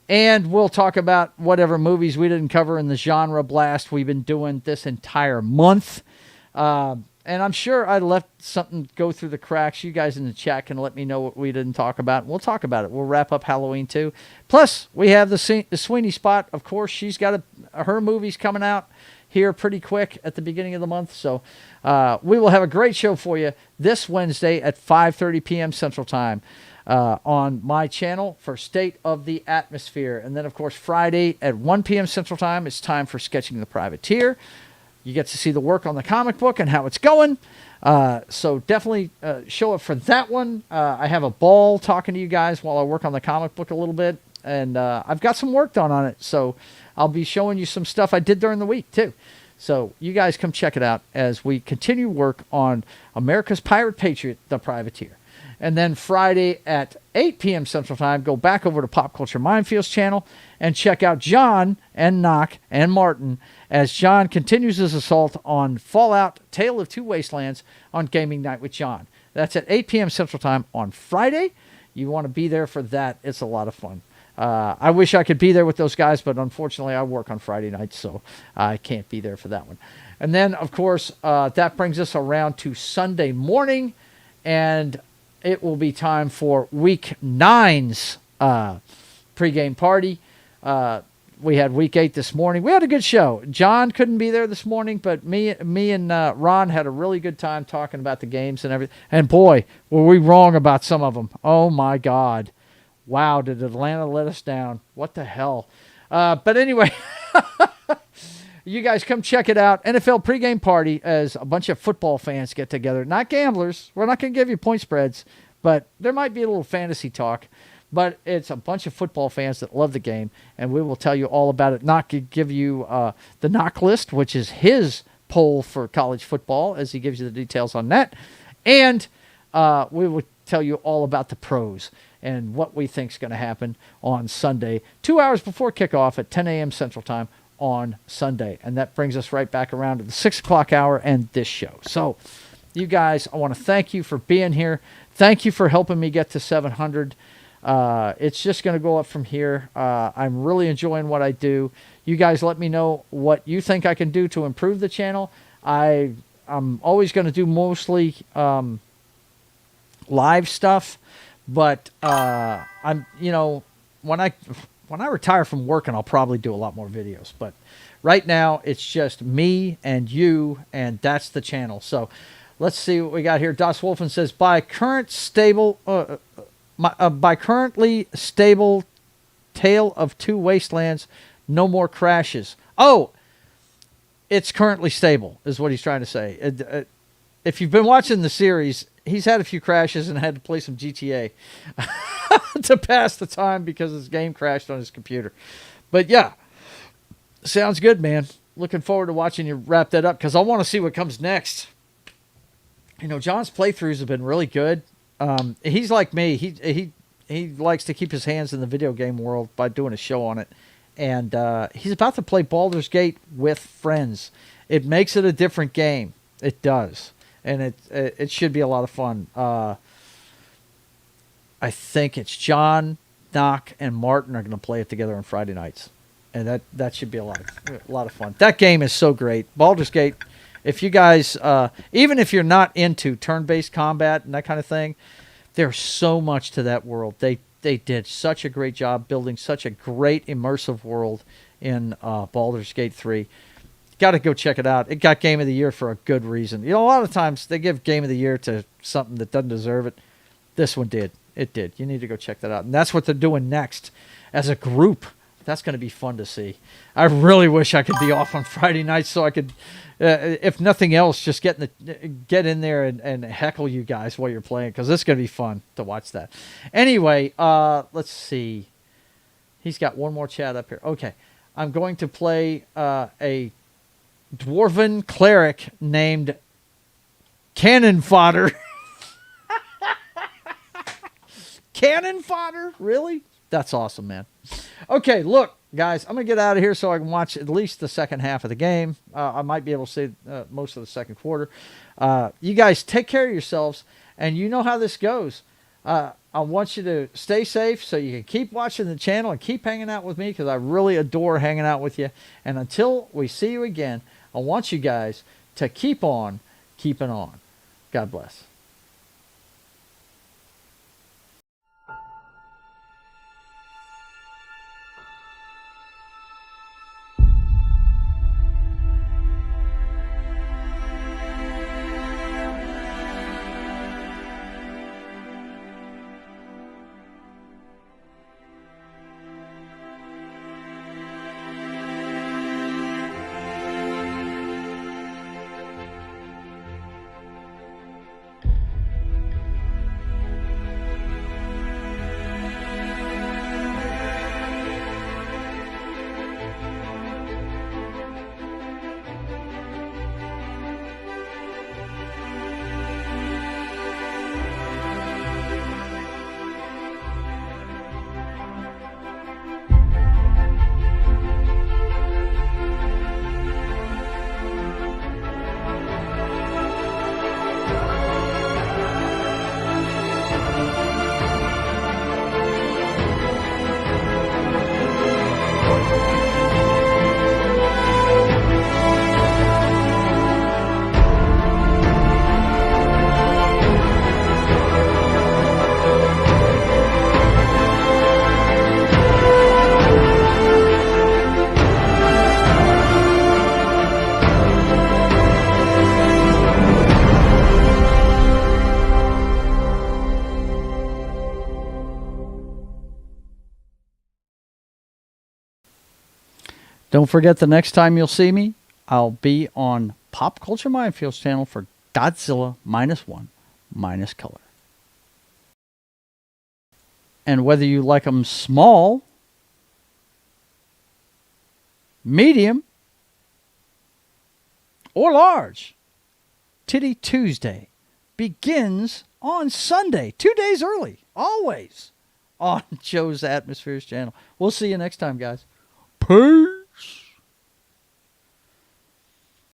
And we'll talk about whatever movies we didn't cover in the genre blast we've been doing this entire month. And I'm sure I left something go through the cracks. You guys in the chat can let me know what we didn't talk about. We'll talk about it. We'll wrap up Halloween, too. Plus, we have the Sweeney Spot. Of course, she's got her movies coming out here pretty quick at the beginning of the month. So we will have a great show for you this Wednesday at 5:30 p.m. Central Time on my channel for State of the Atmosphere. And then, of course, Friday at 1 p.m. Central Time, it's time for Sketching the Privateer. You get to see the work on the comic book and how it's going. So definitely show up for that one. I have a ball talking to you guys while I work on the comic book a little bit. And I've got some work done on it. So I'll be showing you some stuff I did during the week, too. So you guys come check it out as we continue work on America's Pirate Patriot, The Privateer. And then Friday at 8 p.m. Central Time, go back over to Pop Culture Minefields channel and check out John and Knock and Martin as John continues his assault on Fallout Tale of Two Wastelands on Gaming Night with John. That's at 8 p.m. Central Time on Friday. You want to be there for that. It's a lot of fun. I wish I could be there with those guys, but unfortunately I work on Friday nights, so I can't be there for that one. And then, of course, that brings us around to Sunday morning, and it will be time for Week 9's pregame party. We had Week 8 this morning. We had a good show. John couldn't be there this morning, but me and Ron had a really good time talking about the games and everything. And boy, were we wrong about some of them. Oh, my God. Wow, did Atlanta let us down? What the hell? But anyway, you guys come check it out. NFL pregame party as a bunch of football fans get together. Not gamblers. We're not going to give you point spreads, but there might be a little fantasy talk. But it's a bunch of football fans that love the game, and we will tell you all about it. Knock give you the knock list, which is his poll for college football, as he gives you the details on that. And we will tell you all about the pros and what we think is going to happen on Sunday, 2 hours before kickoff at 10 a.m. Central Time on Sunday. And that brings us right back around to the 6 o'clock hour and this show. So, you guys, I want to thank you for being here. Thank you for helping me get to 700. It's just going to go up from here. I'm really enjoying what I do. You guys let me know what you think I can do to improve the channel. I'm always going to do mostly live stuff, but I'm, when I retire from working, I'll probably do a lot more videos. But right now, it's just me and you, and that's the channel. So let's see what we got here. Das Wolfen says, by currently stable Tale of Two Wastelands, no more crashes. Oh, it's currently stable, is what he's trying to say. If you've been watching the series, he's had a few crashes and had to play some GTA to pass the time because his game crashed on his computer. But yeah, sounds good, man. Looking forward to watching you wrap that up because I want to see what comes next. John's playthroughs have been really good. He's like me. He likes to keep his hands in the video game world by doing a show on it. And he's about to play Baldur's Gate with friends. It makes it a different game. It does. And it should be a lot of fun. I think it's John, Knock, and Martin are going to play it together on Friday nights. And that should be a lot of fun. That game is so great. Baldur's Gate, if you guys, even if you're not into turn-based combat and that kind of thing, there's so much to that world. They did such a great job building such a great immersive world in Baldur's Gate 3. Got to go check it out. It got Game of the Year for a good reason. A lot of times they give Game of the Year to something that doesn't deserve it. This one did. It did. You need to go check that out. And that's what they're doing next as a group. That's going to be fun to see. I really wish I could be off on Friday nights so I could, if nothing else, just get in there and heckle you guys while you're playing because it's going to be fun to watch that. Anyway, let's see. He's got one more chat up here. Okay. I'm going to play a dwarven cleric named Cannon Fodder. Cannon Fodder? Really? That's awesome, man. Okay, look, guys, I'm going to get out of here so I can watch at least the second half of the game. I might be able to see most of the second quarter. You guys take care of yourselves, and you know how this goes. I want you to stay safe so you can keep watching the channel and keep hanging out with me because I really adore hanging out with you. And until we see you again, I want you guys to keep on keeping on. God bless. Don't forget the next time you'll see me, I'll be on Pop Culture Mindfield's channel for Godzilla -1 minus color. And whether you like them small, medium, or large, Titty Tuesday begins on Sunday, 2 days early, always. on Joe's Atmospheres channel. We'll see you next time, guys. Peace.